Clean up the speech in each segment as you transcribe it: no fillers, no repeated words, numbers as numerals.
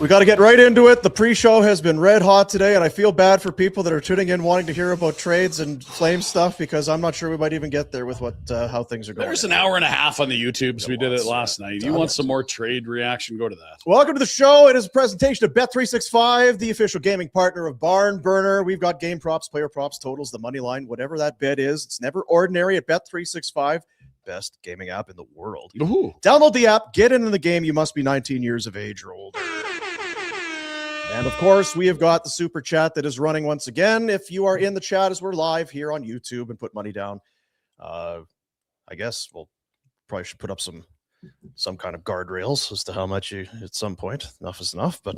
We got to get right into it. The pre-show has been red hot today, and I feel bad for people that are tuning in wanting to hear about trades and Flame stuff because I'm not sure we might even get there with how things are going. There's an hour and a half on the YouTubes. We did it last night. You want some more trade reaction? Go to that. Welcome to the show. It is a presentation of Bet365, the official gaming partner of Barn Burner. We've got game props, player props, totals, the money line, whatever that bet is. It's never ordinary at Bet365. Best gaming app in the world. Ooh. Download the app, get into the game. You must be 19 years of age or older. And of course, we have got the super chat that is running once again. If you are in the chat as we're live here on YouTube and put money down, I guess we'll probably should put up some kind of guardrails as to how much you at some point. Enough is enough. But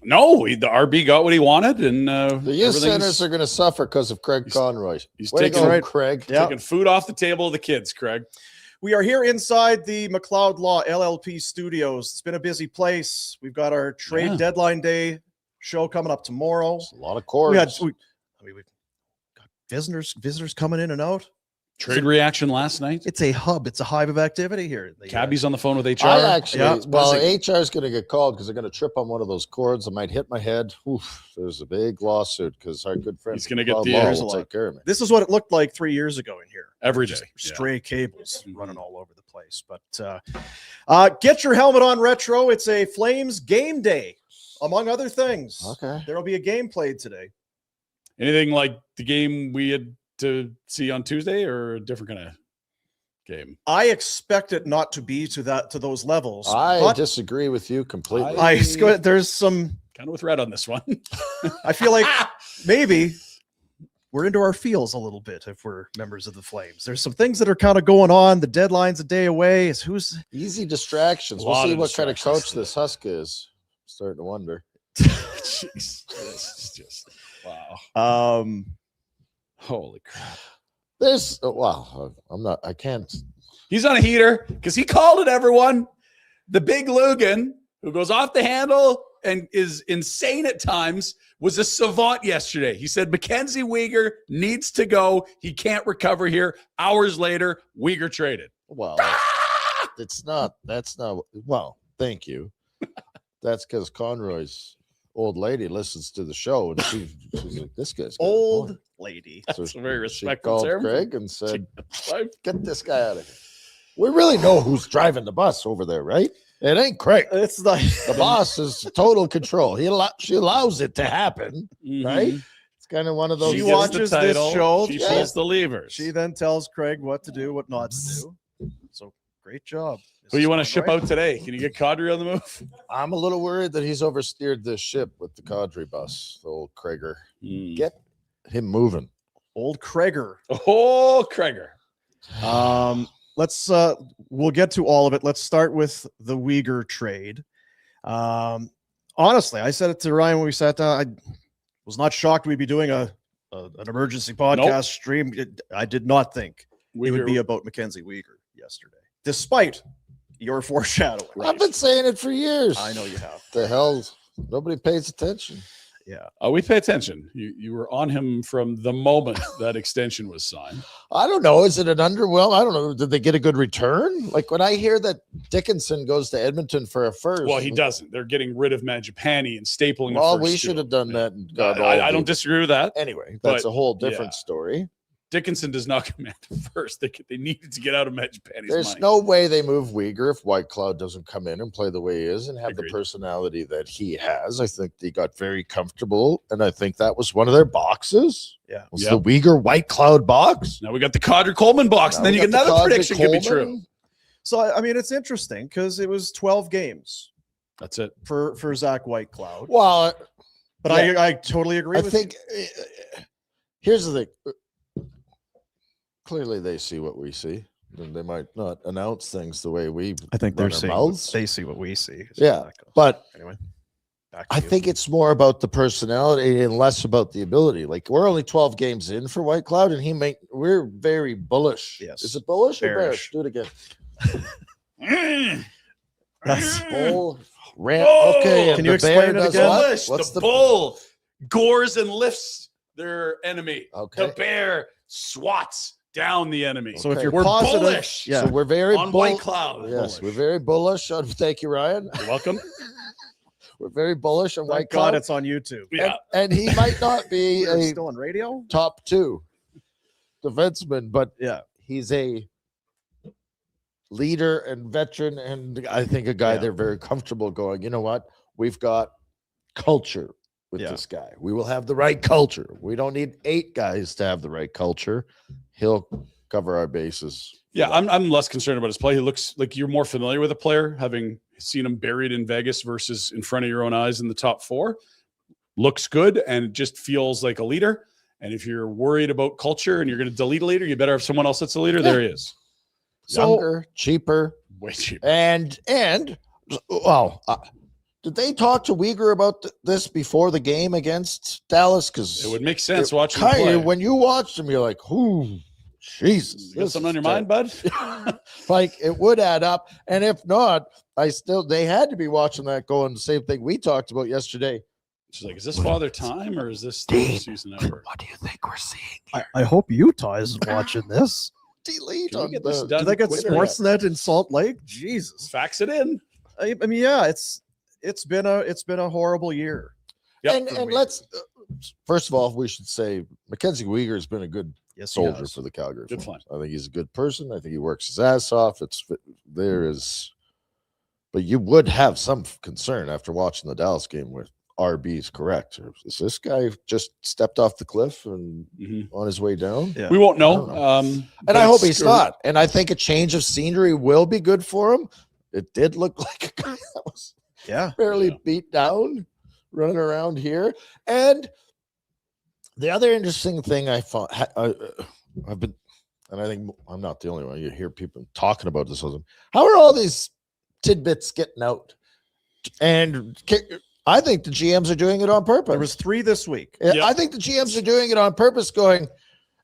no, the RB got what he wanted, and the youth centers are going to suffer because of Craig Conroy. He's taking Craig. Taking food off the table of the kids, Craig. We are here inside the McLeod Law LLP studios. It's been a busy place. We've got our trade deadline day show coming up tomorrow. There's a lot of cords. We've got visitors coming in and out. Trade reaction last night. It's a hub. It's a hive of activity here. Cabby's on the phone with HR. HR is going to get called because they're going to trip on one of those cords. I might hit my head. Oof, there's a big lawsuit because our good friend. He's going to get the will take care of me. This is what it looked like 3 years ago in here. Every day. Just stray cables running all over the place. But get your helmet on retro. It's a Flames game day, among other things. Okay. There will be a game played today. Anything like the game we had to see on Tuesday, or a different kind of game? I expect it not to be to those levels. I disagree with you completely. There's some kind of with red on this one. I feel like maybe we're into our feels a little bit if we're members of the Flames. There's some things that are kind of going on. The deadline's a day away. Who's easy distractions? We'll see what kind of coach this Husk is. I'm starting to wonder. Jeez. It's just wow. Holy crap. I can't. He's on a heater because he called it, everyone. The big Lugan, who goes off the handle and is insane at times, was a savant yesterday. He said McKenzie Weegar needs to go. He can't recover here. Hours later, Weegar traded. Well, that's not, well, thank you. That's because Conroy's old lady listens to the show and she's like, this guy's old lady. So that's a very respectful called term. Craig and said, get this guy out of here. We really know who's driving the bus over there, right? It ain't Craig. It's like the boss is total control. She allows it to happen, right? It's kind of one of those. She watches this show. She pulls the levers. She then tells Craig what to do, what not to do. So great job. Who you want to ship out today? Can you get Kadri on the move? I'm a little worried that he's oversteered this ship with the Kadri bus, the old Craiger. Get him moving. Old Craiger. Oh, Craiger. We'll get to all of it. Let's start with the Weegar trade. Honestly, I said it to Ryan when we sat down. I was not shocked we'd be doing an emergency podcast stream. I did not think it would be about McKenzie Weegar yesterday, despite your foreshadowing. I've been saying it for years. I know you have. The hell, nobody pays attention. Yeah. We pay attention. You were on him from the moment that extension was signed. I don't know. Is it an underwhelm? I don't know. Did they get a good return? Like when I hear that Dickinson goes to Edmonton for a first. Well, he doesn't. They're getting rid of Mangiapane and stapling. Well, we should have done that. And I don't disagree with that. Anyway, that's a whole different story. Dickinson does not command first. They needed to get out of Mangiapane's There's mind. no way they move Weegar if White Cloud doesn't come in and play the way he is and have the personality that he has. I think they got very comfortable, and I think that was one of their boxes. Yeah. Was the Weegar White Cloud box. Now we got the Kadri Coleman box, and then you get another prediction could be true. So, I mean, it's interesting because it was 12 games. That's it. For Zach Whitecloud. Well, but I totally agree with you. I think here's the thing. Clearly, they see what we see. And they might not announce things the way we. I think they're seeing. They see what we see. But anyway, I think it's more about the personality and less about the ability. Like we're only 12 games in for White Cloud, and we're very bullish. Yes, is it bullish or bearish? Do it again. That's bull. Okay, can you explain it again? What's the bull? Gores and lifts their enemy. Okay, the bear swats down the enemy. So if you're positive, bullish, so we're very on White Cloud. Yes, we're very bullish. Thank you, Ryan. You're welcome. We're very bullish on Thank White God Claw. it's on YouTube. Yeah. And he might not be We're a still on radio. top 2 defenseman, but Yeah. he's a leader and veteran, and I think a guy Yeah. they're very comfortable going, you know what? We've got culture with Yeah. this guy. We will have the right culture. We don't need 8 guys to have the right culture. He'll cover our bases. Yeah, I'm less concerned about his play. He looks like you're more familiar with a player, having seen him buried in Vegas versus in front of your own eyes in the top 4. Looks good and just feels like a leader. And if you're worried about culture and you're going to delete a leader, you better have someone else that's a leader. Yeah. There he is. Younger, cheaper, Way cheaper. and well, did they talk to Weegar about this before the game against Dallas? Because It would make sense watching him play. when you watched him, you're like, "Ooh, Jesus!" You got something on your mind, bud? Like it would add up, and if not, they had to be watching that going. The same thing we talked about yesterday. She's like, is this Father Time or is this the season effort? What do you think we're seeing? I hope Utah is watching this. Delete Can we on get this the. done? Do they get Twitter? Sportsnet in Salt Lake? Jesus. Fax it in. I mean, yeah, it's been a horrible year. Yep. And let's first of all, we should say Mackenzie Weegar has been a good Yes, he soldier has. for the Calgary Good Flames. I think he's a good person. I think he works his ass off. But you would have some concern after watching the Dallas game with RB's correct. Is this guy just stepped off the cliff and on his way down? Yeah. We won't I know. don't And I hope he's not. And I think a change of scenery will be good for him. It did look like a guy that was Yeah. fairly beat down running around here. And the other interesting thing I found, I've been, and I think I'm not the only one. You hear people talking about this. How are all these tidbits getting out? And I think the GMs are doing it on purpose. There was 3 this week. Yep. I think the GMs are doing it on purpose, going,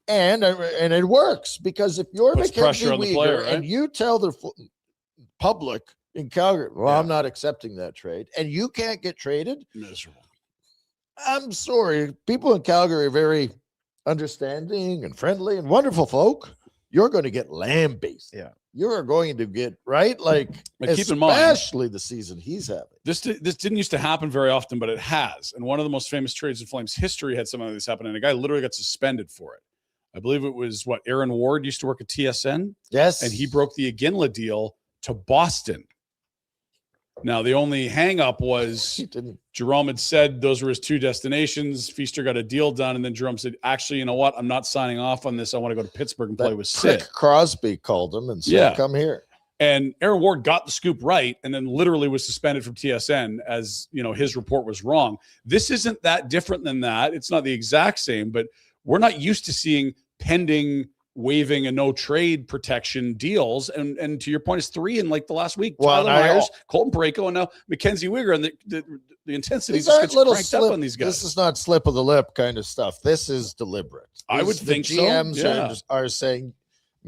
and it works because if you're Puts Mackenzie pressure on the Weegar player, right? and you tell the public in Calgary, well, Yeah. I'm not accepting that trade, and you can't get traded, Miserable. I'm sorry. People in Calgary are very understanding and friendly and wonderful folk. You're going to get lambasted. Yeah. You are going to get right, like But keep in mind, especially the season he's having. this didn't used to happen very often, but it has. And one of the most famous trades in Flames history had something like this happen, and a guy literally got suspended for it. I believe it was Aaron Ward used to work at TSN, Yes, and he broke the Aginla deal to Boston. Now, the only hang-up was He didn't. Jerome had said those were his 2 destinations. Feaster got a deal done, and then Jerome said, actually, you know what? I'm not signing off on this. I want to go to Pittsburgh and play with Sid. Prick Crosby called him and said, Yeah. "Come here." And Aaron Ward got the scoop right, and then literally was suspended from TSN as, his report was wrong. This isn't that different than that. It's not the exact same, but we're not used to seeing pending, waiving, and no trade protection deals. And to your point, it's 3 in like the last week. Well, Tyler and I Myers, Colton Parayko, and now Mackenzie Weegar. And the intensity These just aren't gets little cranked slip. up on these guys. This is not slip of the lip kind of stuff. This is deliberate. I would The think so, GMs yeah. are saying,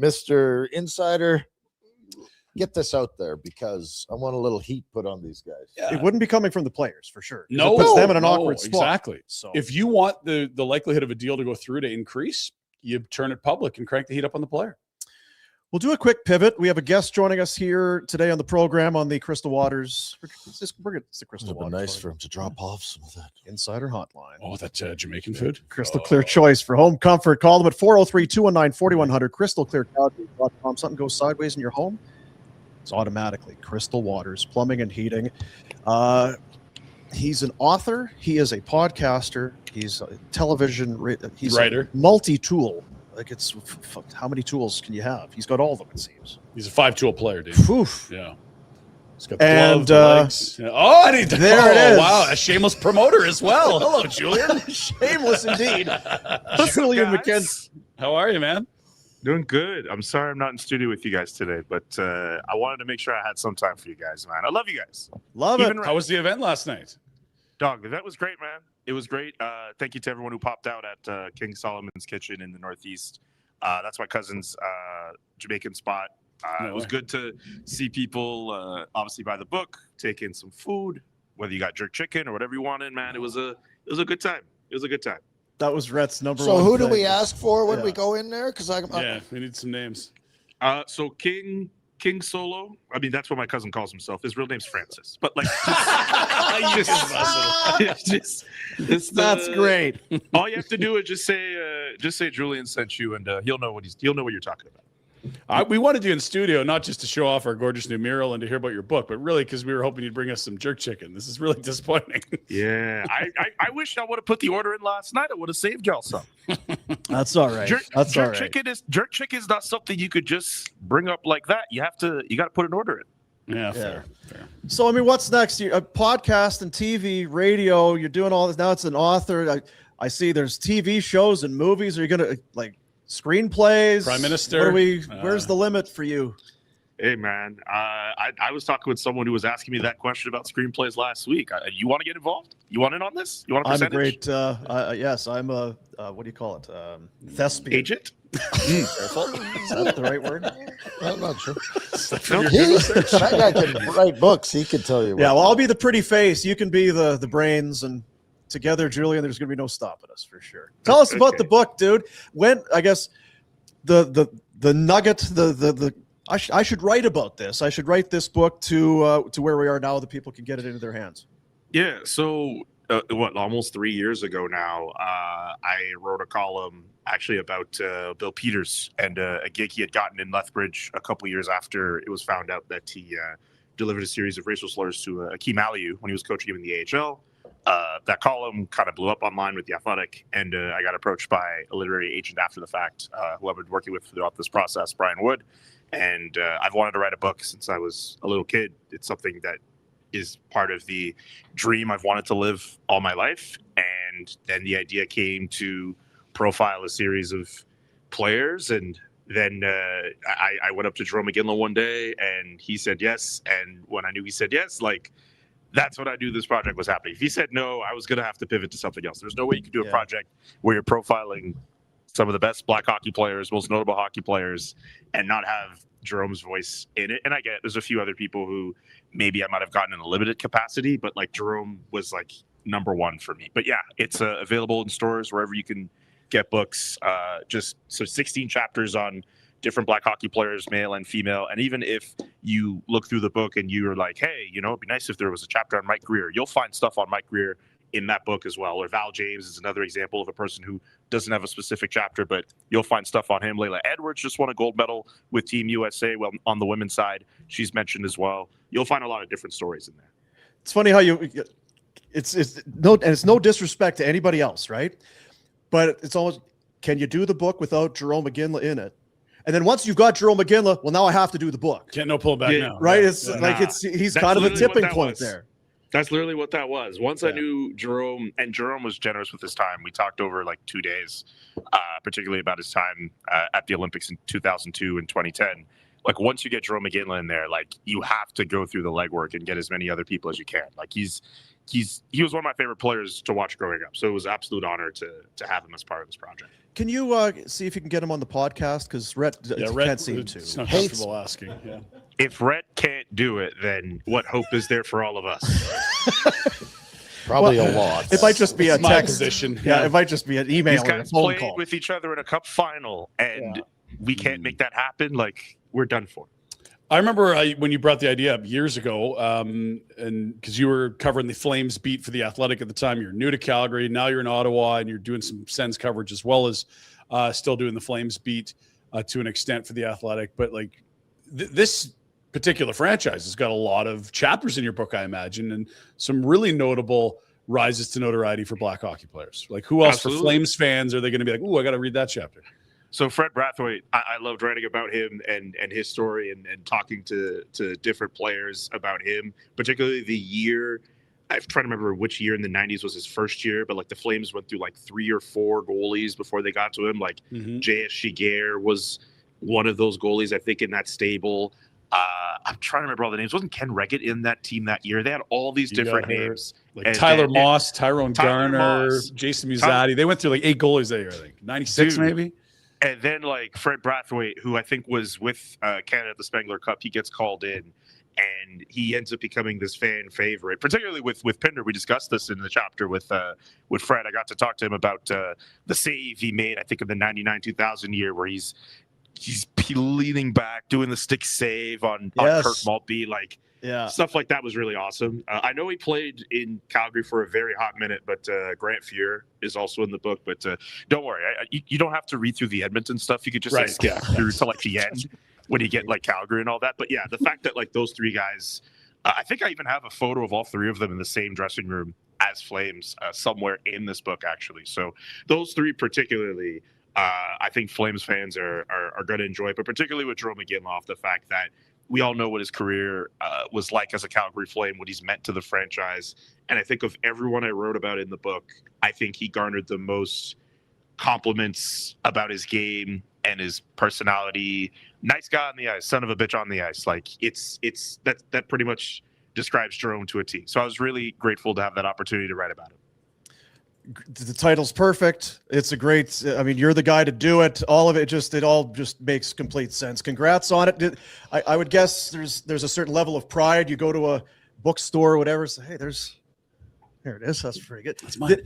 "Mr. Insider, get this out there because I want a little heat put on these guys." Yeah. It wouldn't be coming from the players for sure. 'Cause No, it puts them in an no, awkward spot. exactly. So If you want the likelihood of a deal to go through to increase, you turn it public and crank the heat up on the player. we'll do a quick pivot. We have a guest joining us here today on the program on the Crystal Waters. It's the Crystal It'd be Waters. nice for him to drop off some of that. Insider Hotline. Oh, that Jamaican food. Crystal Clear choice for home comfort. Call them at 403-219-4100, crystalclearcalgary.com. Something goes sideways in your home, it's automatically Crystal Waters Plumbing and Heating. He's an author. He is a podcaster. He's a television. He's Writer. a multi-tool. Like how many tools can you have? He's got all of them, it seems. He's a 5-tool player, dude. Oof. Yeah. He's got the And, glove, the legs. Yeah. Oh, and there it is. Wow, a shameless promoter as well. Hello, Julian. Shameless indeed. Julian McKenzie. How are you, man? Doing good. I'm sorry I'm not in studio with you guys today, but I wanted to make sure I had some time for you guys, man. I love you guys. Love it. Even How was the event last night? Dog, the event was great, man. It was great. Thank you to everyone who popped out at King Solomon's Kitchen in the Northeast. That's my cousin's Jamaican spot. No it was way. good to see people obviously buy the book, take in some food, whether you got jerk chicken or whatever you wanted, man. It was a good time. It was a good time. That was Rhett's number So one. who do thing. we ask for when Yeah. we go in there? Because Yeah, we need some names. So King King Solo. I mean, that's what my cousin calls himself. His real name's Francis. But like, That's great. All you have to do is just say Julian sent you, and he'll know what you're talking about. We wanted you in studio, not just to show off our gorgeous new mural and to hear about your book, but really because we were hoping you'd bring us some jerk chicken. This is really disappointing. Yeah, I wish I would have put the order in last night. I would have saved y'all some. That's all right. That's all right. Jerk chicken is not something you could just bring up like that. You got to put an order in. Yeah, fair. So I mean, what's next? A podcast and TV, radio. You're doing all this now. It's an author. I see. There's TV shows and movies. Are you gonna like screenplays? Prime Minister. Where's the limit for you? Hey man, I was talking with someone who was asking me that question about screenplays last week. You want to get involved? You want in on this? You want a percentage? I'm a great. Yes, I'm a. What do you call it? Thespian. Agent. Careful. Is that the right word? I'm not sure. That guy can write books. He could tell you. Yeah, well, I'll be the pretty face. You can be the brains, and together, Julian, there's going to be no stopping us for sure. Tell us about the book, dude. When I guess the nugget, I should write about this. I should write this book to where we are now, that people can get it into their hands. Yeah. So almost 3 years ago now, I wrote a column actually about Bill Peters and a gig he had gotten in Lethbridge a couple years after it was found out that he delivered a series of racial slurs to Akeem Aliu when he was coaching him in the AHL. That column kind of blew up online with The Athletic, and I got approached by a literary agent after the fact who I've been working with throughout this process, Brian Wood. And I've wanted to write a book since I was a little kid. It's something that is part of the dream I've wanted to live all my life. And then the idea came to profile a series of players. And then I went up to Jerome McGinley one day and he said yes. And when I knew he said yes, like, that's what I knew this project was happening. If he said no, I was going to have to pivot to something else. There's no way you could do a project where you're profiling some of the best black hockey players, most notable hockey players, and not have Jerome's voice in it. And I get it. There's a few other people who maybe I might have gotten in a limited capacity, but like Jerome was like number one for me. But yeah, it's available in stores wherever you can get books. Just so 16 chapters on different black hockey players, male and female. And even if you look through the book and you're like, hey, it'd be nice if there was a chapter on Mike Greer, you'll find stuff on Mike Greer in that book as well. Or Val James is another example of a person who doesn't have a specific chapter, but you'll find stuff on him. Layla Edwards just won a gold medal with Team USA. Well, on the women's side, she's mentioned as well. You'll find a lot of different stories in there. It's funny how it's no disrespect to anybody else, right? But it's almost, can you do the book without Jerome McGinley in it? And then once you've got Jerome McGinley, well, now I have to do the book. Can't no pull back now. Right? It's like he's kind of a tipping point there. That's literally what that was. Once I knew Jerome, and Jerome was generous with his time. We talked over like 2 days, particularly about his time at the Olympics in 2002 and 2010. Like once you get Jerome McGinley in there, like you have to go through the legwork and get as many other people as you can. Like he was one of my favorite players to watch growing up. So it was an absolute honor to have him as part of this project. Can you see if you can get him on the podcast? Because Rhett can't seem to. It's not comfortable asking. Yeah. If Rhett can't do it, then what hope is there for all of us? Probably a lot. It might just be a text position. Yeah, it might just be an email. These or a guys phone played call. with each other in a cup final, and we can't make that happen. Like we're done for. I remember when you brought the idea up years ago, and because you were covering the Flames beat for The Athletic at the time. You're new to Calgary. Now you're in Ottawa, and you're doing some Sens coverage as well as still doing the Flames beat to an extent for The Athletic. But like this particular franchise has got a lot of chapters in your book, I imagine, and some really notable rises to notoriety for black hockey players. Like who else for Flames fans are they going to be like, oh, I got to read that chapter? So Fred Brathwaite, I loved writing about him and his story and talking to different players about him, particularly the year. I'm trying to remember which year in the 90s was his first year, but like the Flames went through like 3 or 4 goalies before they got to him. Like J.S. Shiger was one of those goalies, I think, in that stable. I'm trying to remember all the names. Wasn't Ken Reggett in that team that year? They had all these different names. Like Tyler Moss, Tyrone Garner, Jason Muzzatti. They went through like 8 goalies that year, I think. 96 maybe? And then like Fred Brathwaite, who I think was with Canada at the Spengler Cup, he gets called in and he ends up becoming this fan favorite, particularly with Pinder. We discussed this in the chapter with Fred. I got to talk to him about the save he made, I think, in the 99-2000 year where he's he's leaning back, doing the stick save on Kurt Maltby, like stuff like that was really awesome. I know he played in Calgary for a very hot minute, but Grant Fuhr is also in the book. But don't worry, you don't have to read through the Edmonton stuff. You could just skip through to like the end when you get like Calgary and all that. But yeah, the fact that like those three guys, I think I even have a photo of all three of them in the same dressing room as Flames somewhere in this book, actually. So those three particularly, I think Flames fans are going to enjoy, but particularly with Jarome Iginla, the fact that we all know what his career was like as a Calgary Flame, what he's meant to the franchise. And I think of everyone I wrote about in the book, I think he garnered the most compliments about his game and his personality. Nice guy on the ice, son of a bitch on the ice. Like it's that pretty much describes Jarome to a T. So I was really grateful to have that opportunity to write about him. The title's perfect. It's a great, I mean, you're the guy to do it. All of it it all just makes complete sense. Congrats on it. I would guess there's a certain level of pride. You go to a bookstore or whatever, say, hey, here it is. That's pretty good. That's mine.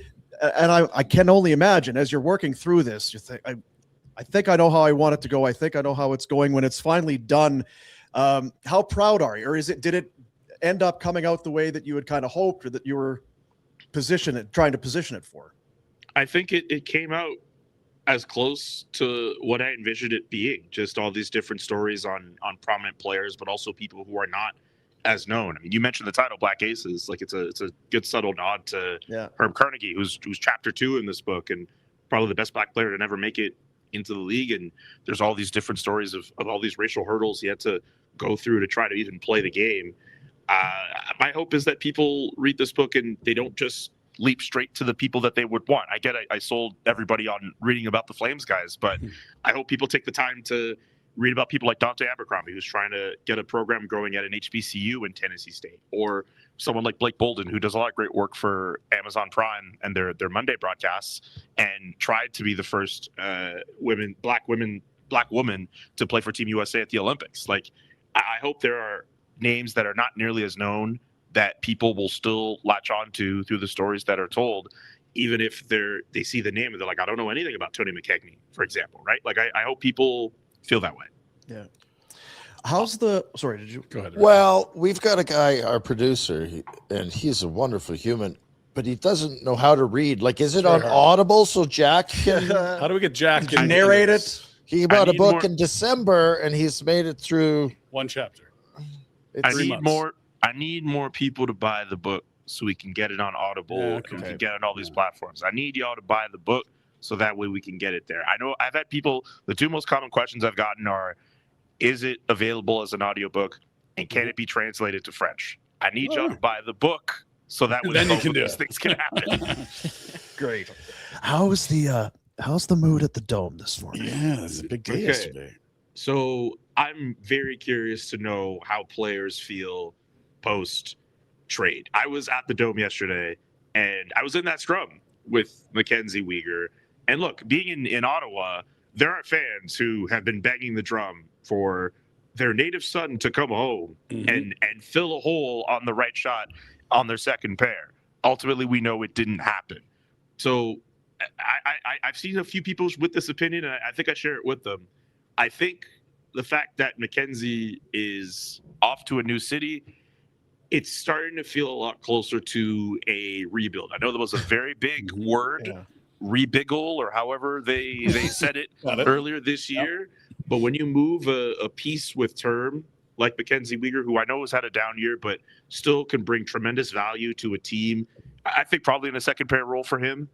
And I can only imagine as you're working through this, you think, I think I know how I want it to go. I think I know how it's going when it's finally done. How proud are you? Or did it end up coming out the way that you had kind of hoped, or that you were trying to position it for? I think it came out as close to what I envisioned it being. Just all these different stories on prominent players, but also people who are not as known. I mean, you mentioned the title Black Aces. Like it's a good subtle nod to Herb Carnegie, who's chapter 2 in this book and probably the best Black player to never make it into the league. And there's all these different stories of all these racial hurdles he had to go through to try to even play the game. My hope is that people read this book and they don't just leap straight to the people that they would want. I get it. I sold everybody on reading about the Flames guys, but I hope people take the time to read about people like Dante Abercrombie, who's trying to get a program growing at an HBCU in Tennessee State, or someone like Blake Bolden, who does a lot of great work for Amazon Prime and their Monday broadcasts, and tried to be the first black woman to play for Team USA at the Olympics. Like, I hope there are names that are not nearly as known that people will still latch on to through the stories that are told, even if they see the name and they're like, I don't know anything about Tony McKegney, for example, right? Like, I hope people feel that way. Yeah. Sorry, did you go ahead? Well, we've got a guy, our producer, and he's a wonderful human, but he doesn't know how to read. Like, is it on Audible so Jack can... How do we get Jack to narrate it? He bought a book in December, and he's made it through... one chapter. I need more people to buy the book so we can get it on Audible and we can get it on all these platforms. I need y'all to buy the book so that way we can get it there. I know I've had people, the two most common questions I've gotten are, is it available as an audiobook and can it be translated to French? I need y'all to buy the book so that way then you can do these things can happen. Great. How's the mood at the Dome this morning? Yeah, it's a big day yesterday. So I'm very curious to know how players feel post trade. I was at the Dome yesterday and I was in that scrum with McKenzie, Weegar. And look, being in Ottawa, there are fans who have been banging the drum for their native son to come home and fill a hole on the right shot on their second pair. Ultimately, we know it didn't happen. So I've seen a few people with this opinion, and I think I share it with them. I think the fact that McKenzie is off to a new city, it's starting to feel a lot closer to a rebuild. I know there was a very big word, rebiggle, or however they said it earlier this year. But when you move a piece with term like McKenzie Weegar, who I know has had a down year, but still can bring tremendous value to a team, I think probably in a second pair role for him,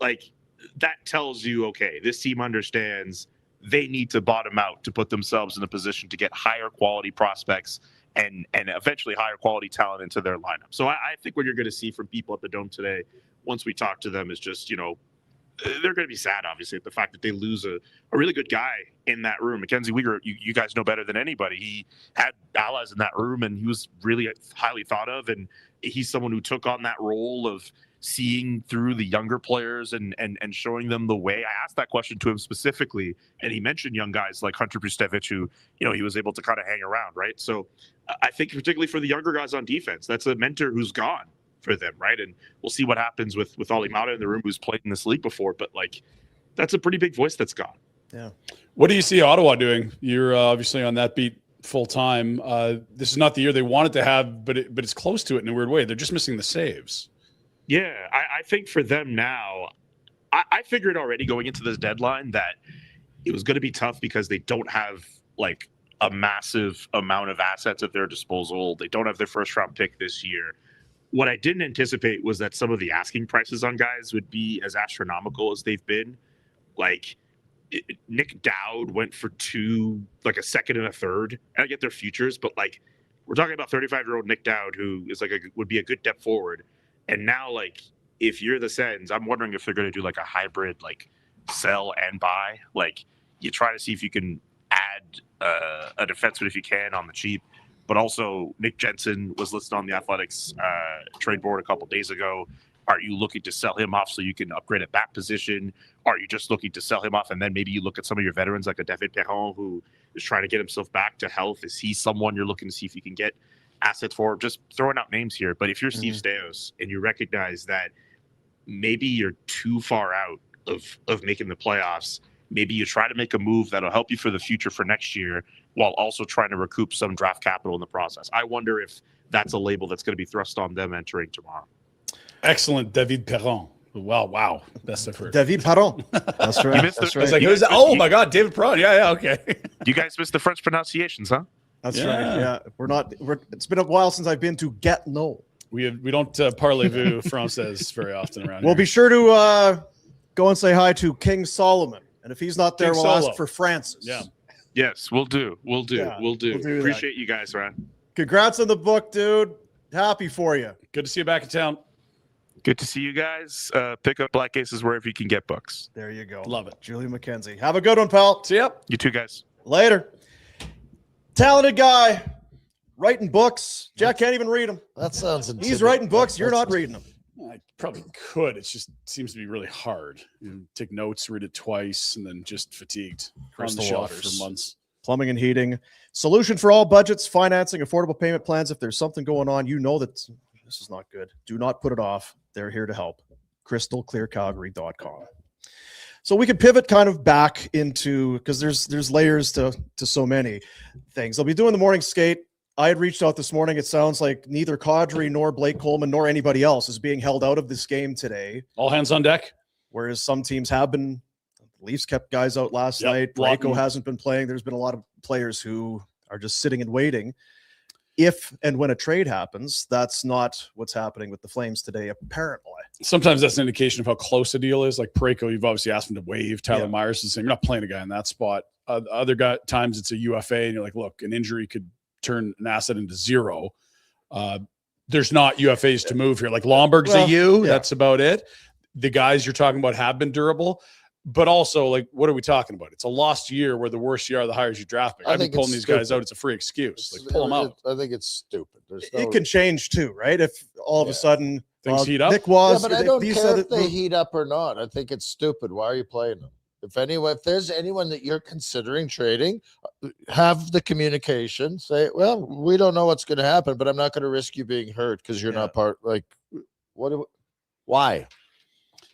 like that tells you, okay, this team understands they need to bottom out to put themselves in a position to get higher quality prospects and eventually higher quality talent into their lineup. So I think what you're going to see from people at the Dome today, once we talk to them, is just, they're going to be sad, obviously, at the fact that they lose a really good guy in that room. McKenzie Weegar, you guys know better than anybody. He had allies in that room, and he was really highly thought of, and he's someone who took on that role of seeing through the younger players and showing them the way. I asked that question to him specifically, and he mentioned young guys like Hunter Prustevich, who, he was able to kind of hang around, right? So I think particularly for the younger guys on defense, that's a mentor who's gone for them, right? And we'll see what happens with Ali Mata in the room, who's played in this league before, but like that's a pretty big voice that's gone. Yeah. What do you see Ottawa doing? You're obviously on that beat full time. This is not the year they wanted to have, but it's close to it in a weird way. They're just missing the saves. Yeah, I think for them now, I figured already going into this deadline that it was going to be tough because they don't have like a massive amount of assets at their disposal. They don't have their first round pick this year. What I didn't anticipate was that some of the asking prices on guys would be as astronomical as they've been. Like Nick Dowd went for a second and a third. And I get their futures, but like we're talking about 35-year-old Nick Dowd, who is would be a good depth forward. And now, like, if you're the Sens, I'm wondering if they're going to do like a hybrid, like sell and buy. Like you try to see if you can add a defenseman if you can on the cheap. But also, Nick Jensen was listed on the Athletics trade board a couple days ago. Are you looking to sell him off so you can upgrade at back position? Are you just looking to sell him off and then maybe you look at some of your veterans like a David Perron who is trying to get himself back to health? Is he someone you're looking to see if you can get assets for? Just throwing out names here. But if you're Steve Stais and you recognize that maybe you're too far out of making the playoffs, maybe you try to make a move that'll help you for the future for next year while also trying to recoup some draft capital in the process. I wonder if that's a label that's going to be thrust on them entering tomorrow. Excellent, David Perron. Wow. Best I've heard. David Perron. That's right. I was like, my God, David Perron. Yeah, okay. You guys missed the French pronunciations, huh? That's right. Yeah, it's been a while since I've been to Gatineau. We don't parlez-vous français very often around We'll here. be sure to go and say hi to King Solomon, and if he's not there, King we'll Solo. ask for Francis. Yeah. Yes, we'll do. Yeah, we'll do Appreciate you guys, man. Congrats on the book, dude. Happy for you. Good to see you back in town. Good to see you guys. Pick up Black Aces wherever you can get books. There you go. Love it. Julian McKenzie. Have a good one, pal. See ya. You too, guys. Later. Talented guy. Writing books. Jack can't even read them. That sounds intimidating. He's writing books. You're not reading them. I probably could. It just seems to be really hard. You take notes, read it twice, and then just fatigued. On the Crystal shelf waters. for months. Plumbing and heating. Solution for all budgets, financing, affordable payment plans. If there's something going on, you know that this is not good. Do not put it off. They're here to help. crystalclearcalgary.com. So we could pivot kind of back into, because there's layers to so many things. I'll be doing the morning skate. I had reached out this morning. It sounds like neither Kadri nor Blake Coleman nor anybody else is being held out of this game today. All hands on deck. Whereas some teams have been. The Leafs kept guys out last night. Lawton. Parayko hasn't been playing. There's been a lot of players who are just sitting and waiting. If and when a trade happens, that's not what's happening with the Flames today, apparently. Sometimes that's an indication of how close a deal is. Like Parayko, you've obviously asked him to waive. Tyler Myers is saying you're not playing a guy in that spot. Other times it's a UFA, and you're like, look, an injury could turn an asset into zero. There's not UFAs to move here. Like Lomberg's a U. That's about it. The guys you're talking about have been durable. But also, like, what are we talking about? It's a lost year where the worse you are, the higher you draft pick. I've been pulling these guys out. It's a free excuse. Like, pull them out. I think it's stupid. It can change too, right? If all of a sudden things heat up. Nick was, but I don't care if they heat up or not. I think it's stupid. Why are you playing them? If there's anyone that you're considering trading, have the communication. Say, well, we don't know what's going to happen, but I'm not going to risk you being hurt because you're not part. Like, why?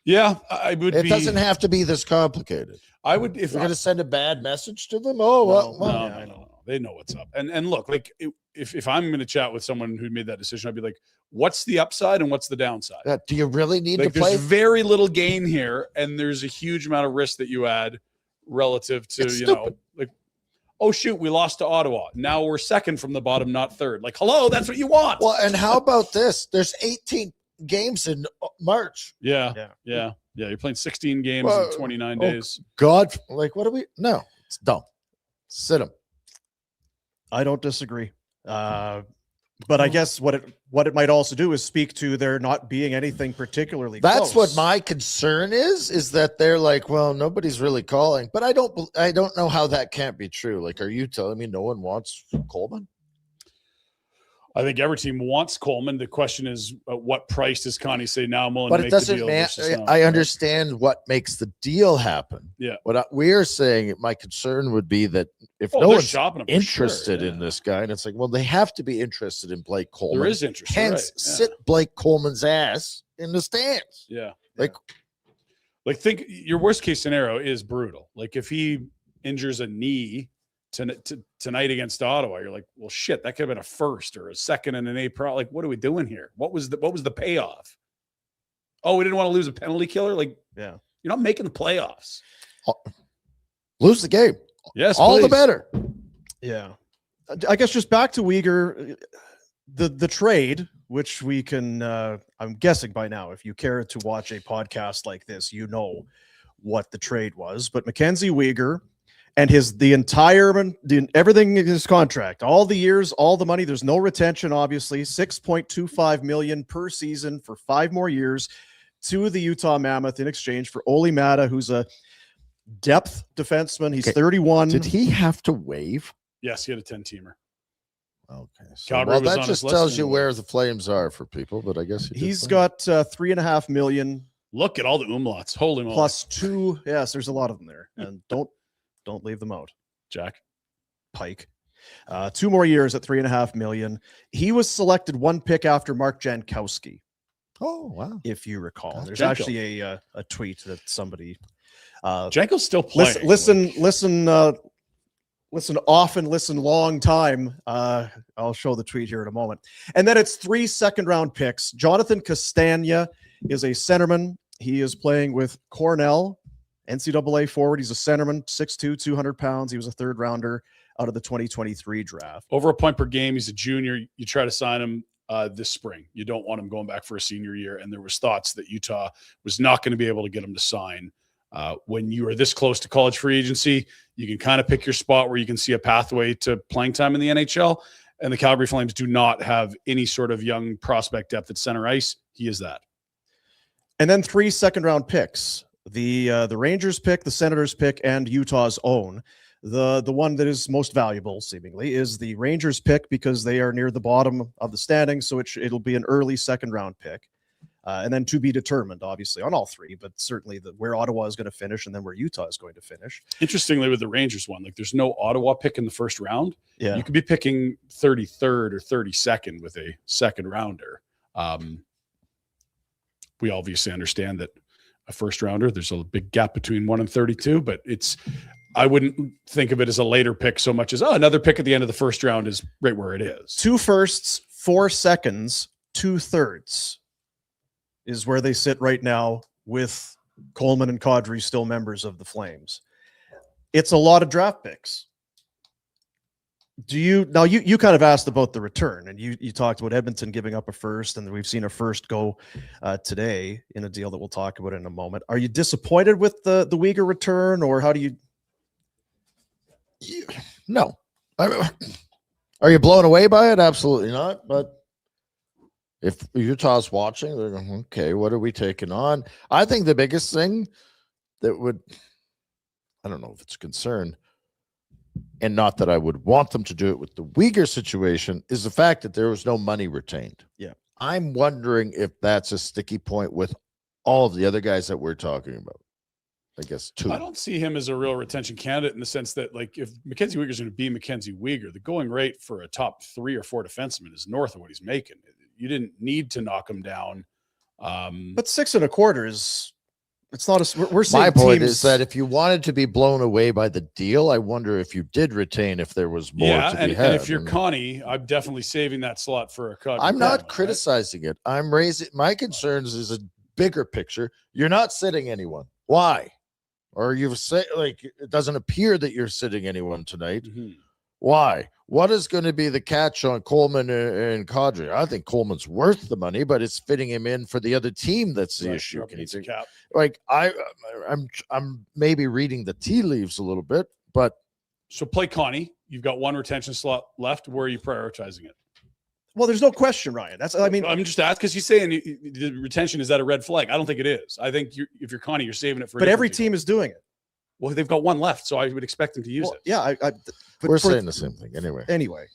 Yeah, I would. It doesn't have to be this complicated. I would if you're going to send a bad message to them. Oh, no. They know what's up. And look, like if I'm going to chat with someone who made that decision, I'd be like, what's the upside and what's the downside? Do you really need to play? There's very little gain here, and there's a huge amount of risk that you add relative to like, oh shoot, we lost to Ottawa. Now we're second from the bottom, not third. Like, hello, that's what you want. Well, and how about this? There's 18 games in March. Yeah. You're playing 16 games in 29 days. God, like, what do we? No, it's dumb. Sit them. I don't disagree. But I guess what it might also do is speak to there not being anything particularly That's close. what my concern is that they're like, well, nobody's really calling. But I don't know how that can't be true. Like, are you telling me no one wants Coleman? I think every team wants Coleman. The question is, what price does Connie say now? I'm willing But to it make doesn't the deal. matter. I understand what makes the deal happen. Yeah. What we're saying, my concern would be that if no one's interested in this guy, and it's like, well, they have to be interested in Blake Coleman. There is interest. Hence, sit Blake Coleman's ass in the stands. Yeah. Like Like, think your worst case scenario is brutal. Like, if he injures a knee tonight against Ottawa, you're like, well, shit, that could have been a first or a second and an A pro. Like, what are we doing here? What was the payoff? Oh, we didn't want to lose a penalty killer. Like, Yeah, you're not making the playoffs. Lose the game. Yes, all please. the better. yeah. I guess just back to Weegar, the trade, which we can, I'm guessing by now, if you care to watch a podcast like this, you know what the trade was. But McKenzie Weegar and everything in his contract, all the years, all the money, there's no retention, obviously, $6.25 million per season for 5 more years to the Utah Mammoth in exchange for Olli Määttä, who's a depth defenseman. He's 31. Did he have to waive? Yes, he had a 10-teamer. Okay. So, Calgary well, was that on just his tells list you and- where the Flames are for people, but I guess He's got $3.5 million Look at all the umlauts. Holy moly. plus 2. Yes, there's a lot of them there. And don't leave them out. Jack. Pike. 2 more years at $3.5 million. He was selected 1 pick after Mark Jankowski, Oh, wow. if you recall. There's Janko. actually a tweet that somebody Janko's still playing. listen often, listen long time. I'll show the tweet here in a moment. And then it's 3 second-round picks. Jonathan Castagna is a centerman. He is playing with Cornell, NCAA forward. He's a centerman, 6'2", 200 pounds. He was a 3rd rounder out of the 2023 draft. Over a point per game. He's a junior. You try to sign him this spring. You don't want him going back for a senior year. And there was thoughts that Utah was not going to be able to get him to sign. When you are this close to college free agency, you can kind of pick your spot where you can see a pathway to playing time in the NHL. And the Calgary Flames do not have any sort of young prospect depth at center ice. He is that. And then 3 second-round picks. The Rangers pick, the Senators pick, and Utah's own. The one that is most valuable, seemingly, is the Rangers pick because they are near the bottom of the standings, so it'll be an early second-round pick. And then to be determined, obviously, on all 3, but certainly where Ottawa is going to finish and then where Utah is going to finish. Interestingly, with the Rangers one, like there's no Ottawa pick in the first round. Yeah. You could be picking 33rd or 32nd with a second rounder. We obviously understand that a first rounder, there's a big gap between 1 and 32, but I wouldn't think of it as a later pick so much as, another pick at the end of the first round is right where it is. 2 firsts, 4 seconds, 2 thirds is where they sit right now with Coleman and Kadri still members of the Flames. It's a lot of draft picks. You kind of asked about the return, and you talked about Edmonton giving up a first, and we've seen a first go today in a deal that we'll talk about in a moment. Are you disappointed with the Weegar return, or how do you? No. Are you blown away by it? Absolutely not. But if Utah's watching, they're going, okay, what are we taking on? I think the biggest thing that would, I don't know if it's a concern, and not that I would want them to do it with the Weegar situation, is the fact that there was no money retained. Yeah. I'm wondering if that's a sticky point with all of the other guys that we're talking about. I guess 2. I don't see him as a real retention candidate in the sense that, like, if McKenzie Weegar is going to be McKenzie Weegar, the going rate for a top 3 or 4 defenseman is north of what he's making. You didn't need to knock him down. But 6 1/4 is. It's not a. We're seeing my point teams, is that if you wanted to be blown away by the deal, I wonder if you did retain if there was more to be had. And if you're Connie, I'm definitely saving that slot for a cut. I'm not criticizing it. I'm raising my concerns is a bigger picture. You're not sitting anyone. Why? Or you've said like it doesn't appear that you're sitting anyone tonight. Mm-hmm. Why? What is going to be the catch on Coleman and Kadri? I think Coleman's worth the money, but it's fitting him in for the other team. That's the issue. Can you think? Like I'm maybe reading the tea leaves a little bit, but so play Connie. You've got 1 retention slot left. Where are you prioritizing it? Well, there's no question, Ryan. I'm just asking because you're saying the retention, is that a red flag? I don't think it is. I think if you're Connie, you're saving it for. But every team is doing it. Well, they've got 1 left, so I would expect them to use it. Yeah, we're saying the same thing anyway. Anyway,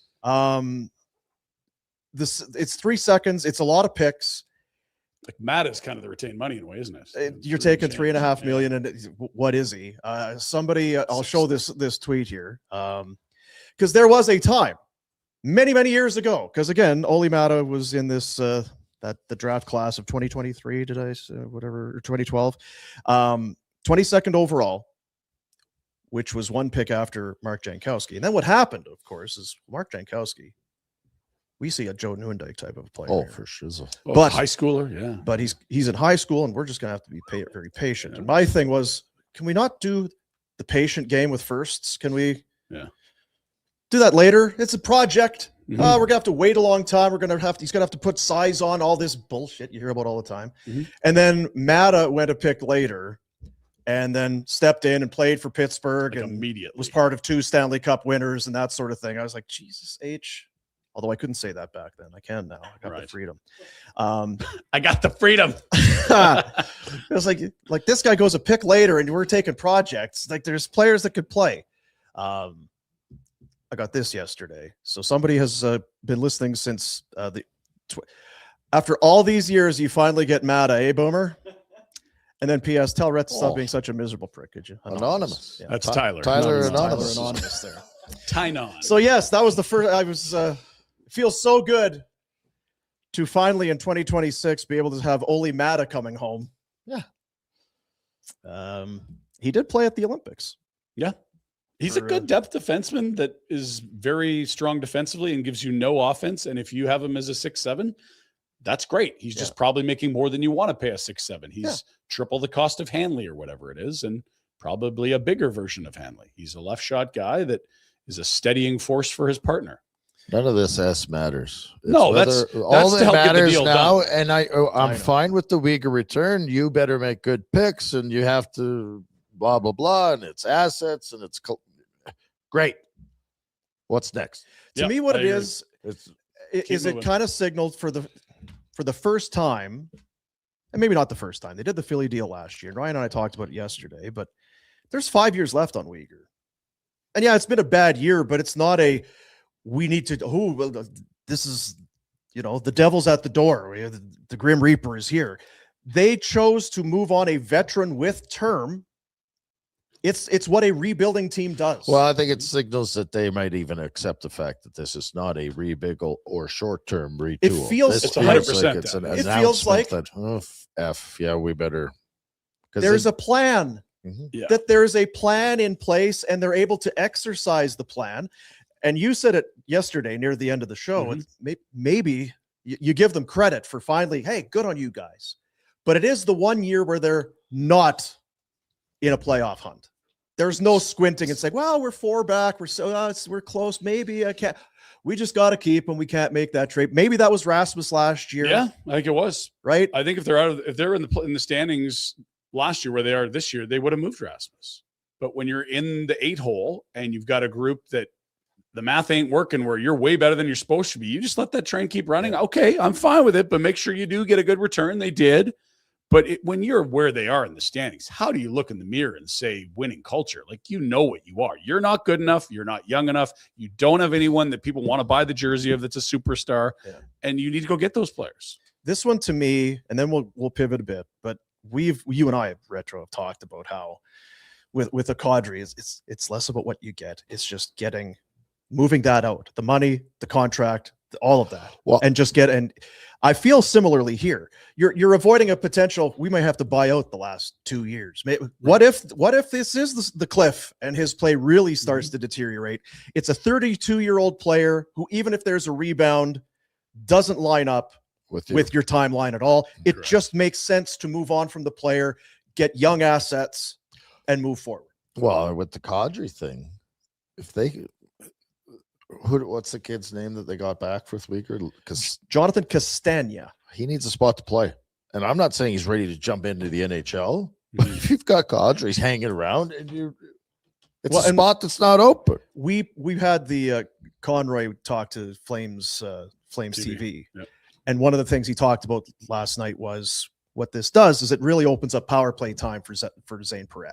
it's 3 seconds. It's a lot of picks. Like Matt is kind of the retained money in a way, isn't it? You're taking $3.5 million, and what is he? Somebody, I'll show this tweet here, because there was a time, many years ago, because again, Olli Määttä was in this that the draft class of 2023, did I say whatever, or 2012, 22nd overall, which was one pick after Mark Jankowski. And then what happened, of course, is Mark Jankowski, we see a Joe Nieuwendyk type of player. Oh, here. for shizzle. But high schooler, yeah. But he's in high school, and we're just going to have to be very patient. Yeah. And my thing was, can we not do the patient game with firsts? Can we do that later? It's a project. Mhm. We're going to have to wait a long time. He's going to have to put size on, all this bullshit you hear about all the time. Mhm. And then Mata went a pick later and then stepped in and played for Pittsburgh Like and immediately was part of 2 Stanley Cup winners and that sort of thing. I was like, Jesus H. Although I couldn't say that back then. I can now. I got the freedom. I got the freedom. It was like this guy goes a pick later and we're taking projects. Like there's players that could play. I got this yesterday. So somebody has been listening since after all these years, you finally get Mata, eh, Boomer? And then P.S. Tell Rhett to stop being such a miserable prick, could you? Anonymous. Yeah. That's Tyler. Tyler Anonymous. Anonymous. Anonymous there. Tynon. So yes, that was the first. I was feels so good to finally in 2026 be able to have Oli Mata coming home. Yeah. He did play at the Olympics. Yeah. He's a good depth defenseman that is very strong defensively and gives you no offense. And if you have him as a 6'7", that's great. He's just probably making more than you want to pay a 6'7". He's triple the cost of Hanley or whatever it is, and probably a bigger version of Hanley. He's a left shot guy that is a steadying force for his partner. None of this S matters. No, that's all to that help get the matters deal now. done. And I'm fine with the Weegar return. You better make good picks, and you have to blah blah blah, and it's assets, and it's great. What's next? To me, what it is it kind of signaled for the first time, and maybe not the first time. They did the Philly deal last year. And Ryan and I talked about it yesterday, but there's 5 years left on Weegar. And yeah, it's been a bad year, but it's not we need to, this is, the devil's at the door. The Grim Reaper is here. They chose to move on a veteran with term. It's what a rebuilding team does. Well, I think it signals that they might even accept the fact that this is not a rebuild or short-term retool. It feels this 100% like it's an it announcement feels like that, we better. There's a plan. Mm-hmm. That there's a plan in place and they're able to exercise the plan. And you said it yesterday near the end of the show. Mm-hmm. Maybe you give them credit for finally, hey, good on you guys. But it is the 1 year where they're not in a playoff hunt. There's no squinting and saying, well, we're 4 back. We're close. Maybe I can't. We just got to keep them. We can't make that trade. Maybe that was Rasmus last year. Yeah, I think it was. Right. I think if they're in the standings last year where they are this year, they would have moved Rasmus. But when you're in the 8 hole and you've got a group that the math ain't working where you're way better than you're supposed to be, you just let that train keep running. Yeah. Okay, I'm fine with it, but make sure you do get a good return. They did. But when you're where they are in the standings, how do you look in the mirror and say winning culture? Like, you know what you are. You're not good enough. You're not young enough. You don't have anyone that people want to buy the jersey of that's a superstar. Yeah. And you need to go get those players. This one to me, and then we'll pivot a bit, but you and I, Retro, have talked about how with a Kadri, it's less about what you get. It's just moving that out, the money, the contract, all of that. Well, and I feel similarly here. You're avoiding a potential. We might have to buy out the last 2 years. What if this is the cliff and his play really starts to deteriorate? It's a 32-year-old player who, even if there's a rebound, doesn't line up with your timeline at all. It Correct. Just makes sense to move on from the player, get young assets, and move forward. Well, with the Kadri thing, what's the kid's name that they got back with Weegar? Because Jonathan Castagna. He needs a spot to play. And I'm not saying he's ready to jump into the NHL, but if you've got Kadri's hanging around and it's a spot that's not open. We've had the Conroy talk to Flames TV. Yep. And one of the things he talked about last night was what this does is it really opens up power play time for Zayne Parayko.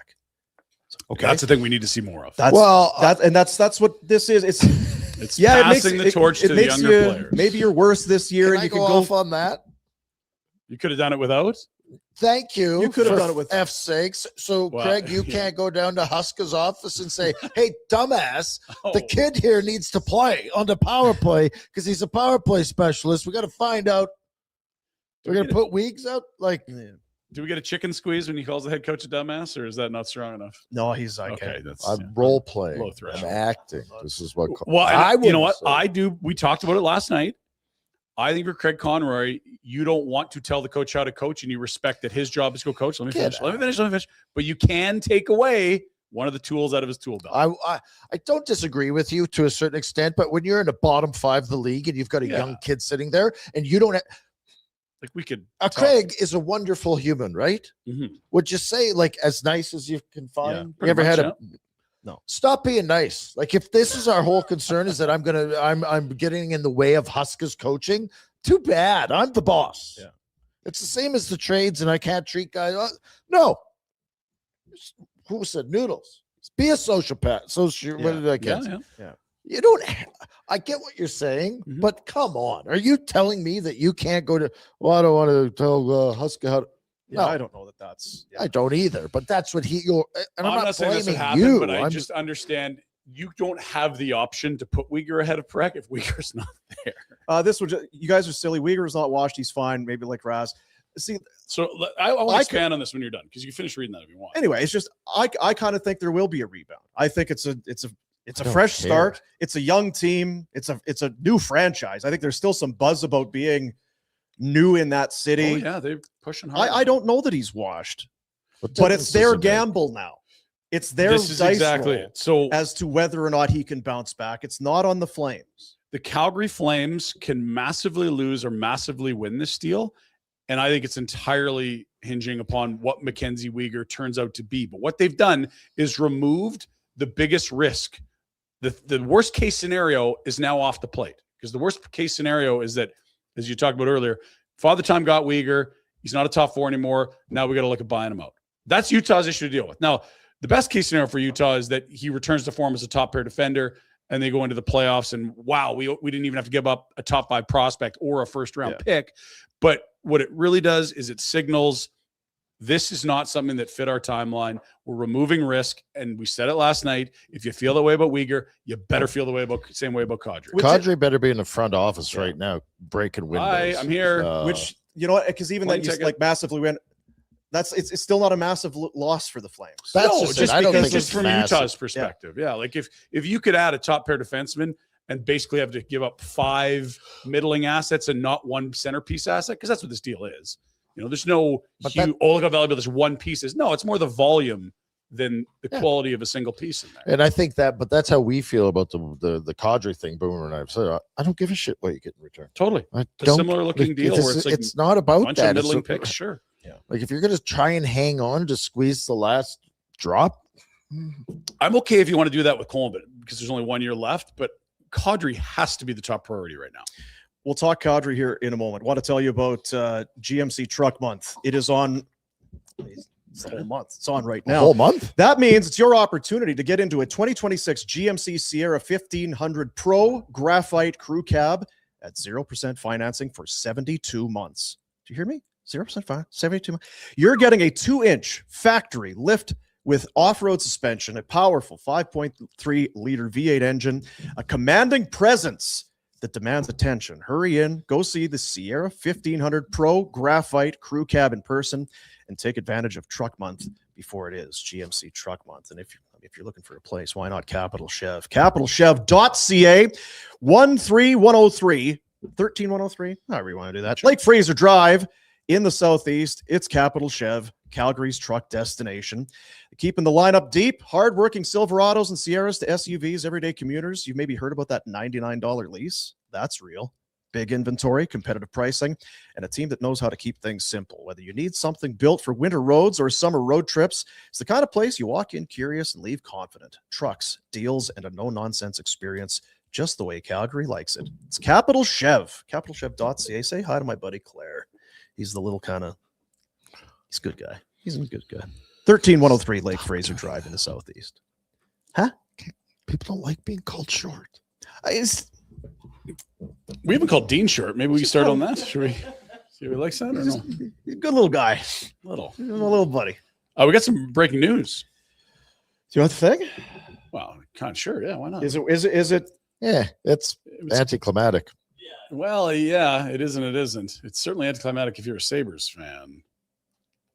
Okay, that's the thing we need to see more of. That's what this is. It's passing the torch to the younger players. Maybe you're worse this year, and you can go off on that. You could have done it without. Thank you. You could have done it with F's sakes. So, Craig, you can't go down to Huska's office and say, "Hey, dumbass, the kid here needs to play on the power play because he's a power play specialist. We got to find out We're gonna put Weeks out. Like, Do we get a chicken squeeze when he calls the head coach a dumbass, or is that not strong enough? No, he's Okay, that's I'm role playing. low I'm threshold. acting. This is what. Well, I you know what? wouldn't say. I do. We talked about it last night. I think for Craig Conroy, you don't want to tell the coach how to coach, and you respect that his job is to go coach. Let me finish. Let me finish. But you can take away one of the tools out of his tool belt. I don't disagree with you to a certain extent, but when you're in the bottom 5 of the league and you've got a young kid sitting there, and you don't. Like we could. Craig is a wonderful human, right? Mm-hmm. Would you say like as nice as you can find? Yeah, you ever much, had a? No. Stop being nice. Like if this is our whole concern is that I'm getting in the way of Huskers coaching. Too bad. I'm the boss. Yeah. It's the same as the trades, and I can't treat guys. No. Who said noodles? Be a sociopath. What did I get? Yeah. You don't. I get what you're saying, but come on. Are you telling me that you can't go to? Well, I don't want to tell Husky how to. Yeah, I don't know that that's. Yeah. I don't either. But that's what and I'm not saying this would blaming happen, you. but I just understand you don't have the option to put Weegar ahead of Parayko if Weegar's not there. This would. You guys are silly. Weegar's not washed. He's fine. Maybe like Raz. See, so I want to expand on this when you're done because you can finish reading that if you want. Anyway, it's just I kind of think there will be a rebound. I think it's a fresh start. It's a young team. It's a new franchise. I think there's still some buzz about being new in that city. Oh, yeah, they're pushing hard. I don't know that he's washed, but it's their gamble now. It's their dice exactly roll it. So as to whether or not he can bounce back. It's not on the Flames. The Calgary Flames can massively lose or massively win this deal. And I think it's entirely hinging upon what McKenzie Weegar turns out to be. But what they've done is removed the biggest risk. The worst case scenario is now off the plate because the worst case scenario is that, as you talked about earlier, Father Time got Weegar. He's not a top 4 anymore. Now we got to look at buying him out. That's Utah's issue to deal with. Now, the best case scenario for Utah is that he returns to form as a top pair defender and they go into the playoffs and wow, we didn't even have to give up a top 5 prospect or a first round pick. But what it really does is it signals this is not something that fit our timeline. We're removing risk. And we said it last night. If you feel the way about Weegar, you better feel the same way about Kadri. Kadri better be in the front office right now, breaking windows. I'm here. Which, you know what, because even then you like massively win. It's still not a massive loss for the Flames. That's just because just from Utah's perspective. Yeah. Like if you could add a top pair defenseman and basically have to give up 5 middling assets and not 1 centerpiece asset, because that's what this deal is. You know, there's no look how valuable this one piece is. No, it's more the volume than the quality of a single piece in there. And I think but that's how we feel about the Kadri thing. Boomer and I have said, I don't give a shit what you get in return. Totally. A similar looking deal where it's like it's not about bunch that. Of middling picks, sure. Yeah. Like if you're going to try and hang on to squeeze the last drop. I'm okay if you want to do that with Coleman because there's only 1 year left, but Kadri has to be the top priority right now. We'll talk Kadri here in a moment. I want to tell you about GMC Truck Month. It is on it's the whole month. It's on right now. The whole month? That means it's your opportunity to get into a 2026 GMC Sierra 1500 Pro Graphite Crew Cab at 0% financing for 72 months. Do you hear me? 0% fine, 72 months. You're getting a 2-inch factory lift with off-road suspension, a powerful 5.3-liter V8 engine, a commanding presence that demands attention. Hurry in, go see the Sierra 1500 Pro Graphite Crew Cab in person, and take advantage of Truck Month before it is GMC Truck Month. And if you're looking for a place, why not Capital Chev? CapitalChev.ca, 13103, 13103, however you want to do that. Lake Fraser Drive in the Southeast. It's Capital Chev, Calgary's truck destination. Keeping the lineup deep, hardworking Silverados and Sierras to SUVs, everyday commuters. You've maybe heard about that $99 lease. That's real. Big inventory, competitive pricing, and a team that knows how to keep things simple. Whether you need something built for winter roads or summer road trips, it's the kind of place you walk in curious and leave confident. Trucks, deals, and a no-nonsense experience just the way Calgary likes it. It's Capital Chev, capitalchev.ca. Say hi to my buddy Claire. He's the little he's a good guy. He's a good guy. 13103 Lake Fraser Drive in the Southeast. Huh? People don't like being called short. We haven't called Dean short. Maybe we can start on that. Should we see if he likes that or no? Good little guy. A little buddy. Oh, we got some breaking news. Do you want the thing? Well, kind of sure. Yeah, why not? Is it? Yeah, it's anticlimactic. Well, yeah, it is and it isn't. It's certainly anticlimactic if you're a Sabres fan.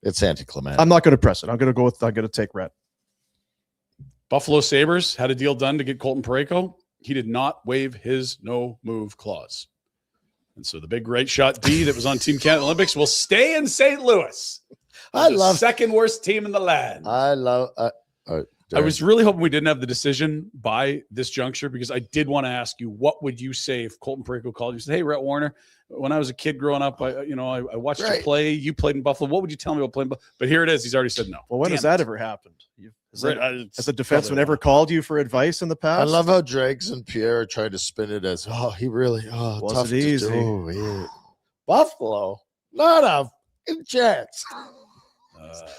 It's anticlimactic. I'm not going to press it. I'm going to take Rhett. Buffalo Sabres had a deal done to get Colton Parayko. He did not waive his no-move clause. And so the big right shot D that was on Team Canada Olympics will stay in St. Louis. I The love. second worst team in the land. I love. I was really hoping we didn't have the decision by this juncture because I did want to ask you, what would you say if Colton Parayko called you and said, hey, Rhett Warner, when I was a kid growing up, I watched you play. You played in Buffalo. What would you tell me about playing? But here it is. He's already said no. Well, when has that ever happened? Has a defenseman probably ever called you for advice in the past? I love how Dregs and Pierre tried to spin it as, he really, Wasn't tough easy. to do. Yeah. Buffalo, not a chance.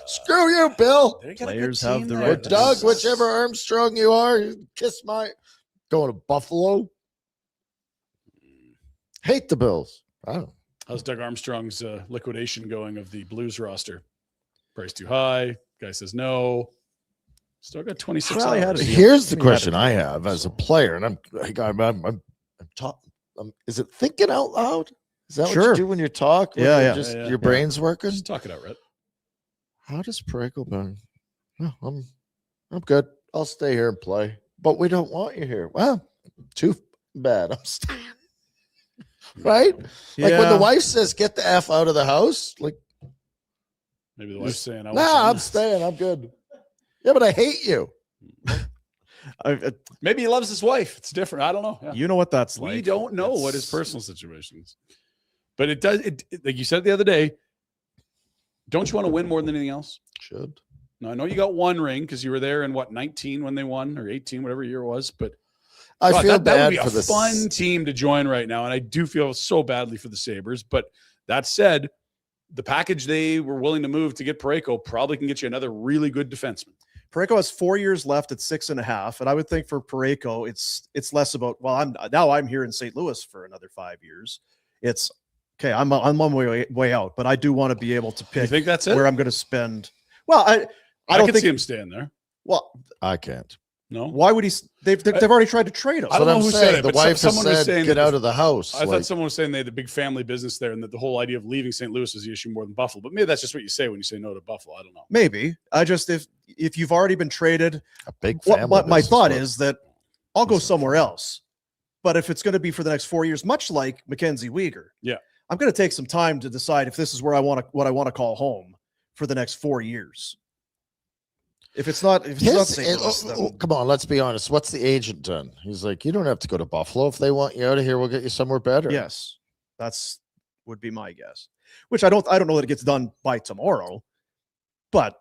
Screw you, Bill. Players have the Or right to Doug, do whichever Armstrong you are, you kiss my. Going to Buffalo. Hate the Bills. I don't. How's Doug Armstrong's liquidation going of the Blues roster? Price too high. Guy says no. Still got 26 Well, he had hours. a- Here's the He had question a- I have as a player, and I'm is it thinking out loud? Is that what Sure. you do when you talk? When Yeah, you're yeah. Just Yeah, yeah. your brain's working. Just talk it out, Rhett. How does Parayko been? No, I'm good. I'll stay here and play. But we don't want you here. Well, too bad. I'm staying. Right? Like when the wife says, "Get the F out of the house," like, Maybe the wife's saying, I'm staying. I'm good. Yeah, but I hate you. Maybe he loves his wife. It's different. I don't know. Yeah. You know what that's like. We don't know what his personal situation is. But it does, like you said the other day, don't you want to win more than anything else? Should. Now, I know you got one ring because you were there in 19 when they won, or 18, whatever year it was. But I God, feel that bad would be for a this. fun team to join right now. And I do feel so badly for the Sabres. But that said, the package they were willing to move to get Parayko probably can get you another really good defenseman. Parayko has 4 years left at 6.5, and I would think for Parayko, it's less about I'm here in St. Louis for another 5 years. It's okay. I'm on my way out, but I do want to be able to pick. You think that's it? where I'm going to spend? Well, I I don't can think see him staying there. Well, I can't. No, why would he? They've already tried to trade him. I don't know I'm who saying. said it, The but wife has someone was said, saying "Get that out of the house." I thought someone was saying they had a big family business there and that the whole idea of leaving St. Louis is the issue more than Buffalo. But maybe that's just what you say when you say no to Buffalo. I don't know. Maybe I just if you've already been traded, a big family. what my business, thought but- is that I'll go somewhere else. But if it's going to be for the next 4 years, much like McKenzie Weegar, Yeah. I'm going to take some time to decide if this is where what I want to call home for the next 4 years. If it's not St. Louis, then- come on, let's be honest. What's the agent done? He's like, you don't have to go to Buffalo. If they want you out of here, we'll get you somewhere better. yes, that's would be my guess. Which I don't know that it gets done by tomorrow, but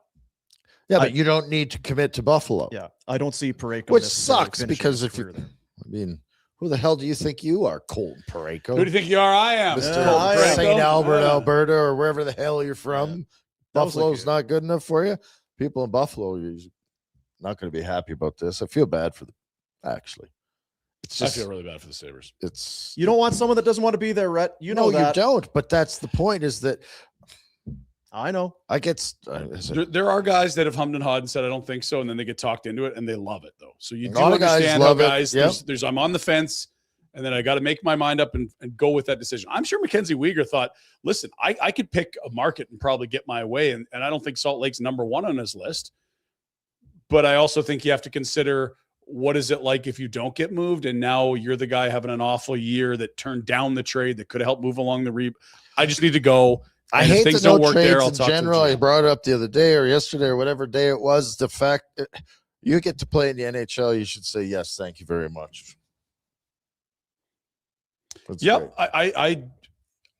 Yeah, but you don't need to commit to Buffalo. yeah, I don't see Parayko. Which necessarily sucks finishing because his if you, career there. I mean, who the hell do you think you are, Colton Parayko? Who do you think you are? I am. Mr. Yeah, I am. St. Albert, Yeah. Alberta, or wherever the hell you're from. That was Buffalo's like not good enough for you. People in Buffalo, you're not going to be happy about this. I feel bad for them, actually. It's I just, feel really bad for the Sabres. it's, You don't want someone that doesn't want to be there, Rhett. You know no, that. you don't. But that's the point is that I know. I get, There are guys that have hummed and hawed and said, I don't think so. And then they get talked into it and they love it, though. So you A do lot of guys understand how love it. guys, Yep. there's I'm on the fence and then I got to make my mind up and go with that decision. I'm sure McKenzie Weegar thought, listen, I could pick a market and probably get my way. And I don't think Salt Lake's number one on his list. But I also think you have to consider what is it like if you don't get moved and now you're the guy having an awful year that turned down the trade that could have helped move along the I just need to go. I And if hate things the no don't work trades there, I'll in talk to the general. I GM. brought it up the other day or yesterday or whatever day it was. The fact that you get to play in the NHL, you should say yes, thank you very much. That's Yep. great.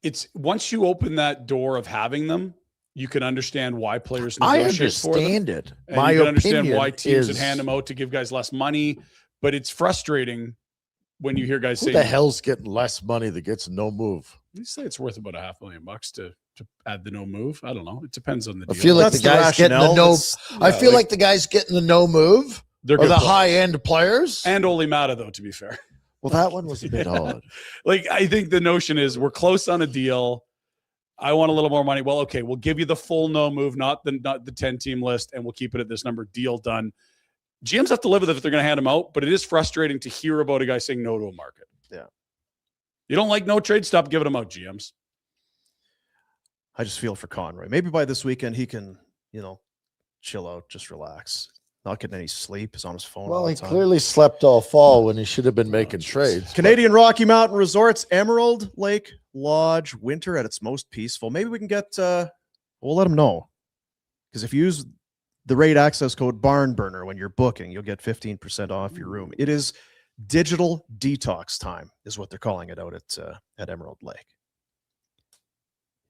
It's once you open that door of having them, you can understand why players I negotiate for them. understand it. And My you can understand opinion why teams would is, hand them out to give guys less money. But it's frustrating when you hear guys who say, the hell's getting less money that gets no move? you say it's worth about $500,000 to add the no move. I don't know. It depends on the I deal. feel like That's the guys getting the rationale. no. That's- I yeah, feel like the guys getting the no move they're are good the players. high end players. And Oli Mata, though, to be fair. Well, that one was a bit odd. Like, I think the notion is we're close on a deal. I want a little more money. Well, okay, we'll give you the full no move, not the 10-team list, and we'll keep it at this number. Deal done. GMs have to live with it if they're going to hand them out, but it is frustrating to hear about a guy saying no to a market. Yeah. You don't like no trade? Stop giving them out, GMs. I just feel for Conroy. Maybe by this weekend he can, chill out, just relax. Not getting any sleep. He's on his phone. Well, all the he time. clearly slept all fall when he should have been making trades. Canadian Rocky Mountain Resorts, Emerald Lake Lodge, winter at its most peaceful. Maybe we can get, we'll let them know. Because if you use the rate access code BARNBURNER when you're booking, you'll get 15% off your room. It is digital detox time, is what they're calling it out at Emerald Lake.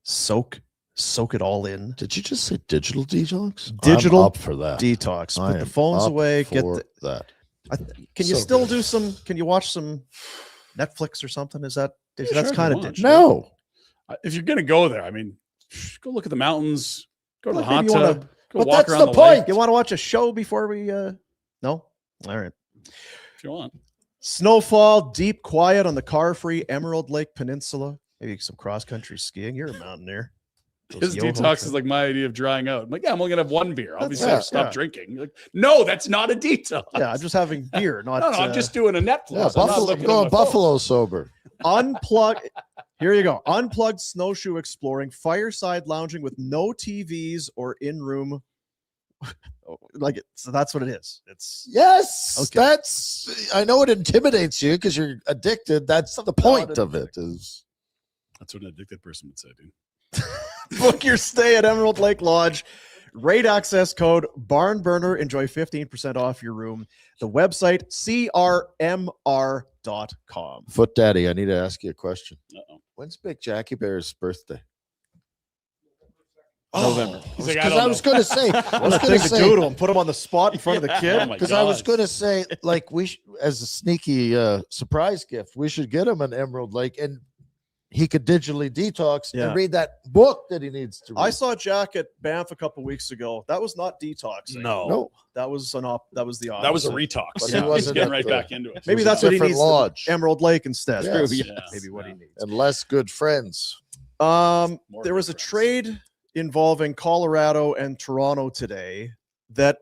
Soak it all in. Did you just say digital detox? Digital I'm up for that. Detox. Put I the am phones up away. Get for that. Can you So still good. do some? Can you watch some Netflix or something? Is that that's sure, kind if of you want. digital? No. If you're going to go there, I mean, go look at the mountains, go to the Well, hot maybe you wanna- tub, go but walk that's around the the point. lake You want to watch a show before we? No. All right. if you want. Snowfall, deep quiet on the car-free Emerald Lake Peninsula. Maybe some cross-country skiing. You're a mountaineer. His detox is like my idea of drying out. I'm like, yeah, I'm only going to have one beer. Obviously, Yeah, I've stopped yeah. drinking. You're like, no, that's not a detox. Yeah, I'm just having beer, not. No, I'm just doing a Netflix. Yeah, I'm not Buffalo, looking at going my phone. Buffalo sober. Unplug. Here you go. Unplugged snowshoe exploring, fireside lounging with no TVs or in-room. So that's what it is. It's Yes, Okay. that's. I know it intimidates you because you're addicted. That's the point of it. Is That's what an addicted person would say, dude. book your stay at Emerald Lake Lodge. Rate access code BARNBURNER. Enjoy 15% off your room. The website crmr.com. Foot Daddy? I need to ask you a question. Uh-oh. When's Big Jackie Bear's birthday? November. He's like, Because don't I was know. going to say, I What was a going thing to to say, do to him. Put him on the spot in front of the Oh kid. my because I was God. going to say, like, as a sneaky surprise gift, we should get him an Emerald Lake, and he could digitally detox Yeah. and read that book that he needs to read. I saw Jack at Banff a couple weeks ago. That was not detoxing. no, That was that was the opposite. That was a retox. But he He's wasn't getting at right the- back into it. Maybe It was a that's what he different needs. lodge. Emerald Lake instead. Yes. Yes. Maybe what he needs. and less good friends. More There was a difference. trade involving Colorado and Toronto today that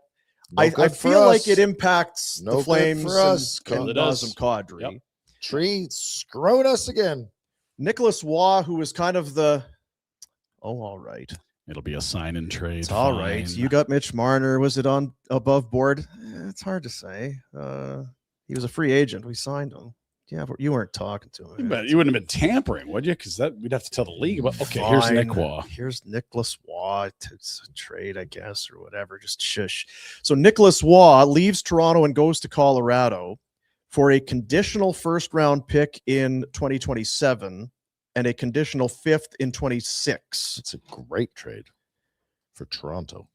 No I good for feel like us. it impacts No the good Flames for us. and It does. Nazem Kadri. Yep. Tree screwing us again. Nicholas Waugh, who was kind of all right. It'll be a sign and trade. It's all right. You got Mitch Marner. Was it on above board? It's hard to say. He was a free agent. We signed him. Yeah, but you weren't talking to him. But you wouldn't have been tampering, would you? Because that we'd have to tell the league about. Okay, here's Nick Fine. Waugh. Here's Nicholas Waugh. It's a trade, I guess, or whatever. Just shush. So Nicholas Waugh leaves Toronto and goes to Colorado for a conditional first-round pick in 2027 and a conditional fifth in 26. It's a great trade for Toronto.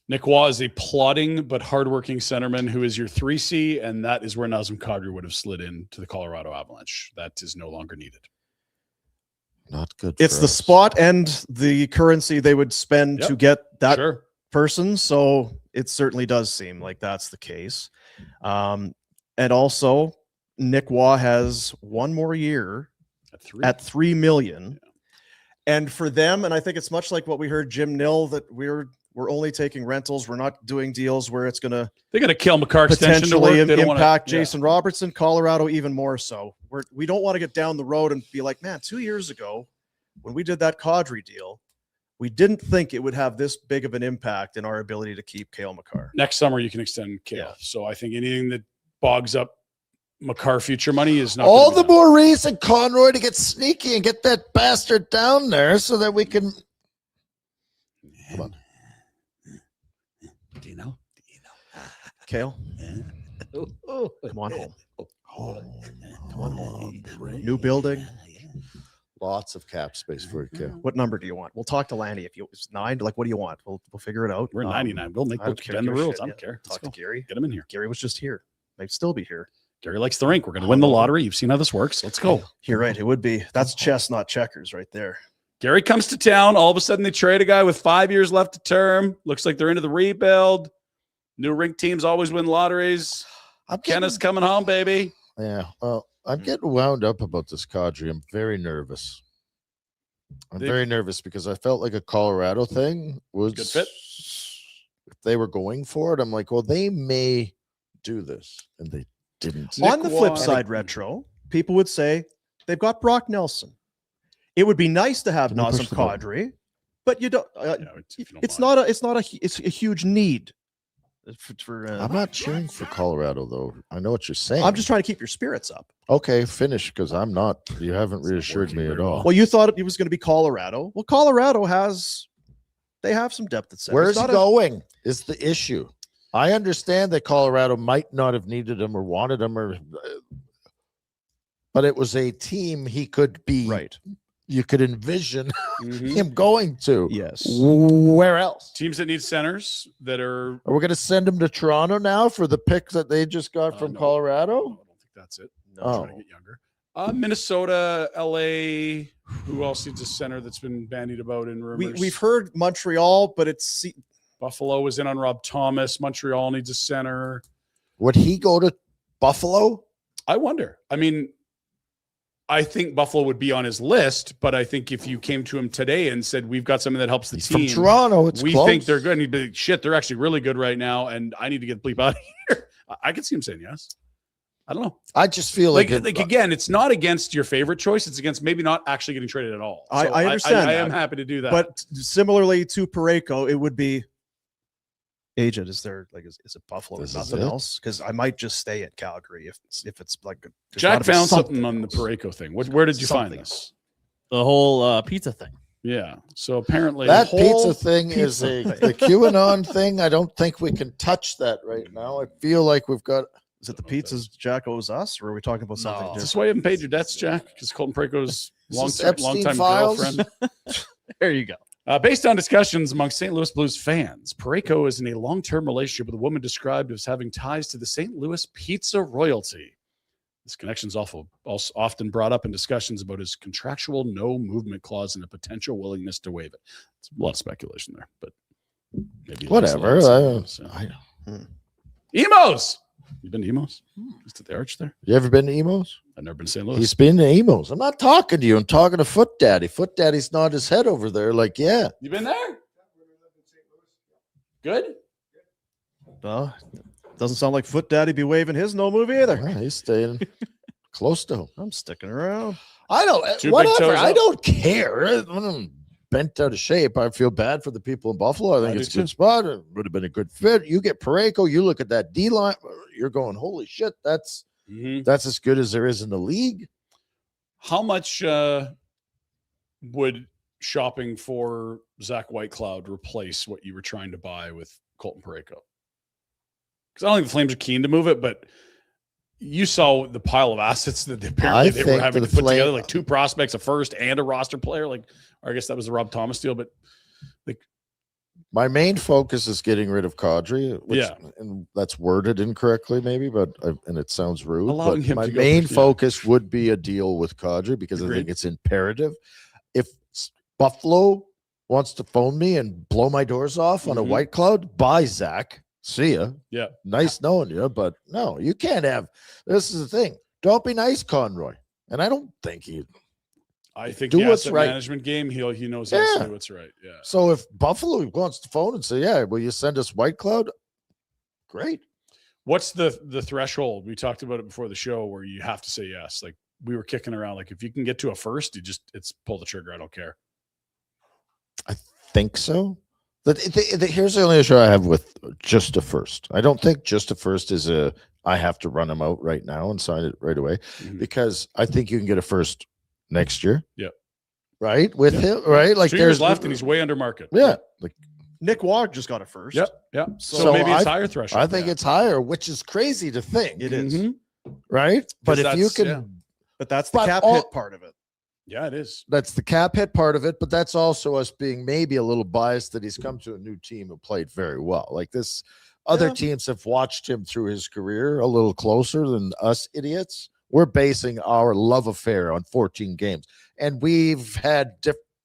Nick Waugh is a plodding but hardworking centerman who is your 3C, and that is where Nazem Kadri would have slid into the Colorado Avalanche. That is no longer needed. Not good. It's for the us. spot and the currency they would spend Yep. to get that Sure. person. So it certainly does seem like that's the case. And also, Nick Waugh has one more year at $3 million. And for them, and I think it's much like what we heard Jim Nill, that we're only taking rentals. We're not doing deals where it's going to They got a Kale McCarr extension to work. potentially They don't wanna- impact yeah. Jason Robertson, Colorado even more so. We don't want to get down the road and be like, man, 2 years ago when we did that Kadri deal, we didn't think it would have this big of an impact in our ability to keep Cale McCarr. Next summer you can extend Kale. Yeah. So I think anything that bogs up McCarr future money is not All gonna the be more reason, Conroy, to get sneaky and get that bastard down there so that we can. Come on. Do you know? Cale, Oh, come on home. Come on, New building. Lots of cap space for a kid. What number do you want? We'll talk to Lanny. If it's 9, like, what do you want? We'll figure it out. We're 99. We'll make I don't bend care, the give a rules. shit, I yeah. don't care. Talk Let's to go. Gary. Get him in here. Gary was just here. Might still be here. Gary likes the rink. We're going to win the lottery. You've seen how this works. Let's go. You're right. It would be. That's chess, not checkers, right there. Gary comes to town. All of a sudden, they trade a guy with 5 years left to term. Looks like they're into the rebuild. New rink teams always win lotteries. I'm getting, Kenneth's coming home, baby. yeah. Well, I'm getting wound up about this Kadri. I'm very nervous. I'm They- very nervous because I felt like a Colorado thing was Good fit. If they were going for it, I'm like, well, they may do this, and they didn't. Nick On the flip Waugh- side, retro, people would say They've got Brock Nelson. It would be nice to have Can you push Nazem the button? Kadri, but you don't. Yeah, if you don't It's mind. not a huge need. I'm not cheering for Colorado, though. I know what you're saying. I'm just trying to keep your spirits up. Okay, finish, because I'm not. You haven't It's not reassured working me at very all. well. Well, you thought it was going to be Colorado. Well, Colorado they have some depth at center. Where's It's he not a- going? Is the issue. I understand that Colorado might not have needed him or wanted him, but it was a team he could be. Right. You could envision Mhm. him going to. Yes. Where else? Teams that need centers that are. Are we going to send him to Toronto now for the pick that they just got from No. Colorado? I don't think that's it. Oh. Trying to get younger. Minnesota, LA. Who else needs a center that's been bandied about in rumors? We've heard Montreal, but it's Buffalo was in on Rob Thomas. Montreal needs a center. Would he go to Buffalo? I wonder. I mean, I think Buffalo would be on his list, but I think if you came to him today and said, we've got something that helps the He's team. from Toronto. It's we close. think they're good. And he'd be like, shit, they're actually really good right now. And I need to get the bleep out of here. I could see him saying yes. I don't know. I just feel Like it- again, it's not against your favorite choice. It's against maybe not actually getting traded at all. I So understand I am that. happy to do that. but similarly to Parayko, it would be agent. Is there is it Buffalo or This is nothing it? else? Because I might just stay at Calgary if it's like there's Jack gotta be found something on the else. Parayko thing. Where did you find Something. this? The whole pizza thing. Yeah. So apparently that whole pizza thing is pizza the thing. QAnon thing. I don't think we can touch that right now. I feel like we've got. Is it the pizzas Jack owes us, or are we talking about something No. is this different? why you haven't paid your debts, Jack? Because Colton Parayko's Is long this Epstein time files? girlfriend. There you go. Based on discussions among St. Louis Blues fans, Parayko is in a long-term relationship with a woman described as having ties to the St. Louis pizza royalty. This connection is also often brought up in discussions about his contractual no movement clause and a potential willingness to waive it. It's a lot of speculation there, but maybe Whatever. Emos. You been to Emos? Just at the arch there? You ever been to Emos? I've never been to St. Louis. He's been to Emos. I'm not talking to you. I'm talking to Foot Daddy. Foot Daddy's nodding his head over there. Like, yeah. You been there? Good. Well, doesn't sound like Foot Daddy be waving his no move either. Well, he's staying close to him. I'm sticking around. I don't. Two big Whatever. toes I up. don't care. When I'm bent out of shape, I feel bad for the people in Buffalo. I think I it's a do good spot. It would have been a good fit. You get Parayko. You look at that D line. You're going, holy shit. That's as good as there is in the league. How much would shopping for Zach Whitecloud replace what you were trying to buy with Colton Parayko? Because I don't think the Flames are keen to move it, but you saw the pile of assets that apparently they were think having the to put together, Flame- like 2 prospects, a first and a roster player. Like, or I guess that was the Rob Thomas deal, but My main focus is getting rid of Kadri, which, Yeah. and that's worded incorrectly, maybe, and it sounds rude. Allowing But him my to go main first, yeah. focus would be a deal with Kadri because I think Agreed. it's imperative. If Buffalo wants to phone me and blow my doors off on a Mhm. white cloud, bye, Zach. See ya. Yeah. Nice knowing you, but no, you can't have. This is the thing. Don't be nice, Conroy. And I don't think he. I think Do the what's asset right. management game, he knows how to Yeah. do what's right. Yeah. So if Buffalo wants to phone and say, "Yeah, will you send us white cloud?" Great. What's the threshold? We talked about it before the show where you have to say yes. Like we were kicking around. Like if you can get to a first, it's pull the trigger. I don't care. Think so. But here's the only issue I have with just a first. I don't think just a first is I have to run him out right now and sign it right away Mhm. because I think you can get a first next year. Yeah. Right with him. Right. Like 2 years there's left and he's way under market. yeah. Like Nick Wog just got it first. Yep. Yep. So, So maybe it's I- higher threshold. I think yeah. it's higher, which is crazy to think. It is. Mhm. Right. But if you that's- can yeah. But that's the But cap all- hit part of it. Yeah, it is. that's the cap hit part of it, but that's also us being maybe a little biased that he's come to a new team and played very well. Like this, other Yeah. teams have watched him through his career a little closer than us idiots. We're basing our love affair on 14 games, and we've had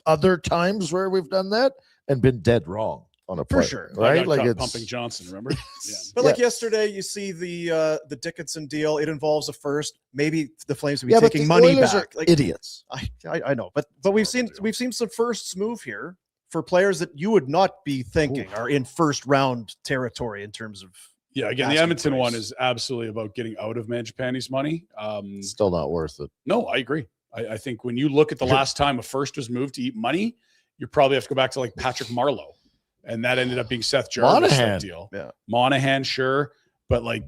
other times where we've done that and been dead wrong on a For player, sure. I right? got Like caught it's pumping Johnson. Remember? Yeah. But like Yeah. yesterday, you see the Dickinson deal. It involves a first. Maybe the Flames would be yeah, but taking the money Oilers back. are Like, idiots. I know, but we've seen some firsts move here for players that you would not be thinking are in first round territory in terms of. Yeah. Again, the Asking Edmonton one price. is absolutely about getting out of Mangiapane's money. Still not worth it. No, I agree. I think when you look at the last time a first was moved to eat money, you probably have to go back to like Patrick Marleau. And that ended up being Seth Jarvis deal. Yeah. Monahan, sure. But like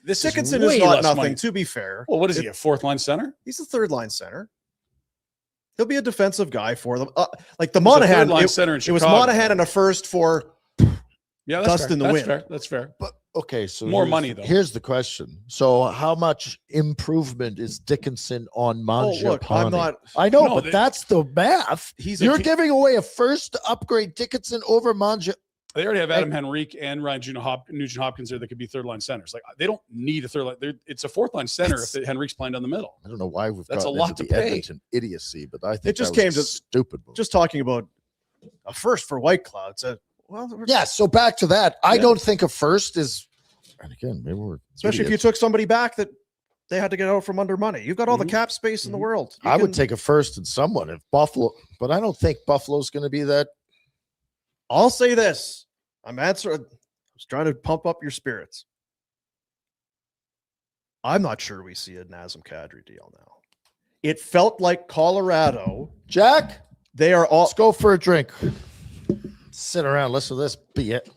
this Dickinson is is way not less nothing, money. to be fair. Well, what is he, a fourth line center? He's a third line center. He'll be a defensive guy for them. Like the He was a Monahan, third line center in it was Chicago. Monahan and a first for Yeah, that's dust fair. in the That's wind. fair. That's fair. But okay, so More here's- money, though. Here's the question: so, how much improvement is Dickinson on Mangiapane? look, I'm not. I know, No, but that's the math. You're giving away a first to upgrade Dickinson over Mangiapane. They already have Adam Henrique and Ryan Nugent Hopkins there that could be third line centers. Like they don't need a third line. It's a fourth line center if Henrique's playing down the middle. I don't know why we've That's gotten a lot into to the pay. Edmonton idiocy, but I think It just that came was a to- stupid move. Just talking about a first for White Clouds. Yeah, so back to that. I Yeah. don't think a first is, and again, maybe we're especially if you idiots. took somebody back that they had to get out from under money. You've got all the Mhm. cap space in the Mhm. world. You I would can- take a first in someone if Buffalo, but I don't think Buffalo's going to be that. I'll say this. I'm answering. I was trying to pump up your spirits. I'm not sure we see a Nazem Kadri deal now. It felt like Colorado. Jack, They are all. let's go for a drink. Sit around, listen to this. Be it.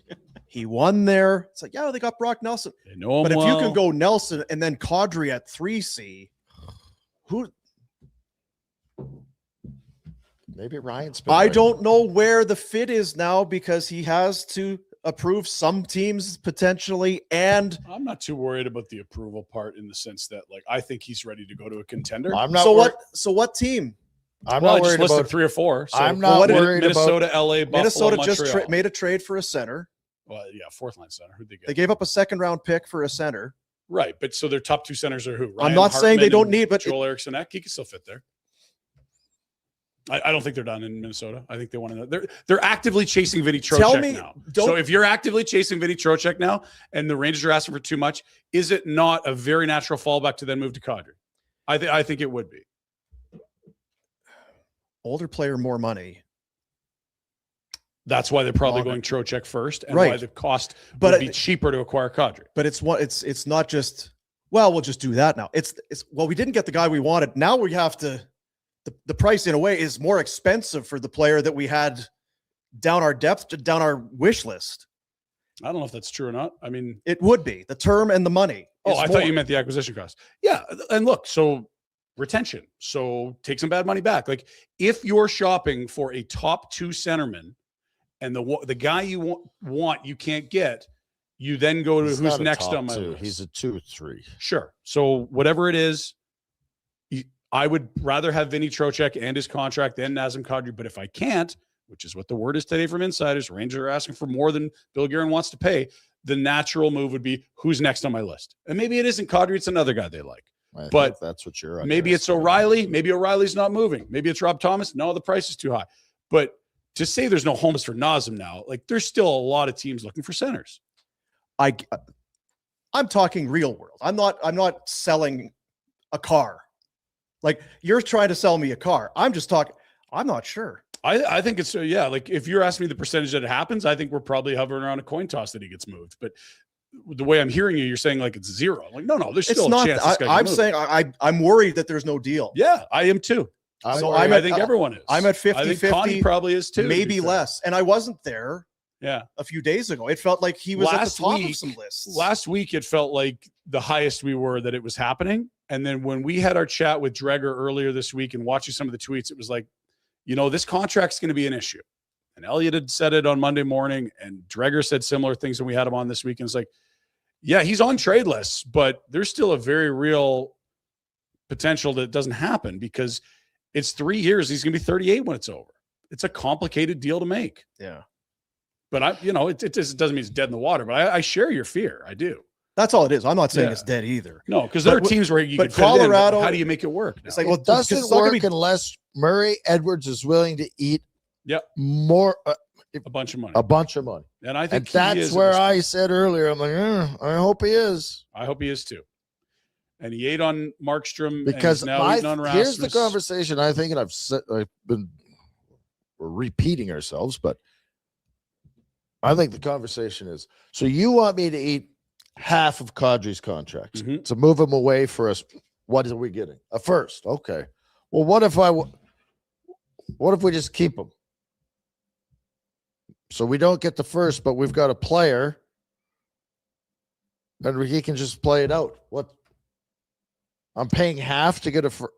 He won there. It's like, yeah, they got Brock Nelson. They know him But if you well. can go Nelson and then Kadri at 3C, who Maybe Ryan's. I don't know where the fit is now because he has to approve some teams potentially. And I'm not too worried about the approval part in the sense that, like, I think he's ready to go to a contender. I'm not. so worried. what team? I'm well, I not just worried listed about. 3 or 4. So I'm not what did worried Minnesota, about. LA, Buffalo, Minnesota Montreal. just made a trade for a center. Well, yeah, fourth line center. Who'd they get? They gave up a second round pick for a center. Right, but so their top 2 centers are who? I'm Ryan not saying they Hartman don't and need, but Joel Eriksson Ek. He can still fit there. I don't think they're done in Minnesota. I think they want to. They're actively chasing Vinny Tell Trocheck me- now. don't- So if you're actively chasing Vinny Trocheck now, and the Rangers are asking for too much, is it not a very natural fallback to then move to Kadri? I think it would be. older player, more money. That's why they're probably Longer. going Trocheck first, and why Right. the cost But would be cheaper to acquire Kadri. But it's not just, well, we'll just do that now. It's well, we didn't get the guy we wanted. Now we have to, the price in a way is more expensive for the player that we had down our wish list. I don't know if that's true or not. I mean, It would be the term and the money. oh, is I more. thought you meant the acquisition cost. Yeah, and look, so retention. So take some bad money back. Like if you're shopping for a top 2 centerman, and the guy you want you can't get, you then go to He's who's not a next top on my 2. list. He's a 2-3. Sure. So whatever it is, I would rather have Vinny Trocheck and his contract than Nazem Kadri. But if I can't, which is what the word is today from insiders, Rangers are asking for more than Bill Guerin wants to pay. The natural move would be who's next on my list. And maybe it isn't Kadri, it's another guy they like. I But think that's what you're. Maybe it's O'Reilly. Maybe O'Reilly's not moving. Maybe it's Rob Thomas. No, the price is too high. But to say there's no homes for Nazem now, like there's still a lot of teams looking for centers. I'm talking real world. I'm not selling a car. Like you're trying to sell me a car. I'm just talking. I'm not sure. I think it's yeah. Like if you're asking me the percentage that it happens, I think we're probably hovering around a coin toss that he gets moved. But the way I'm hearing you, you're saying like it's 0. I'm like no, there's It's still not. a chance. This guy can I'm move. saying I'm worried that there no deal. Yeah, I am too. I think everyone is. I'm at 50, I think 50, Connie probably is too. to be maybe fair. less. And I wasn't there Yeah. a few days ago. It felt like he was at Last the top week- of some lists. Last week, it felt like the highest we were that it was happening. And then when we had our chat with Dreger earlier this week and watching some of the tweets, it was like, this contract's going to be an issue. And Elliot had said it on Monday morning, and Dreger said similar things when we had him on this week. And it's like, yeah, he's on trade lists, but there's still a very real potential that it doesn't happen because it's 3 years. He's going to be 38 when it's over. It's a complicated deal to make. Yeah. But it just doesn't mean it's dead in the water. But I share your fear. I do. That's all it is. I'm not saying Yeah. it's dead either. No, because there are But teams where you but could fit it in, but Colorado- how do you make it work? It's now? like, Well, it doesn't it's not gonna work be- unless Murray Edwards is willing to eat. Yep. More a bunch of money. a bunch of money, And I and think he that's is at where this I point. said earlier. I'm like, I hope he is. I hope he is too. And he ate on Markstrom Because and he's now eating on Rasmus. here's the conversation. I think, and I've been we're repeating ourselves, but I think the conversation is: so you want me to eat half of Kadri's contract Mhm. to move him away for us? What are we getting? A first, okay. Well, what if we just keep him? So we don't get the first, but we've got a player, and he can just play it out. What? I'm paying half to get a first.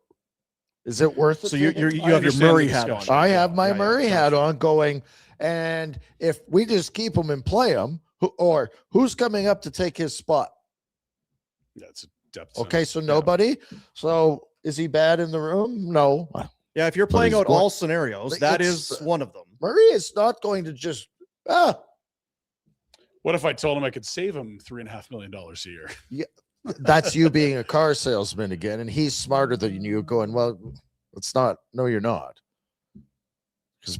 Is it worth it? So to you me? you I have your understand Murray the hat on. discussion. I have my Yeah, Murray hat on going, and if we just keep him and play him, who's coming up to take his spot? That's a depth. Okay, so nobody. So is he bad in the room? No. Yeah, if you're But playing he's out going- all scenarios, that It's- is one of them. Murray is not going to just What if I told him I could save him $3.5 million a year? that's you being a car salesman again, and he's smarter than you going, well, it's not. No, you're not. Because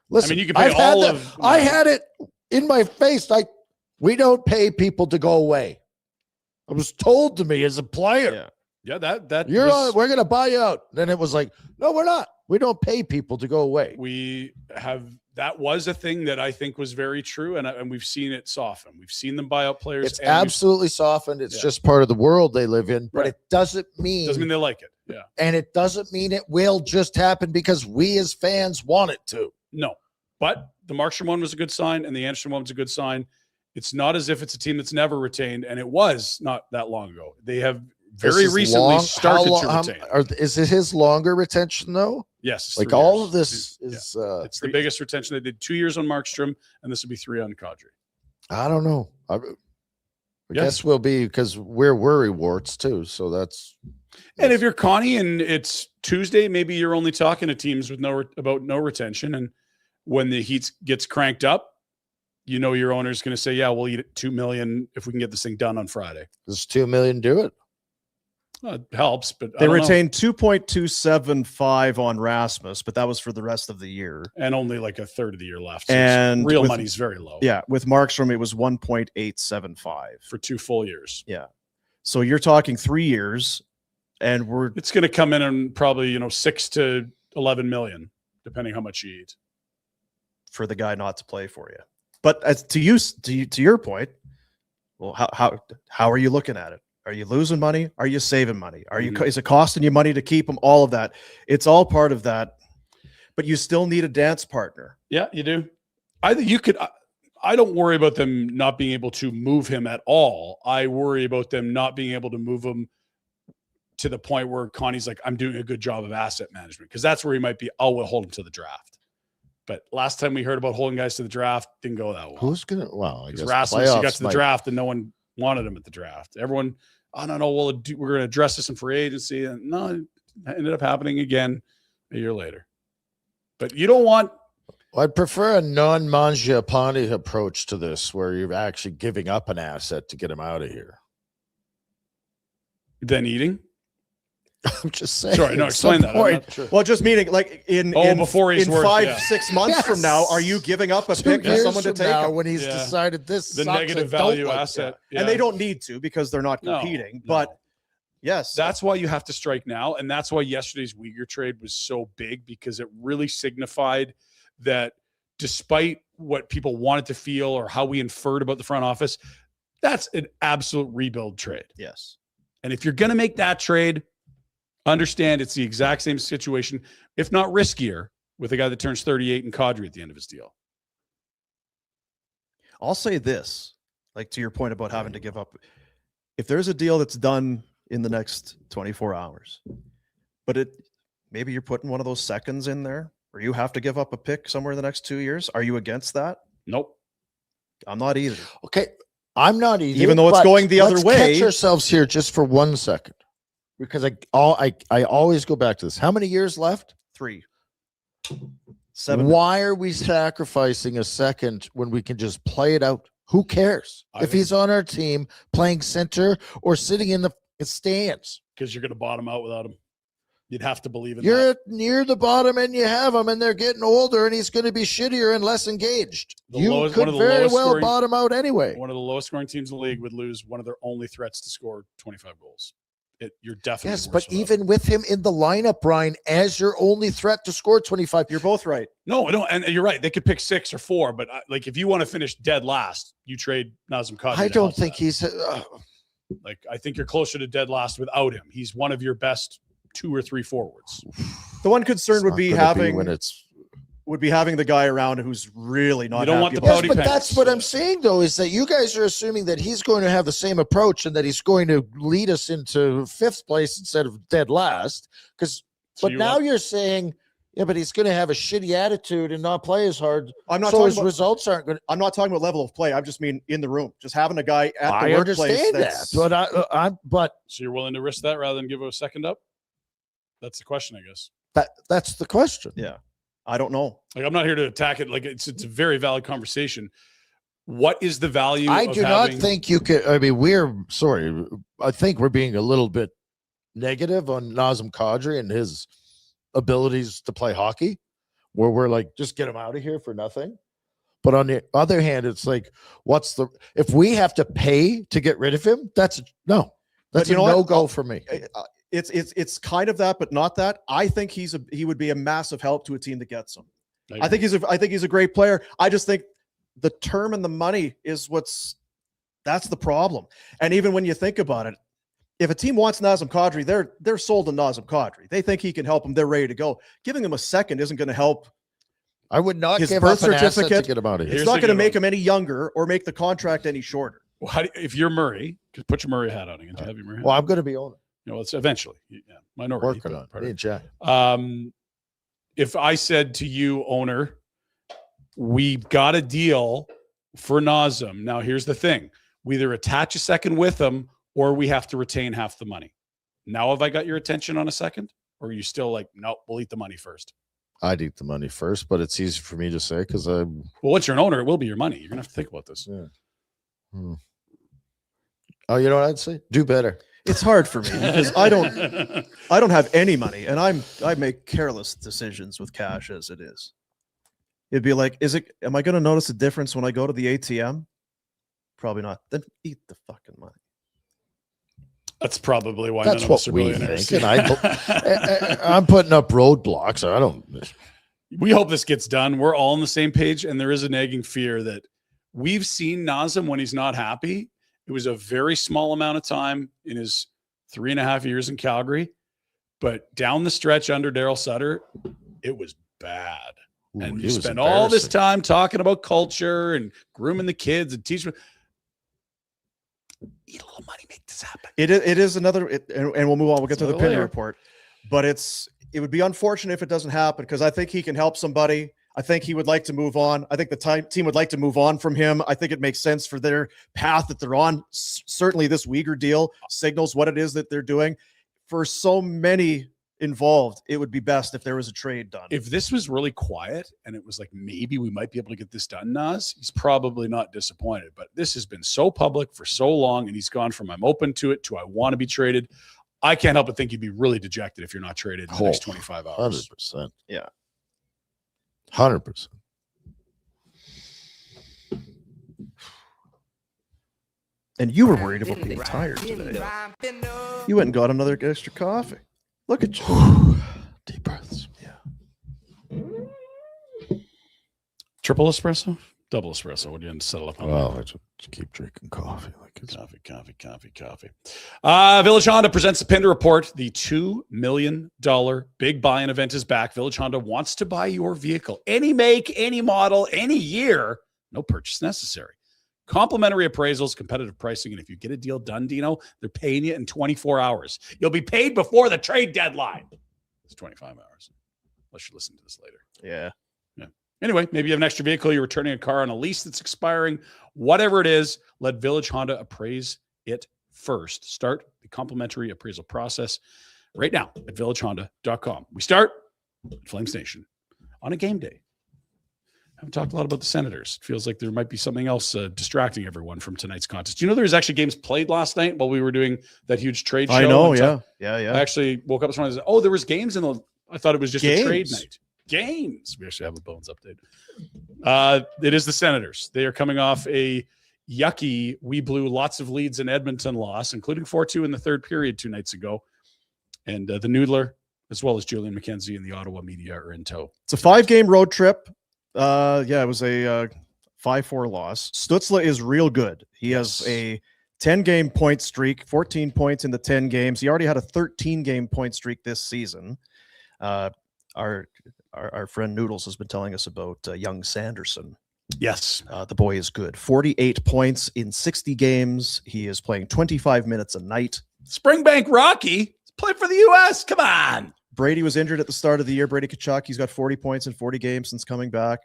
listen, you could pay all of. I had it in my face. We don't pay people to go away. It was told to me as a player. Yeah. Yeah, that We're gonna buy you out. Then it was like, no, we're not. We don't pay people to go away. That was a thing that I think was very true, and we've seen it soften. We've seen them buy out players. It's and we've- absolutely softened. It's Yeah. just part of the world they live in, but Right. it doesn't mean they like it. Yeah, and it doesn't mean it will just happen because we as fans want it to. no, but the Markstrom one was a good sign, and the Anderson one was a good sign. It's not as if it's a team that's never retained, and it was not that long ago. They have very This is recently long- started how to long- retain. Is it his longer retention though? Yes, it's Like 3 all years. of this Yeah. is It's the biggest retention. They did 2 years on Markstrom, and this will be 3 on Kadri. I don't know. I Yeah. guess we'll be because we're worry warts too. So that's And if you're Connie and it's Tuesday, maybe you're only talking to teams with about no retention. And when the heat gets cranked up, your owner's going to say, "Yeah, we'll eat it $2 million if we can get this thing done on Friday." does $2 million do it? Well, it helps, but They I don't know. retained 2.275 on Rasmus, but that was for the rest of the year. And only like a third of the year left. So And real with- money's very low. Yeah, with Markstrom, it was 1.875. For 2 full years, So you're talking 3 years, and we're it's going to come in and probably 6 to 11 million, depending how much you eat. for the guy not to play for you. But as to your point, well, how are you looking at it? Are you losing money? Are you saving money? Is it costing you money to keep them? All of that. It's all part of that. But you still need a dance partner. Yeah, you do. I don't worry about them not being able to move him at all. I worry about them not being able to move him to the point where Connie's like, I'm doing a good job of asset management, because that's where he might be. Oh, we'll hold him to the draft. But last time we heard about holding guys to the draft, didn't go that well. Who's gonna? Well, I guess Because Rasmus, he got playoffs to the might- draft and no one wanted him at the draft. Everyone, I don't know. Well, we're going to address this in free agency, and no, it ended up happening again a year later. But you don't want. I'd prefer a non-Mangiapane approach to this, where you're actually giving up an asset to get him out of here. Then eating. I'm just saying. Sorry, no, at explain some that. I'm point- not sure. Well, just meaning like in before he's in worth, 5-6 months from now, Yes. are you giving up a 2 pick for years someone to from take now, him? when he's Yeah. decided this The sucks, negative I don't value like asset. that. And they don't need to because they're not No, competing. no. But yes, That's why you have to strike now. And that's why yesterday's Weegar trade was so big, because it really signified that despite what people wanted to feel or how we inferred about the front office, that's an absolute rebuild trade. yes. And if you're going to make that trade, understand it's the exact same situation, if not riskier, with a guy that turns 38 and Kadri at the end of his deal. I'll say this, like to your point about having to give up. If there's a deal that's done in the next 24 hours, but maybe you're putting one of those seconds in there, or you have to give up a pick somewhere in the next 2 years. Are you against that? Nope. I'm not either. Okay, I'm not either. Even though it's but going the other let's way. Catch ourselves here just for 1 second, because I always go back to this. How many years left? 3, 7. Why are we sacrificing a second when we can just play it out? Who cares I if think- he's on our team playing center or sitting in the stands? Because you're going to bottom out without him. You'd have to believe in You're that. near the bottom and you have him, and they're getting older, and he's going to be shittier and less engaged. The You lowest- could one of the very lowest well scoring- bottom out anyway. One of the lowest scoring teams in the league would lose one of their only threats to score 25 goals. You're definitely Yes, worse but without him. even with him in the lineup, Brian, as your only threat to score 25, You're both right. No, and you're right. They could pick 6 or 4, but like if you want to finish dead last, you trade Nazem Kadri. I to don't help think that. he's. Like I think you're closer to dead last without him. He's one of your best 2 or 3 forwards. The one concern It's would not be gonna having when it's. the guy around who's really not. You don't want happy the about pouty it. But pants. that's what I'm saying, though, is that you guys are assuming that he's going to have the same approach and that he's going to lead us into 5th place instead of dead last. So But now you're saying, yeah, but he's going to have a shitty attitude and not play as hard. I'm not So talking his about. results aren't going to. I'm not talking about level of play. I just mean in the room, just having a guy at the I workplace. understand that, that's- but So you're willing to risk that rather than give a second up? That's the question, I guess. that's the question. Yeah, I don't know. Like, I'm not here to attack it. Like, it's a very valid conversation. What is the value? I of do not having- think you could. I mean, I think we're being a little bit negative on Nazem Kadri and his abilities to play hockey, where we're like, just get him out of here for nothing. But on the other hand, it's like, if we have to pay to get rid of him, that's a no-go for me. It's kind of that, but not that. I think he would be a massive help to a team that gets him. I think he's a great player. I just think the term and the money is that's the problem. And even when you think about it, if a team wants Nazem Kadri, they're sold on Nazem Kadri. They think he can help them. They're ready to go. Giving him a second isn't going to help. I would not His give birth up an asset to certificate, get him out of here. Here's It's not the going to good make one. him any younger or make the contract any shorter. Well, if you're Murray, put your Murray hat on again. Do you have your Murray hat? Well, I'm going to be owner. It's eventually. Yeah, minority. Working on but it. Hey, Jack. If I said to you, owner, we got a deal for Nazem. Now, here's the thing. We either attach a second with him or we have to retain half the money. Now, have I got your attention on a second? Or are you still like, no, we'll eat the money first? I'd eat the money first, but it's easy for me to say because I'm. Well, once you're an owner, it will be your money. You're going to have to think about this. Yeah. Oh, you know what I'd say? Do better. It's hard for me because I don't have any money, and I make careless decisions with cash as it is. It'd be like, am I going to notice a difference when I go to the ATM? Probably not. Then eat the fucking money. That's probably why That's none what of us are we billionaires. think. And I'm putting up roadblocks. I don't. We hope this gets done. We're all on the same page, and there is a nagging fear that we've seen Nazem when he's not happy. It was a very small amount of time in his 3.5 years in Calgary, but down the stretch under Daryl Sutter, it was bad. And you spend all this time talking about culture and grooming the kids and teaching. Eat a little money, make this happen. It is another, and we'll move on. We'll get to the Pinder layer. Report, but it would be unfortunate if it doesn't happen because I think he can help somebody. I think he would like to move on. I think the team would like to move on from him. I think it makes sense for their path that they're on. Certainly, this Weegar deal signals what it is that they're doing. For so many involved, it would be best if there was a trade done. If this was really quiet and it was like, maybe we might be able to get this done, Nas, he's probably not disappointed. But this has been so public for so long, and he's gone from I'm open to it to I want to be traded. I can't help but think you'd be really dejected if you're not traded in the next 25 hours. 100%. Yeah. 100%. And you were worried about being tired today. You went and got another extra coffee. Look at you. Deep breaths. Yeah. Triple espresso? Double espresso. What do you settle up on? Well, I just keep drinking coffee. Like it's Coffee. Village Honda presents the Pinder Report. The $2 million big buy-in event is back. Village Honda wants to buy your vehicle. Any make, any model, any year. No purchase necessary. Complimentary appraisals, competitive pricing, and if you get a deal done, Dino, they're paying you in 24 hours. You'll be paid before the trade deadline. It's 25 hours. Unless you listen to this later. Yeah. Anyway, maybe you have an extra vehicle, you're returning a car on a lease that's expiring. Whatever it is, let Village Honda appraise it first. Start the complimentary appraisal process right now at villagehonda.com. We start at Flames Nation on a game day. Haven't talked a lot about the Senators. It feels like there might be something else distracting everyone from tonight's contest. Do you know there was actually games played last night while we were doing that huge trade show? I know, yeah. Yeah. I actually woke up this morning and said, there was games in the I thought it was just a trade night. Games. We actually have a Bones update. It is the Senators. They are coming off a yucky, we blew lots of leads in Edmonton loss, including 4-2 in the third period 2 nights ago. And the Noodler, as well as Julian McKenzie and the Ottawa media are in tow. It's a 5-game road trip. It was a 5-4 loss. Stützle is real good. He has a 10-game point streak, 14 points in the 10 games. He already had a 13-game point streak this season. Our friend Noodles has been telling us about young Sanderson. Yes. The boy is good. 48 points in 60 games. He is playing 25 minutes a night. Springbank Rocky play for the U.S. Come on. Brady was injured at the start of the year. Brady Tkachuk, he's got 40 points in 40 games since coming back.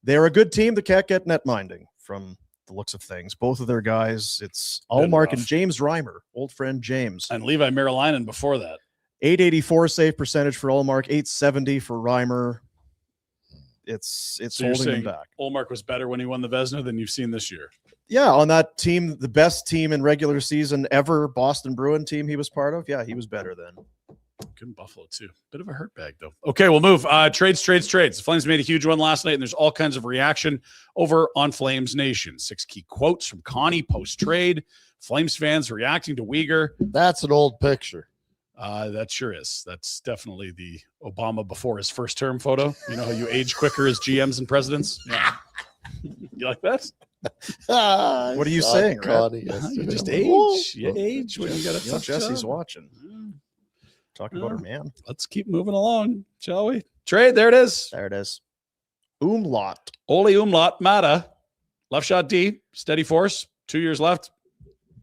They're a good team that can't get net minding from the looks of things. Both of their guys, it's Allmark and James Reimer, old friend James. And Levi Marilainen before that. 884 save percentage for Allmark, 870 for Reimer. It's So you're holding them saying back. Allmark was better when he won the Vezina than you've seen this year. Yeah, on that team, the best team in regular season ever, Boston Bruin team he was part of. Yeah, he was better then. Good in Buffalo, too. Bit of a hurt bag, though. Okay, we'll move. Trades. The Flames made a huge one last night, and there's all kinds of reaction over on Flames Nation. 6 key quotes from Connie post-trade. Flames fans reacting to Weegar. That's an old picture. That sure is. That's definitely the Obama before his first term photo. You know how you age quicker as GMs and presidents? Yeah. You like that? What are you saying, Connie? You just age. You age when you got a tough Jesse's job. watching. Talking about her man. Let's keep moving along, shall we? Trade. There it is. There it is. Umlaut. Ole Umlaut, Mata, left shot D, steady force, 2 years left.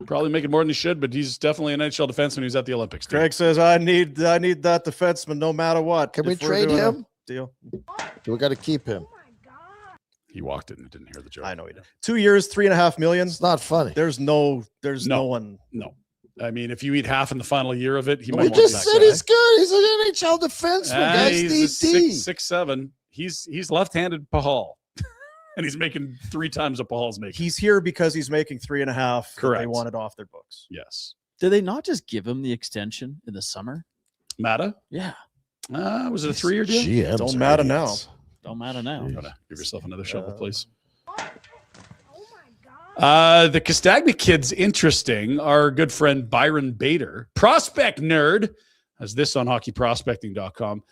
Probably making more than he should, but he's definitely an NHL defenseman who's at the Olympics. Craig says, I need that defenseman no matter what. Can we if we're trade doing a him? Deal. We got to keep him. He walked in and didn't hear the joke. I know he did. 2 years, $3.5 million. It's not funny. There's no one. No. I mean, if you eat half in the final year of it, he might We want just that said guy. he's good. He's an NHL defenseman. Guys He's need D. 6'7". He's left-handed Pahal. And he's making 3 times what Pahal's making. He's here because he's making 3.5. Correct. They wanted off their books. Yes. Did they not just give him the extension in the summer? Mata? Yeah. Was it a 3-year deal? GMs Don't are matter idiots. Don't matter now. You gotta give yourself another shovel, please. The Castagna kid's interesting. Our good friend Byron Bader, prospect nerd, has this on hockeyprospecting.com.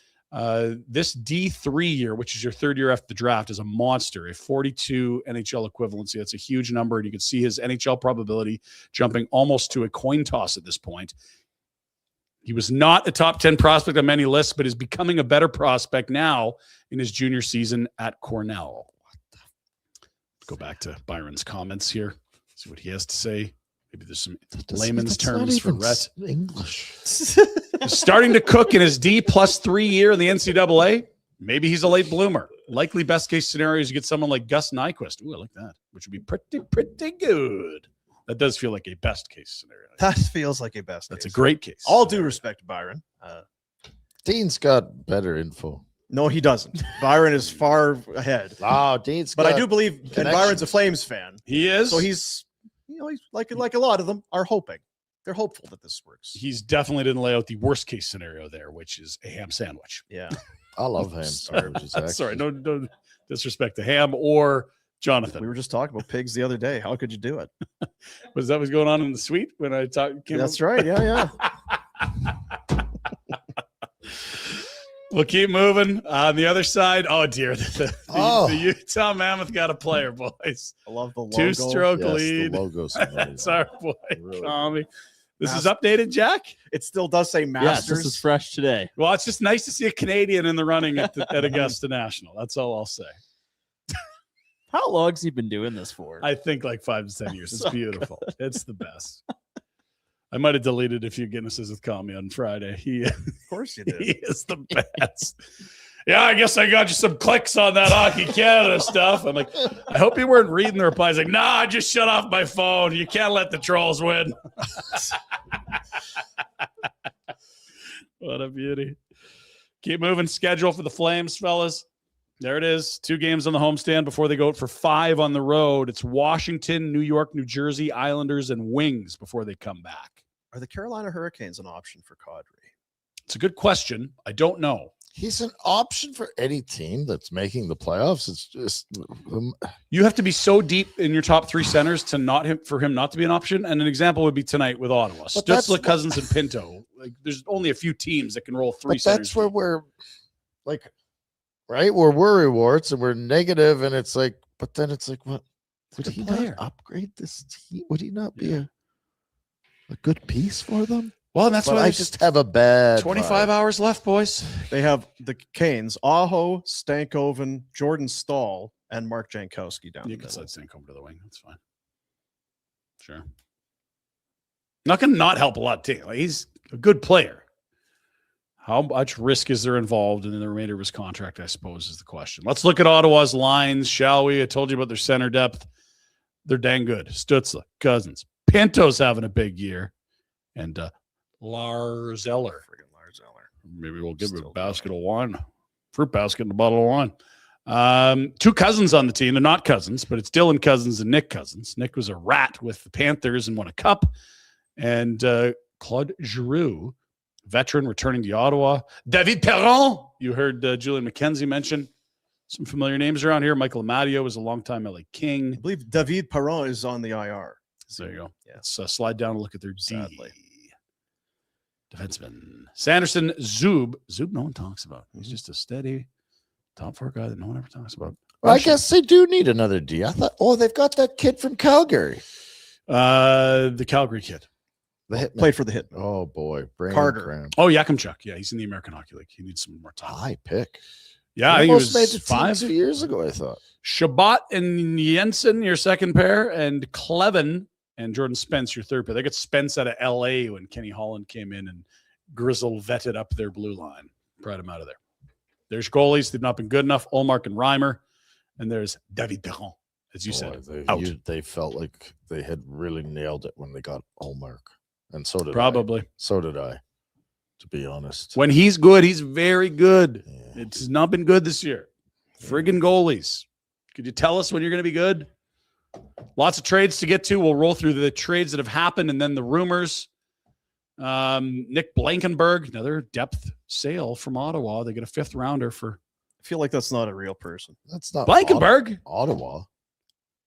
This D3 year, which is your third year after the draft, is a monster, a 42 NHL equivalency. That's a huge number, and you can see his NHL probability jumping almost to a coin toss at this point. He was not a top 10 prospect on many lists, but is becoming a better prospect now in his junior season at Cornell. Go back to Byron's comments here. See what he has to say. Maybe there's some layman's terms for Rhett. English. He's starting to cook in his D+3 year in the NCAA. Maybe he's a late bloomer. Likely best case scenario is you get someone like Gus Nyquist. Ooh, I like that. Which would be pretty good. That does feel like a best case scenario. That feels like a best. That's case. a great case. All due respect to Byron. Dean's got better info. No, he doesn't. Byron is far ahead. Oh, Dean's But got I do believe, and Byron's a Flames fan. He is. So he's like a lot of them are hoping. They're hopeful that this works. He's definitely didn't lay out the worst case scenario there, which is a ham sandwich. Yeah. I love ham sandwiches. Sorry, no disrespect to Ham or Jonathan. We were just talking about pigs the other day. How could you do it? Was that what's going on in the suite when I talked? That's right. Yeah. We'll keep moving. On the other side, oh dear, the Utah Mammoth got a player, boys. I love the logo. 2-stroke Yes, lead. the logo's That's our boy, Really Tommy. This is updated, Jack? It still does say Yes, Masters. this is fresh today. Well, it's just nice to see a Canadian in the running at Augusta National. That's all I'll say. How long has he been doing this for? I think like 5 to 10 years. It's So beautiful. It's the best. I might have deleted a few Guinnesses with Kami on Friday. Of course you did. He is the best. Yeah, I guess I got you some clicks on that Hockey Canada stuff. I'm like, I hope you weren't reading the replies. Like, nah, I just shut off my phone. You can't let the trolls win. What a beauty. Keep moving. Schedule for the Flames, fellas. There it is. 2 games on the homestand before they go out for 5 on the road. It's Washington, New York, New Jersey, Islanders, and Wings before they come back. Are the Carolina Hurricanes an option for Kadri? It's a good question. I don't know. He's an option for any team that's making the playoffs. It's just You have to be so deep in your top 3 centers for him not to be an option. And an example would be tonight with Ottawa. But that's Stützle, Cousins, and Pinto. Like, there's only a few teams that can roll 3 but centers. that's where we're like, right? We're worry warts and we're negative, and it's like, but then it's like, what? Would he not upgrade this team? Would he not be a A good piece for them. Well, that's But why I just have a bad 25 vibe. hours left, boys. They have the Canes, Aho, Stankoven, Jordan Stahl, and Mark Jankowski down You the can middle. slide Zayne over to the wing. That's fine. Sure. Not going to not help a lot, too. Like, he's a good player. How much risk is there involved in the remainder of his contract, I suppose, is the question. Let's look at Ottawa's lines, shall we? I told you about their center depth. They're dang good. Stützle, Cousins. Pinto's having a big year. And Lars Eller. Friggin' Lars Eller. Maybe we'll give him a Still basket of wine. Fruit basket and a bottle of wine. Two Cousins on the team. They're not Cousins, but it's Dylan Cousins and Nick Cousins. Nick was a rat with the Panthers and won a cup. And Claude Giroux, veteran returning to Ottawa. David Perron, you heard Julian McKenzie mention some familiar names around here. Michael Amadio was a longtime LA King. I believe David Perron is on the IR. So there you go. Yeah. Let's slide down and look at their Sadly. defenseman. Sanderson, Zub. Zub no one talks about. He's just a steady top four guy that no one ever talks about. Well, I guess they do need another D. I thought, they've got that kid from Calgary. The Calgary kid. The Hitman. Played for the Hit. Oh, boy. Brain Carter. cramp. Oh, Yakimchuk. Yeah, he's in the American Hockey League. He needs some more time. High pick. Yeah, I think he Almost was made the 5. team 2 years ago, I thought. Shabbat and Jensen, your second pair, and Clevin and Jordan Spence, your third pair. They got Spence out of LA when Kenny Holland came in and Grizzle vetted up their blue line. Pried him out of there. There's goalies. They've not been good enough. Olmark and Reimer. And there's David Perron, as you said. They felt like they had really nailed it when they got Olmark. And so did Probably. So did I, to be honest. When he's good, he's very good. Yeah. It's not been good this year. Friggin' goalies. Could you tell us when you're going to be good? Lots of trades to get to. We'll roll through the trades that have happened and then the rumors. Nick Blankenberg, another depth sale from Ottawa. They get a 5th rounder for I feel like that's not a real person. That's not Blankenberg. Ottawa.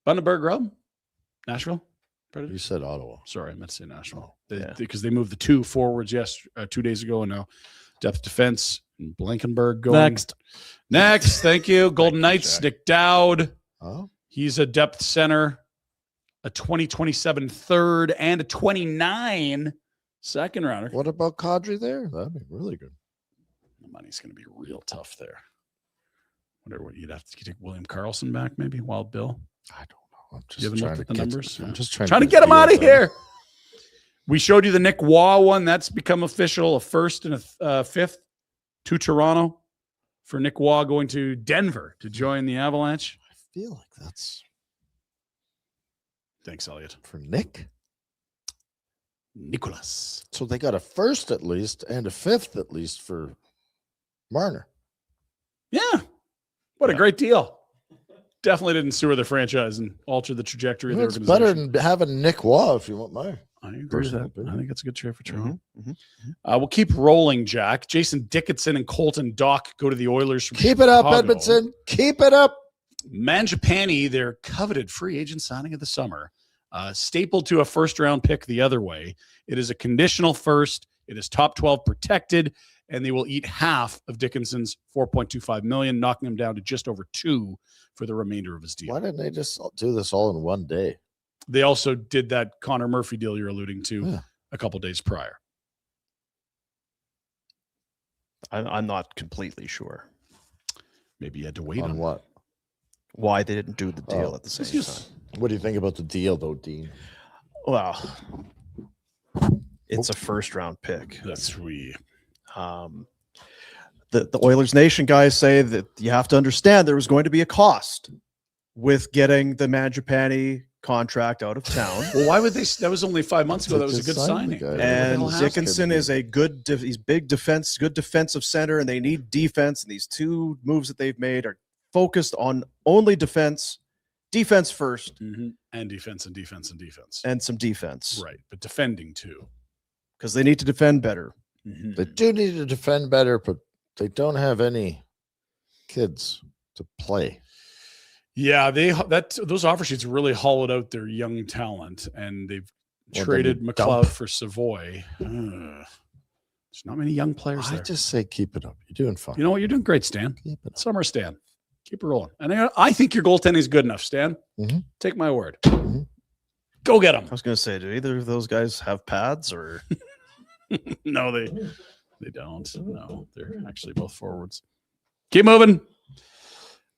Bundaberg Rub. Nashville. You said Ottawa. Sorry, I meant to say Nashville. Yeah. Because they moved the 2 forwards 2 days ago, and now depth defense and Blankenberg going next. Thank you. Golden Knights, Jack. Nick Dowd. Oh, He's a depth center, a 2027 third, and a 29 second rounder. what about Kadri there? That'd be really good. The money's going to be real tough there. Wonder what you'd have to take William Karlsson back, maybe Wild Bill. I don't know. I'm You just haven't trying looked to at the get numbers? I'm Yeah. just trying to get him deal out of with it. here. We showed you the Nick Waugh one. That's become official. A 1st and a 5th to Toronto for Nick Waugh going to Denver to join the Avalanche. I feel like that's Thanks, Elliot. for Nick. Nicholas. So they got a 1st at least and a 5th at least for Marner. Yeah. What a great deal. Definitely didn't sewer the franchise and alter the trajectory of the It's organization. better than having Nick Waugh, if you want my. I agree with personal that. opinion. I think that's a good trade for Toronto. Mhm. We'll keep rolling, Jack. Jason Dickinson and Colton Dock go to the Oilers from Keep it up, Chicago. Edmondson. Keep it up. Mangiapane, their coveted free agent signing of the summer, stapled to a 1st-round pick the other way. It is a conditional 1st. It is top 12 protected, and they will eat half of Dickinson's $4.25 million, knocking him down to just over 2 for the remainder of his deal. Why didn't they just do this all in one day? They also did that Connor Murphy deal you're alluding to Yeah. a couple days prior. I'm not completely sure Maybe you had to wait On on what? why they didn't do the deal at the same Yes. time. What do you think about the deal, though, Dean? Well, it's a 1st-round pick. That's we. The Oilers Nation guys say that you have to understand there was going to be a cost with getting the Mangiapane contract out of town. Well, why would they? That was only 5 months ago. That was a Just good sign the signing. guy. What the And hell happened? Dickinson is a good, he's good defensive center, and they need defense. And these 2 moves that they've made are focused on only defense first, Mhm. And defense and defense and defense. and some defense, Right, but defending too. because they need to defend better. They do need to defend better, but they don't have any kids to play. Yeah, those offer sheets really hollowed out their young talent, and they've Well, traded then McLeod dump. for Savoy. There's not many young players I there. just say keep it up. You're doing fine. You know what? You're doing great, Stan. Keep it up. Summer, Stan. Keep it rolling. And I think your goaltending is good enough, Stan. Mhm. Take my word. Mhm. Go get them. I was going to say, do either of those guys have pads or? No, they don't. No, they're actually both forwards. Keep moving.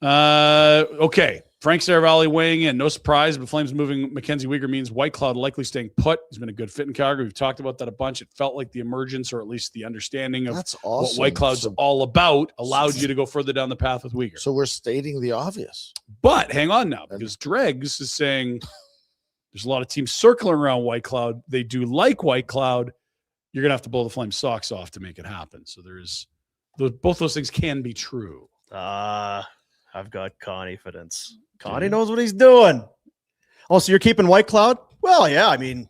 Okay. Frank Saravalli weighing in. No surprise, but Flames moving McKenzie Weegar means White Cloud likely staying put. He's been a good fit in Calgary. We've talked about that a bunch. It felt like the emergence, or at least the understanding of That's what awesome. White Cloud's all about, allowed you to go further down the path with Weegar. So we're stating the obvious. But hang on now, because Dregs is saying there's a lot of teams circling around White Cloud. They do like White Cloud. You're going to have to blow the Flames socks off to make it happen. So there's both those things can be true. I've got confidence. Connie knows what he's doing. Oh, so you're keeping White Cloud? Well, yeah, I mean,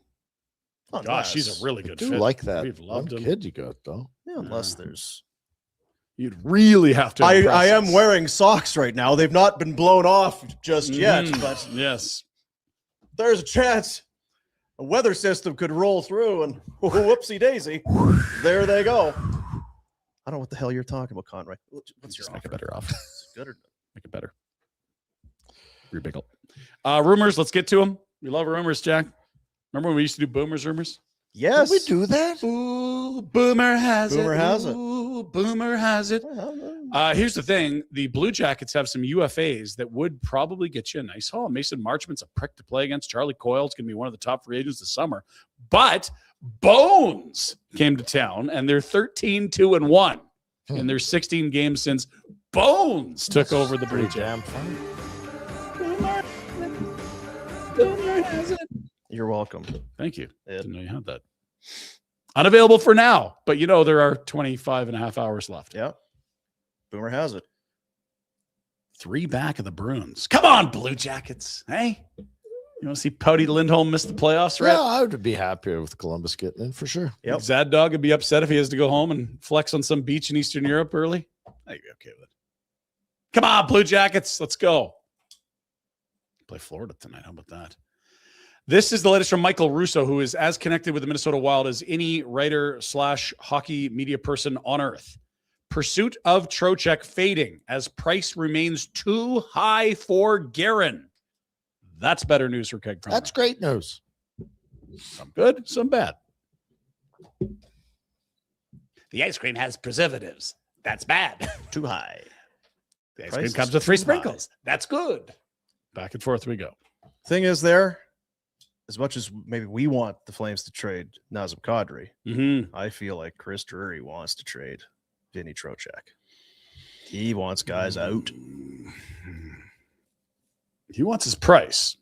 Gosh, she's a really good I do fit. like that We've loved one him. kid you got, though. Yeah, unless there's. You'd really have to. I am wearing socks right now. They've not been blown off just yet, but yes, there's a chance a weather system could roll through and whoopsie daisy. There they go. I don't know what the hell you're talking about, Conroy. What's your just make offer? it better off. Good or Make it better. Rebiggle. Rumors. Let's get to them. We love rumors, Jack. Remember when we used to do boomers rumors? yes. Did we do that? Ooh, boomer has Boomer it. has it. Ooh, boomer has it. Here's the thing. The Blue Jackets have some UFAs that would probably get you a nice haul. Mason Marchment's a prick to play against. Charlie Coyle's going to be one of the top free agents this summer. But Bones came to town, and they're 13-2-1 in their 16 games since Bones took over the Blue Pretty damn Jackets. fun. Boomer has it. You're welcome. Thank you. Yeah. Didn't know you had that. Unavailable for now, but there are 25 and a half hours left. Yeah. Boomer has it. 3 back of the Bruins. Come on, Blue Jackets. Hey, you want to see Pouty Lindholm miss the playoffs, right? Yeah, I would be happier with Columbus getting in for sure. Yep. Zad Dog would be upset if he has to go home and flex on some beach in Eastern Europe early. I'd be okay with it. Come on, Blue Jackets. Let's go. Play Florida tonight. How about that? This is the latest from Michael Russo, who is as connected with the Minnesota Wild as any writer/hockey media person on earth. Pursuit of Trocheck fading as price remains too high for Guerin. That's better news for Keg. That's great news. Some good, some bad. The ice cream has preservatives. That's bad. Too high. The ice Price cream is comes with free too high. sprinkles. That's good. Back and forth we go. Thing is, there, as much as maybe we want the Flames to trade Nazem Kadri, Mm-hmm. I feel like Chris Drury wants to trade Vinny Trocheck. He wants guys out. He wants his price.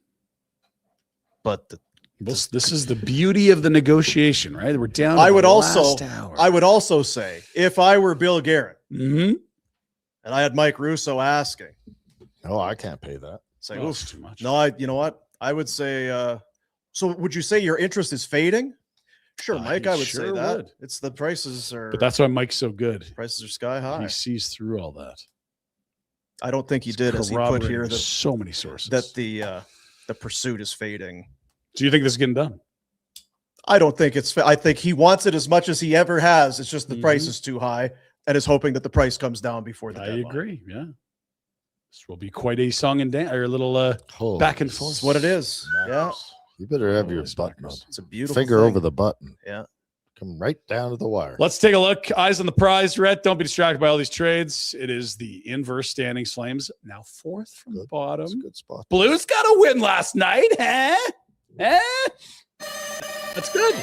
But This is the beauty of the negotiation, right? We're down. I to would the also, last hour. I would also say, if I were Bill Guerin Mm-hmm. and I had Mike Russo asking, Oh, I can't pay that. say, Oh, oof, it's too much. no, you know what? I would say, so would you say your interest is fading? Sure, Mike, he I would sure say that. would. It's the prices are, But that's why Mike's so good. prices are sky high. He sees through all that. I don't think he did, as he put Corroborating here, that so many sources. the pursuit is fading. Do you think this is getting done? I don't think it's. I think he wants it as much as he ever has. It's just the price Mhm. is too high, and is hoping that the price comes down before the I deadline. agree. Yeah. This will be quite a song and dance, or a little Holy back and forth. That's what it is. Yeah, smokes. You better have your Holy button up. smokers. it's a beautiful Finger thing. over the button. Yeah. Come right down to the wire. Let's take a look. Eyes on the prize, Rhett. Don't be distracted by all these trades. It is the inverse standings. Flames now 4th from the That's a bottom. good spot. Blues got a win last night, huh? That's good.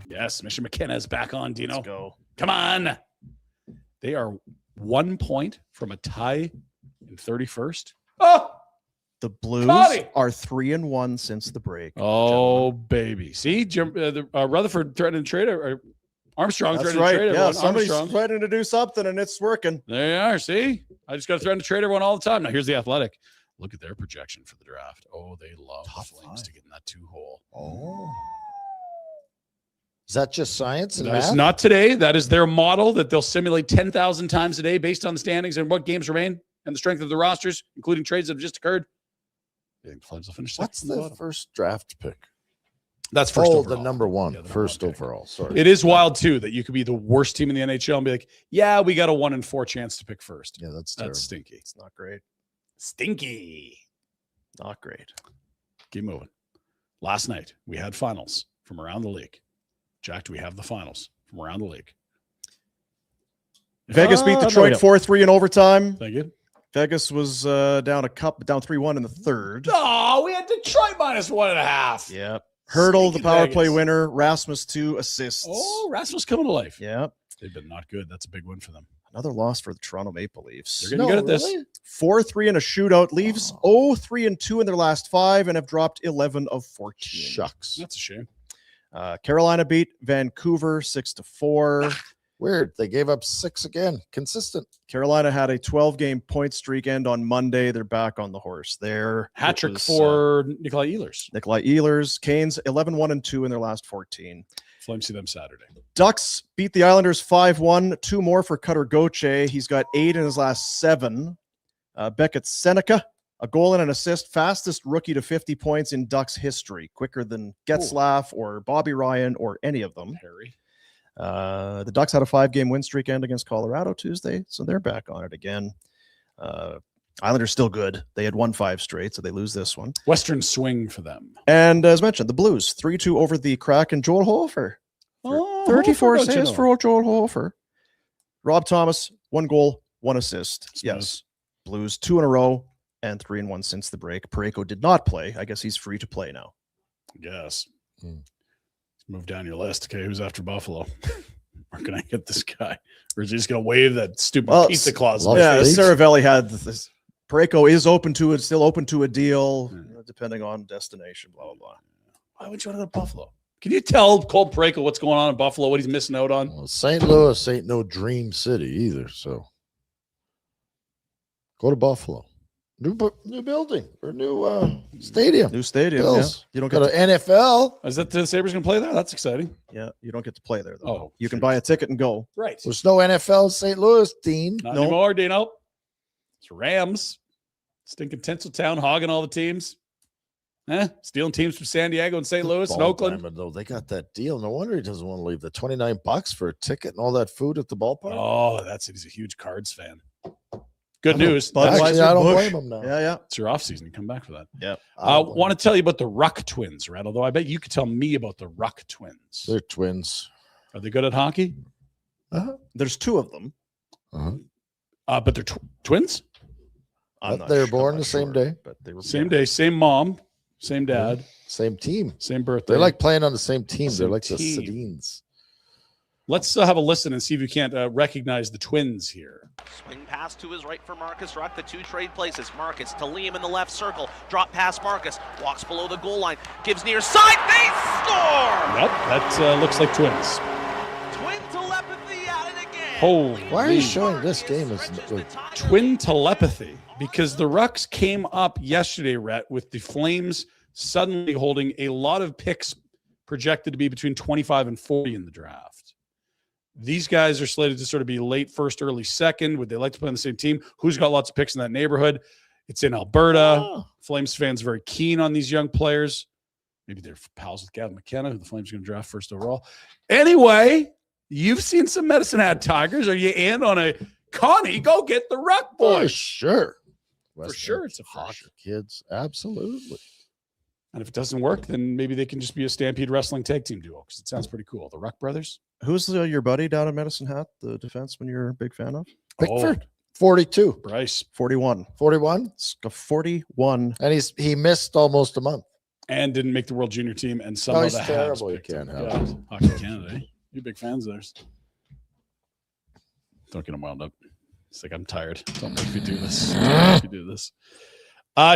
Yes, Mr. McKenna is back on, Dino. Let's go. Come on. They are 1 point from a tie in 31st. Oh, The Blues Cody! are 3-1 since the break. oh, baby. See, Rutherford threatening to trade, or Armstrong That's threatening right. to trade Yeah, everyone. somebody's Armstrong. threatening to do something, and it's working. There you are. See, I just got to threaten to trade everyone all the time. Now, here's the Athletic. Look at their projection for the draft. Oh, they love Top the Flames five. to get in that 2-hole. Oh. Is that just science and That is math? not today. That is their model that they'll simulate 10,000 times a day based on the standings and what games remain and the strength of the rosters, including trades that have just occurred. I think the Flames will finish second What's from the the bottom. first draft pick? That's first Oh, overall. the number one. Yeah, the number first one pick. overall. Sorry. It is wild, too, that you could be the worst team in the NHL and be like, yeah, we got a 1 in 4 chance to pick first. Yeah, that's terrible. That's stinky. It's not great. Stinky. Not great. Keep moving. Last night, we had finals from around the league. Jack, do we have the finals from around the league? Vegas beat Detroit 4-3 in overtime. Thank you. Vegas was down 3-1 in the third. Oh, we had Detroit -1.5. Yeah. Hurdle, the Sneaky power Vegas. play winner. Rasmus, 2 assists. Oh, Rasmus coming to life. Yeah. They've been not good. That's a big win for them. Another loss for the Toronto Maple Leafs. They're getting good at this. 4-3 in a shootout. Leafs 0-3-2 in their last 5 and have dropped 11 of 14. Shucks. That's a shame. Carolina beat Vancouver 6-4. Weird. They gave up 6 again. Consistent. Carolina had a 12-game point streak end on Monday. They're back on the horse there. Hat trick for Nikolai Ehlers. Nikolai Ehlers. Canes 11-1-2 in their last 14. Flames see them Saturday. Ducks beat the Islanders 5-1. 2 more for Cutter Gauthier. He's got 8 in his last 7. Beckett Seneca, a goal and an assist. Fastest rookie to 50 points in Ducks history. Quicker than Getzlaf or Bobby Ryan or any of them. Harry. The Ducks had a 5-game win streak end against Colorado Tuesday, so they're back on it again. Islanders still good. They had won 5 straight, so they lose this one. Western swing for them. And as mentioned, the Blues 3-2 over the Kraken. Joel Hofer, 34 Hofer, assists for Joel Hofer. Rob Thomas, 1 goal, 1 assist. Smooth. Yes, Blues 2 in a row and 3-1 since the break. Parayko did not play. I guess he's free to play now. Yes. Move down your list. Okay, who's after Buffalo? Where can I get this guy? Or is he just going to wave that stupid pizza clause? Yeah, Saravelli had this. Parayko is open to it, still open to a deal, depending on destination, blah, blah, blah. Why would you want to go to Buffalo? Can you tell Colton Parayko what's going on in Buffalo, what he's missing out on? Well, St. Louis ain't no dream city either, so go to Buffalo. New building or new stadium. New stadium. Bills. Yeah. You don't Got get an NFL. Is that the Sabres going to play there? That's exciting. you don't get to play there though. Oh, You can buy a ticket and go. Right. There's no NFL St. Louis, Dean. Not No. anymore, Dino. It's Rams. Stinking Tinseltown hogging all the teams. Stealing teams from San Diego and St. Louis and Ball Oakland. diamond, though, they got that deal. No wonder he doesn't want to leave. The $29 for a ticket and all that food at the ballpark. Oh, that's it. He's a huge Cards fan. Good news. Budweiser, Actually, I don't Busch. blame him now. Yeah. It's your offseason. You come back for that. Yeah. I want to tell you about the Ruck twins, right? Although I bet you could tell me about the Ruck twins. They're twins. Are they good at hockey? There's 2 of them. But they're twins? I'm But not they were sure- born I'm the not same sure, day. but they were Same day, same mom, same dad, Same team. same birthday. They like playing on the same team. Same They're like the team. Sedines. Let's have a listen and see if you can't recognize the twins here. Swing pass to his right for Marcus Ruck. The 2 trade places. Marcus to Liam in the left circle. Drop pass Marcus. Walks below the goal line. Gives near side. They score! Yep, that looks like twins. Twin telepathy at it again. Holy. Why are you showing this game as Twin telepathy? Because the Rucks came up yesterday, Rhett, with the Flames suddenly holding a lot of picks projected to be between 25 and 40 in the draft. These guys are slated to sort of be late first, early second. Would they like to play on the same team? Who's got lots of picks in that neighborhood? It's in Alberta. Flames fans very keen on these young players. Maybe they're pals with Gavin McKenna, who the Flames are going to draft first overall. Anyway, you've seen some Medicine Hat Tigers. Are you in on a Connie? Go get the Ruck For boys. sure. For sure, it's a hockey kids. Absolutely. And if it doesn't work, then maybe they can just be a Stampede Wrestling tag team duo because it sounds pretty cool. The Ruck Brothers. Who's your buddy down at Medicine Hat, the defenseman you're a big fan of? Pickford. 42. Bryce. 41. 41. It's a 41. And he missed almost a month. And didn't make the World Junior team. And somehow he's the Habs terrible. You picked can't him. have God, Hockey Canada, eh? You big fans of theirs. Don't get him wound up. It's like, I'm tired. Don't make me do this. Don't make me do this.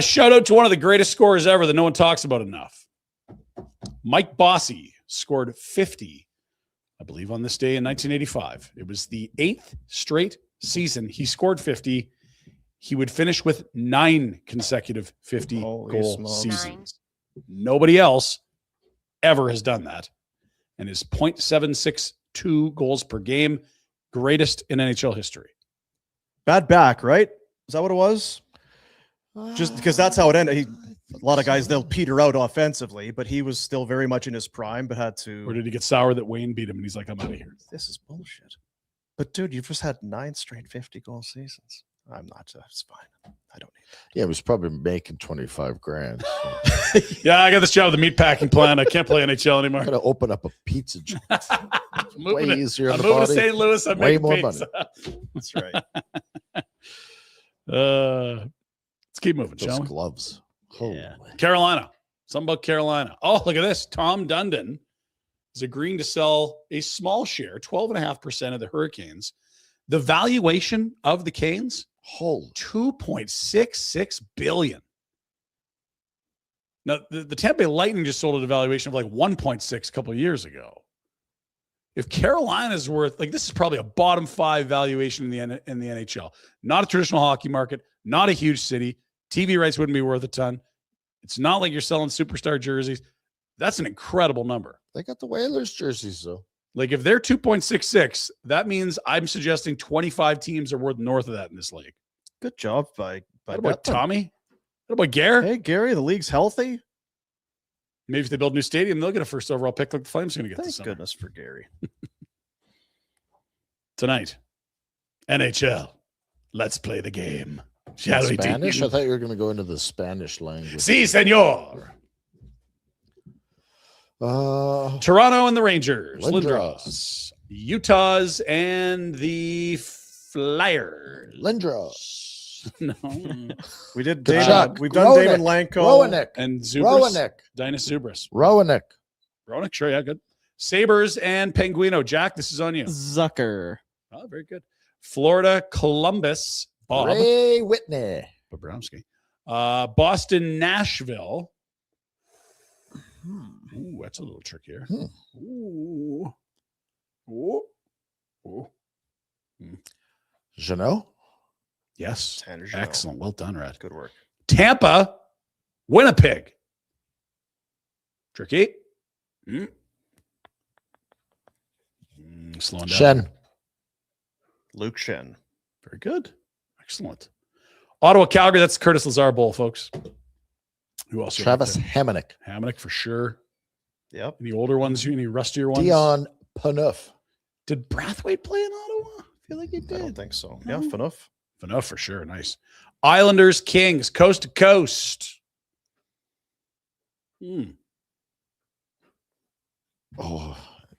Shout out to one of the greatest scorers ever that no one talks about enough. Mike Bossy scored 50, I believe, on this day in 1985. It was the 8th straight season he scored 50. He would finish with 9 consecutive 50 Holy goal smokes. seasons. Nobody else ever has done that. And his .762 goals per game, greatest in NHL history. Bad back, right? Is that what it was? Just because that's how it ended. A lot of guys, they'll peter out offensively, but he was still very much in his prime, but had Or to. did he get sour that Wayne beat him and he's like, I'm out of here? This is bullshit. But dude, you've just had 9 straight 50-goal seasons. I'm not. It's fine. I don't need Yeah, he was probably making 25 grand. So. Yeah, I got this job with the meatpacking plant. I can't play NHL anymore. I'm going to open up a pizza joint. Way moving easier on I'm the moving to body. St. Louis. I'm Way making more pizza. that. That's right. Let's keep moving, shall Those we? gloves. Holy. Carolina. Something about Carolina. Oh, look at this. Tom Dundon is agreeing to sell a small share, 12.5% of the Hurricanes. The valuation of the Canes, Holy. $2.66 billion. Now, the Tampa Bay Lightning just sold at a valuation of like 1.6 a couple of years ago. If Carolina's worth, like, this is probably a bottom 5 valuation in the NHL. Not a traditional hockey market, not a huge city. TV rights wouldn't be worth a ton. It's not like you're selling superstar jerseys. That's an incredible number. They got the Whalers jerseys, though. Like, if they're 2.66, that means I'm suggesting 25 teams are worth north of that in this league. Good job by What about Bettman. Tommy? What about Gare? Hey, Gary, the league's healthy. Maybe if they build a new stadium, they'll get a first overall pick like the Flames are going to get this Thank summer. goodness for Gary. Tonight, NHL. Let's play the game. Shall we, Spanish? I team? thought you were going to go into the Spanish language. Si, senor. Toronto and the Rangers. Lindros. Utah's and the Flyers. Lindros. No. We did Kachuk. we've done Roenick. Damon Lanko. Roenick. And Zubris. Roenick. Dinus Zubris. Roenick. Roenick, sure, yeah, good. Sabres and Penguino. Jack, this is on you. Zucker. Oh, very good. Florida, Columbus, Bob. Ray Whitney. Bobrovsky. Boston, Nashville. Ooh, that's a little trickier. Ooh. Ooh. Ooh. Jeannot. Yes. Tanner Jeannot. Excellent. Well done, Red. Good work. Tampa, Winnipeg. Tricky. Slowing down. Shen. Luke Shen. Very good. Excellent. Ottawa, Calgary. That's Curtis Lazar Bowl, folks. Who else? Travis Hamonic. Hamonic for sure. Yep. Any older ones? Any rustier ones? Dion Phaneuf. Did Brathwaite play in Ottawa? I feel like he I did. don't think so. No. Yeah, enough. Enough for sure. Nice. Islanders, Kings, coast to coast. Oh,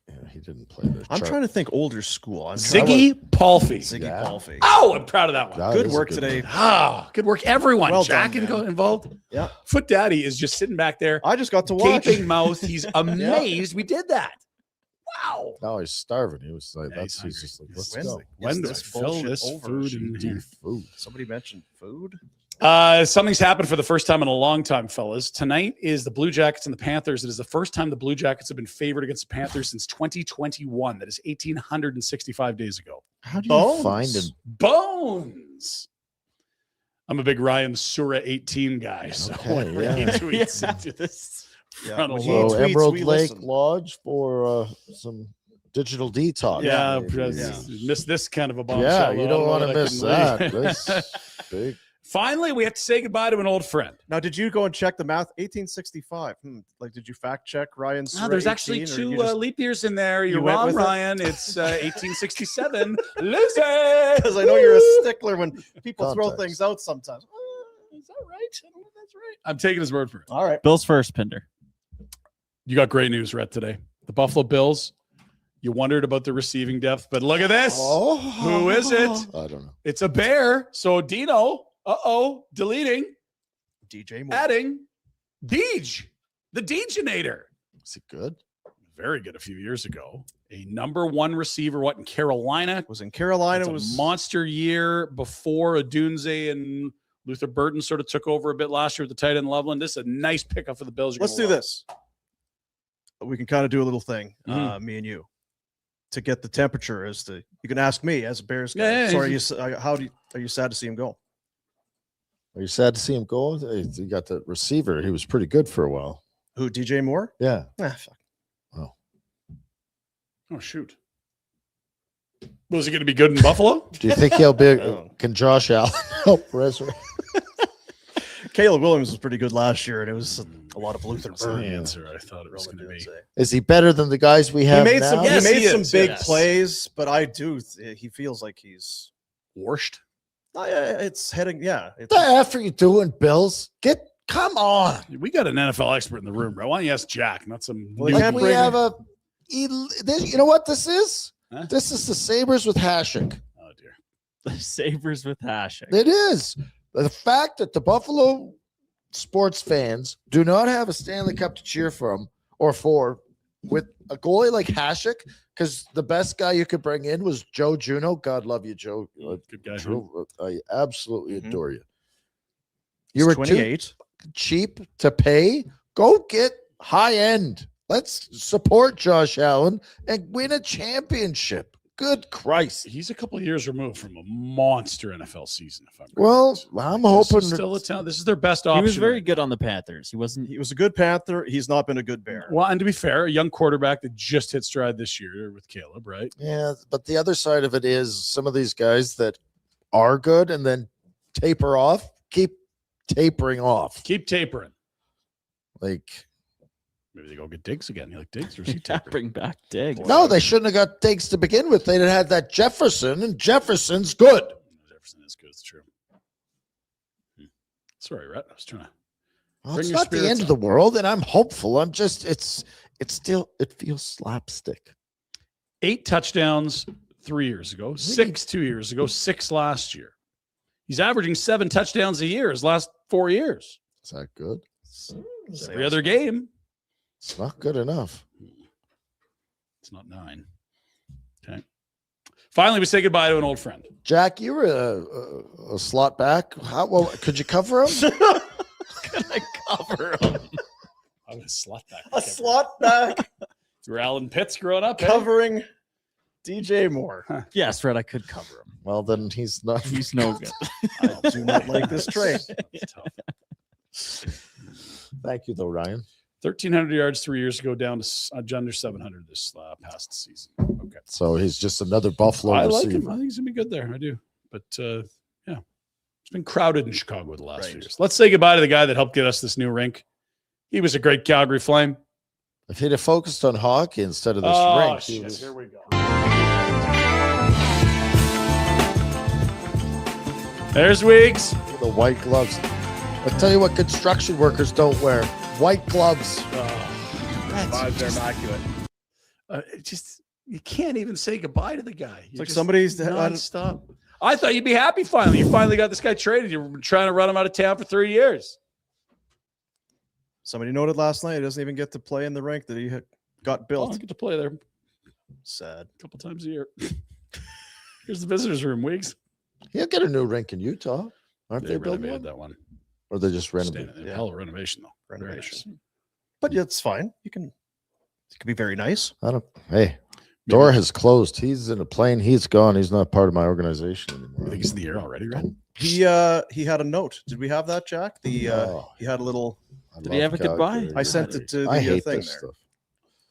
yeah, he didn't play the I'm trying to think older school. Ziggy Palffy. Ziggy Yeah. Palffy. Oh, I'm proud of that one. That Good is a work good today. one. Ah, good work, everyone. Well Jack done, man. involved. Yeah. Foot Daddy is just sitting back there, I just got to watch. gaping mouth. He's amazed we did that. Wow. No, he's starving. He was like, Yeah, he's he's just like, hungry. let's When- go. When do I this fill bullshit this over? food Should in we here? do Food. Somebody mentioned food. Something's happened for the first time in a long time, fellas. Tonight is the Blue Jackets and the Panthers. It is the first time the Blue Jackets have been favored against the Panthers since 2021. That is 1,865 days ago. How do you Bones. find him? Bones. I'm a big Ryan Sura 18 guy. So Okay, whenever yeah. he tweets into this Yeah, frontal when he lobe. So tweets, Emerald we Lake listen. Lodge for some digital detox. Yeah, maybe. because you missed this kind of a bombshell. Yeah, though. you I don't know want to I miss couldn't that. leave. That's big. Finally, we have to say goodbye to an old friend. Now, did you go and check the math? 1865. Like, did you fact check Ryan? No, there's actually 18, or two you just- leap years in there. You're you went wrong, with it? Ryan. It's 1867. Loser. Because I know you're a stickler when people throw Context. things out sometimes. Is that right? I don't know if that's right. I'm taking his word for it. All right. Bills first, Pinder. You got great news, Rhett, today. The Buffalo Bills. You wondered about the receiving depth, but look at this. Oh, Who is it? I don't know. It's a bear. So Dino, deleting, DJ Moore. adding, Deej, the Deegenator. Is he good? Very good a few years ago. A number one receiver, in Carolina? Was in Carolina. It's a Was monster year before Adunze and Luther Burton sort of took over a bit last year with the tight end Loveland. This is a nice pickup for the Bills. You're Let's gonna do love. this. We can kind of do a little thing, Mhm. me and you, to get the temperature. As to you can ask me as a Bears guy. Yeah, yeah, so yeah. are you sad to see him go? Are you sad to see him go? You got the receiver. He was pretty good for a while. Who? DJ Moore? Yeah. Fuck. Oh, shoot. Was he going to be good in Buffalo? Do you think he'll be? No. Can Josh Allen help resurrect? Caleb Williams was pretty good last year, and it was a lot of Luther That's the Burton. answer I thought it was going to be. Is he better than the guys we He have made now? some. Yes, he made he some is, big yes. plays, but he feels like he's Warshed. It's heading. Yeah. The F are you doing, Bills? Come on. We got an NFL expert in the room, bro. Why don't you ask Jack? Not some. Well, Like can't we bring- have you know what this is? Huh? This is the Sabres with Hasek. Oh dear. The Sabres with Hasek. It is. The fact that the Buffalo sports fans do not have a Stanley Cup to cheer from or for with a goalie like Hasek, because the best guy you could bring in was Joe Juno. God love you, Joe. Good guy. Joe, I absolutely Mhm. adore you. He's You were 28. cheap to pay. Go get high end. Let's support Josh Allen and win a championship. Good Christ. He's a couple of years removed from a monster NFL season. If I'm Well, correct. I'm This hoping is still a town. This is their best option. He was very good on the Panthers. He wasn't. He was a good Panther. He's not been a good Bear. Well, and to be fair, a young quarterback that just hit stride this year with Caleb, right? Yeah, but the other side of it is some of these guys that are good and then taper off, keep tapering off. Keep tapering. Like, Maybe they go get Diggs again. You like Diggs or is he Yeah, tapering? bring back Diggs. no, they shouldn't have got Diggs to begin with. They'd have had that Jefferson, and Jefferson's good. Jefferson is good. It's true. Sorry, Rhett. I was trying to. Well, Bring it's your not the spirits end of the world, and I'm hopeful. I'm just, it feels slapstick. 8 touchdowns 3 years ago, 6 2 years ago, 6 last year. He's averaging 7 touchdowns a year his last 4 years. Is that good? Every other game. It's not good enough. It's not 9. Okay. Finally, we say goodbye to an old friend. Jack, you were a slot back. How well could you cover him? Can I cover him? I was a slot back. A slot back You were Alan Pitts growing up. covering DJ Moore. Yes, Fred, I could cover him. Well, then he's not. He's no good. I do not like this trade. It's tough. Thank you, though, Ryan. 1,300 yards 3 years ago, down to under 700 this past season. Okay. So he's just another Buffalo I like receiver. him. I think he's going to be good there. I do. But yeah, it's been crowded in Chicago the last few years. Let's say goodbye to the guy that helped get us this new rink. He was a great Calgary Flame. If he'd have focused on hockey instead of this rink, he shit. was- Here we go. There's Weeks. the white gloves. I tell you what, construction workers don't wear white gloves. They're immaculate. You can't even say goodbye to the guy. It's like somebody's nonstop. I thought you'd be happy finally. You finally got this guy traded. You've been trying to run him out of town for 3 years. Somebody noted last night he doesn't even get to play in the rink that he got Oh, built. I get to play there a Sad. couple times a year. Here's the visitors' room, Weeks. He'll get a new rink in Utah. Aren't they, building renovated one? that one. Or they just renovated? Yeah. Hell of a renovation, though. Very Renovation. nice. But yeah, it's fine. It can be very nice. I don't. Hey, door has closed. He's in a plane. He's gone. He's not part of my organization I anymore. think he's in the air already, right? He had a note. Did we have that, Jack? He had a little. I he love have a goodbye? Calgary. I sent it to the I hate thing this there. stuff.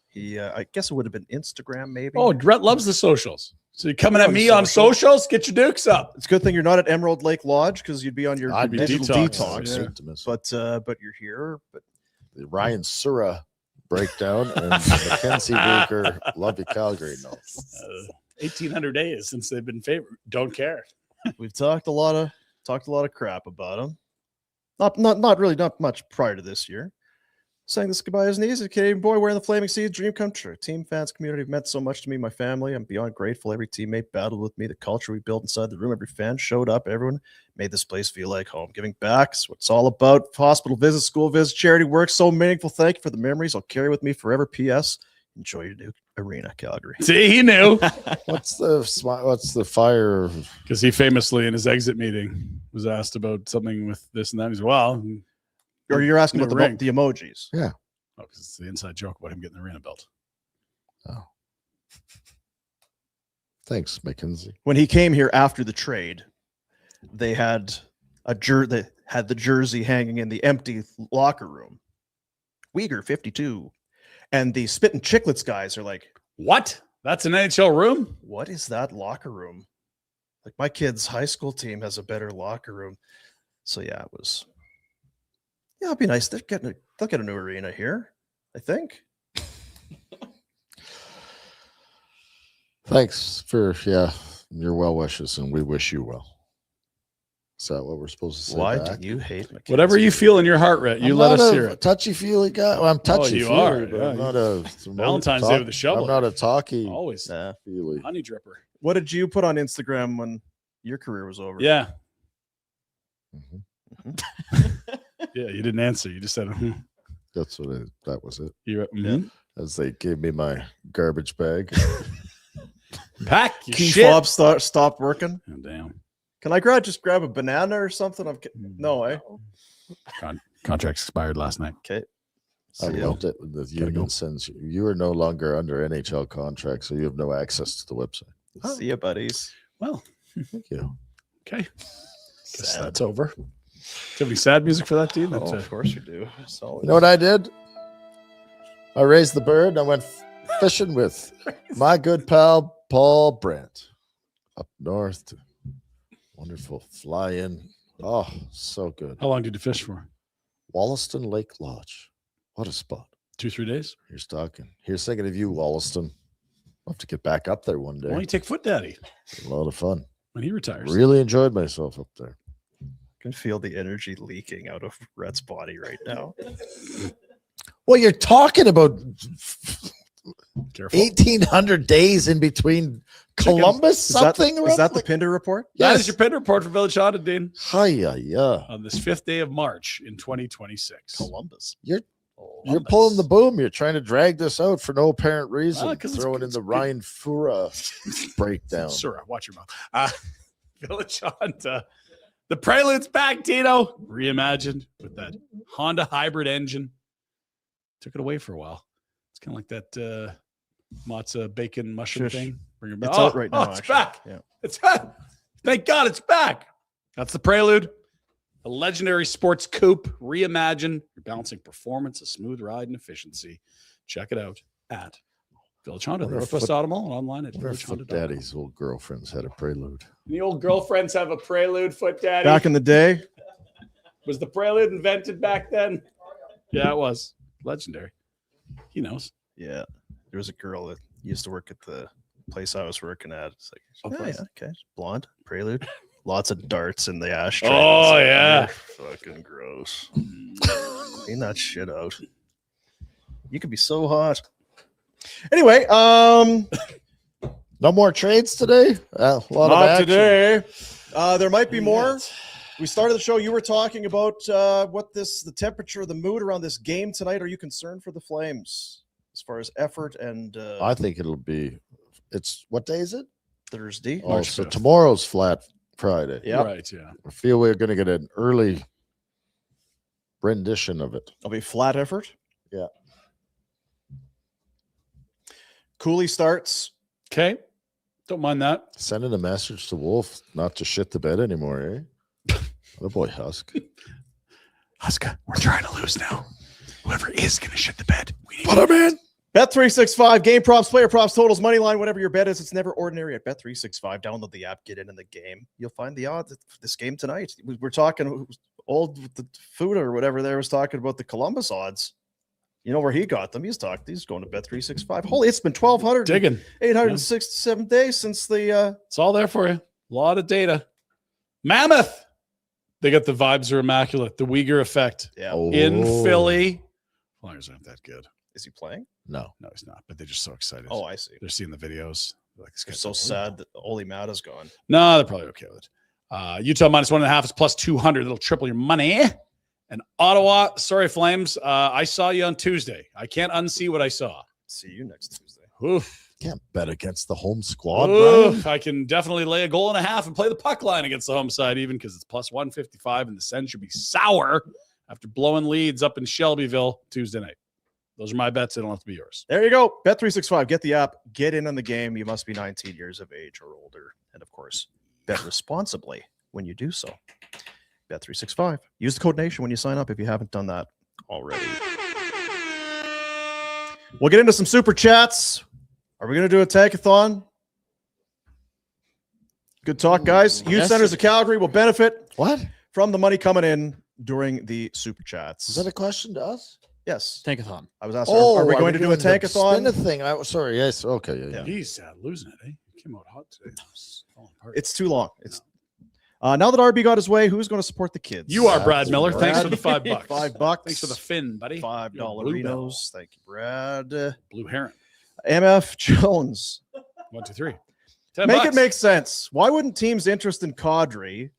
He I guess it would have been Instagram maybe. Oh, Brett loves the socials. So you're coming at On me on social. socials? Get your dukes up. It's a good thing you're not at Emerald Lake Lodge because you'd be on your I'd be digital detox. detox. Yeah. Symptoms. But you're here. But The Ryan Sura breakdown and Mackenzie Weegar love you, Calgary. No, 1,800 days since they've been favored. Don't care. we've talked a lot of crap about him. Not really not much prior to this year. Saying this goodbye isn't easy. Canadian boy wearing the Flaming Seeds, dream come true. Team fans, community have meant so much to me, my family. I'm beyond grateful. Every teammate battled with me. The culture we built inside the room, every fan showed up. Everyone made this place feel like home. Giving back is what it's all about. Hospital visits, school visits, charity work, so meaningful. Thank you for the memories. I'll carry with me forever. P.S. Enjoy your new arena, Calgary. See, he knew. what's the fire? Because he famously, in his exit meeting, was asked about something with this and that. He's well, Or you're asking New about rink. the emojis. oh, because it's the inside joke about him getting the arena built. Thanks, Mackenzie. When he came here after the trade, they had they had the jersey hanging in the empty locker room. Weegar 52. And the Spit and Chicklets guys are like, What? That's an NHL room? what is that locker room? Like my kid's high school team has a better locker room. So yeah, it'd be nice. They'll get a new arena here, I think. Thanks for your well wishes, and we wish you well. Is that what we're supposed to say? Why back? do you hate McKenzie? Whatever you feel in your heart, Rhett, you I'm let not us a hear it. touchy-feely guy. Well, I'm touchy-feely, you are, but yeah. I'm not a Valentine's Day with a shovel. I'm not a talky Always. Nah. feely. Honey dripper. What did you put on Instagram when your career was over? Yeah. Mhm. Yeah, you didn't answer. You just said, That's what that was it. You're, As they gave me my garbage bag. Pack your Key shit. fob stopped working. Oh, damn. Can I just grab a banana or something? No, eh? Contract expired last night. Okay. I See ya. loved it when the union sends you are no longer under NHL contract, so you have no access to the website. See ya, buddies. Well, Thank you. okay. Guess that's over. Do you have any sad music for that, dude? That's Oh, of course you do. Solid. You know what I did? I raised the bird and I went fishing with my good pal Paul Brandt up north. To wonderful fly in. Oh, so good. How long did you fish for? Wollaston Lake Lodge. What a spot. 2-3 days? Here's talking. Here's thinking of you, Wollaston. I'll have to get back up there one Why day. don't you take Foot Daddy A lot of fun. when he retires? Really enjoyed myself up there. I can feel the energy leaking out of Rhett's body right now. Well, you're talking about Careful. 1,800 days in between Columbus Is that something. the roughly? Pinder Report? That Yes. is your Pinder Report for Village Honda, Dean, Hi-ya. on this 5th day of March in 2026. Columbus. You're pulling the boom. You're trying to drag this out for no apparent reason. 'cause it's- Throwing in it's the good. Ryan Fura breakdown. Sir, watch your mouth. Village Honda. The Prelude's back, Tito. Reimagined with that Honda hybrid engine. Took it away for a while. It's kind of like that matzo bacon mushroom Shush. thing. Bring it back. It's out right now. It's actually. back. Yeah. It's back. Thank God it's back. That's the Prelude. A legendary sports coupe reimagined. You're balancing performance, a smooth ride, and efficiency. Check it out at Village Honda, Wonder if Northwest Foot- Auto Mall, and online at Wonder if Foot villagehonda.com. Daddy's old girlfriends had a prelude. The old girlfriends have a Prelude, Foot Daddy. Back in the day, Was the Prelude invented back then? Yeah, it was. Legendary. He knows. yeah, there was a girl that used to work at the place I was working at. It's like, Oh, nice. okay, blonde, Prelude, lots of darts in the ashtray. Oh, It's like, yeah. you're fucking gross. Clean that shit out. You could be so hot. Anyway, No more trades today? A lot of not action. today. There might be more. We started the show. You were talking about the temperature, the mood around this game tonight. Are you concerned for the Flames as far as effort and I think what day is it? Thursday? Oh, March so 5th. tomorrow's flat Friday. Yeah, Right, yeah. I feel we're going to get an early rendition of it. it'll be flat effort. Yeah. Cooley starts. Okay. Don't mind that. Sending a message to Wolf not to shit the bed anymore, eh? Oh boy, Husk. Huska, we're trying to lose now. Whoever is going to shit the bed, we need Put him in. Bet365, game props, player props, totals, money line, whatever your bet is. It's never ordinary at Bet365. Download the app, get in the game. You'll find the odds for this game tonight. We're talking old with the food or whatever there was talking about the Columbus odds. You know where he got them. He's going to Bet365. Holy, it's been 1,200, digging. 867 days since the It's all there for you. A lot of data. Mammoth. They got the vibes are immaculate. The Weegar effect Oh, in Philly. Flyers aren't that good. Is he playing? No. No, he's not. But they're just so excited. Oh, I see. They're seeing the videos. They're like, this They're guy's so sad that Oli Mata's gone. No, they're probably okay with it. Utah -1.5 is plus 200. That'll triple your money. And Ottawa, sorry, Flames. I saw you on Tuesday. I can't unsee what I saw. See you next Tuesday. Oof. Can't bet against the home squad, Brian. Oof. I can definitely lay a goal and a half and play the puck line against the home side, even because it's plus 155, and the Sens should be sour after blowing leads up in Shelbyville Tuesday night. Those are my bets. They don't have to be yours. There you go. Bet365. Get the app. Get in on the game. You must be 19 years of age or older. And of course, bet responsibly when you do so. Bet365. Use the code NATION when you sign up if you haven't done that already. We'll get into some super chats. Are we going to do a tankathon? Good talk, guys. Youth Yes. Centers of Calgary will benefit What? from the money coming in during the super chats. Is that a question to us? Yes. Tankathon. I was asking, are we going to do a doing the tankathon? spin thing? Sorry. Yes. Okay. Yeah. Yeah. He's losing it, eh? He came out hot today. It's falling apart. It's too long. It's Now that RB got his way, who's going to support the kids? You are Brad Miller. Brad. Thanks for the $5. $5. Thanks for the fin, buddy. $5 Blue bell. Renos. Thank you, Brad. Blue heron. MF Jones. 1, 2, 3. Make $10. it make sense. Why wouldn't teams interested in Kadri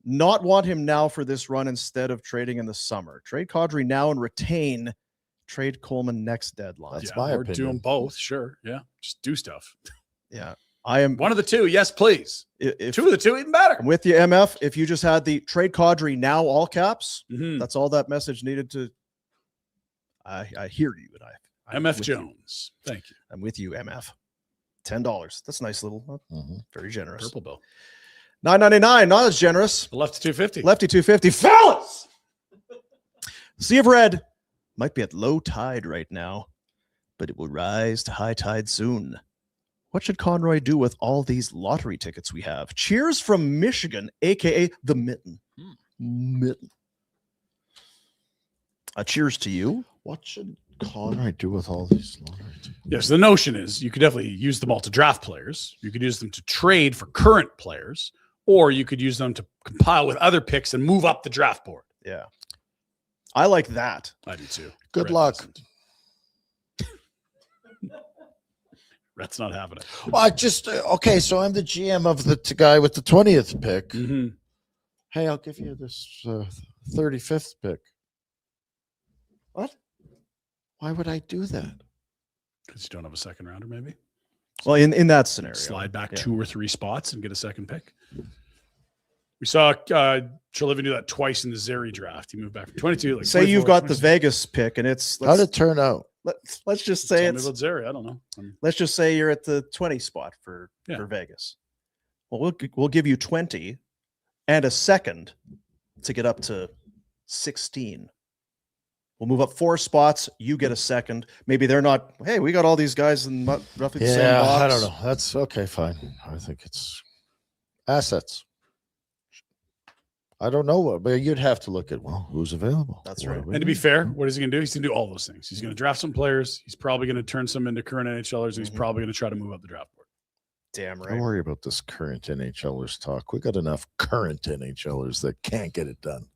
not want him now for this run instead of trading in the summer? Trade Kadri now and retain trade Coleman next deadline. That's my or opinion. do them both. Sure. Yeah. Just do stuff. Yeah. I am One of the two. Yes, please. if, Two of the two, even better. I'm with you, MF. If you just had the trade Kadri now, all caps, Mhm. that's all that message needed to. I hear you, and MF with you. Jones. Thank you. I'm with you, MF. $10. That's nice little, very generous. Purple bill. $9.99, not as generous. The left to 250. Lefty $2.50. Fellas! Sea of Red might be at low tide right now, but it will rise to high tide soon. What should Conroy do with all these lottery tickets we have? Cheers from Michigan, a.k.a. the Mitten. Mitten. Cheers to you. What should Conroy do with all these lotteries? Yes, the notion is you could definitely use them all to draft players. You could use them to trade for current players, or you could use them to compile with other picks and move up the draft board. Yeah. I like that. I do too. Good Rhett luck. doesn't. Rhett's not having it. Well, I just okay. So I'm the GM of the guy with the 20th pick. Mm-hmm. Hey, I'll give you this 35th pick. What? Why would I do that? Because you don't have a second rounder, maybe. Well, in that scenario. Slide back yeah. 2 or 3 spots and get a second pick. We saw Treliving do that twice in the Zeri draft. He moved back from 22. Like Say you've 24, got the 26. Vegas pick, and it's How did it turn out? let's just say Tell me it's about Zeri. I don't know. let's just say you're at the 20 spot for Vegas. Well, we'll give you 20 and a second to get up to 16. We'll move up 4 spots. You get a second. Maybe they're not. Hey, we got all these guys in roughly the same box. I don't know. That's okay. Fine. I think it's assets. I don't know what, but you'd have to look at who's available. That's right. And to be fair, what is he going to do? He's going to do all those things. He's going to draft some players. He's probably going to turn some into current NHLers, and he's probably going to try to move up the draft board. Damn right. Don't worry about this current NHLers talk. We got enough current NHLers that can't get it done.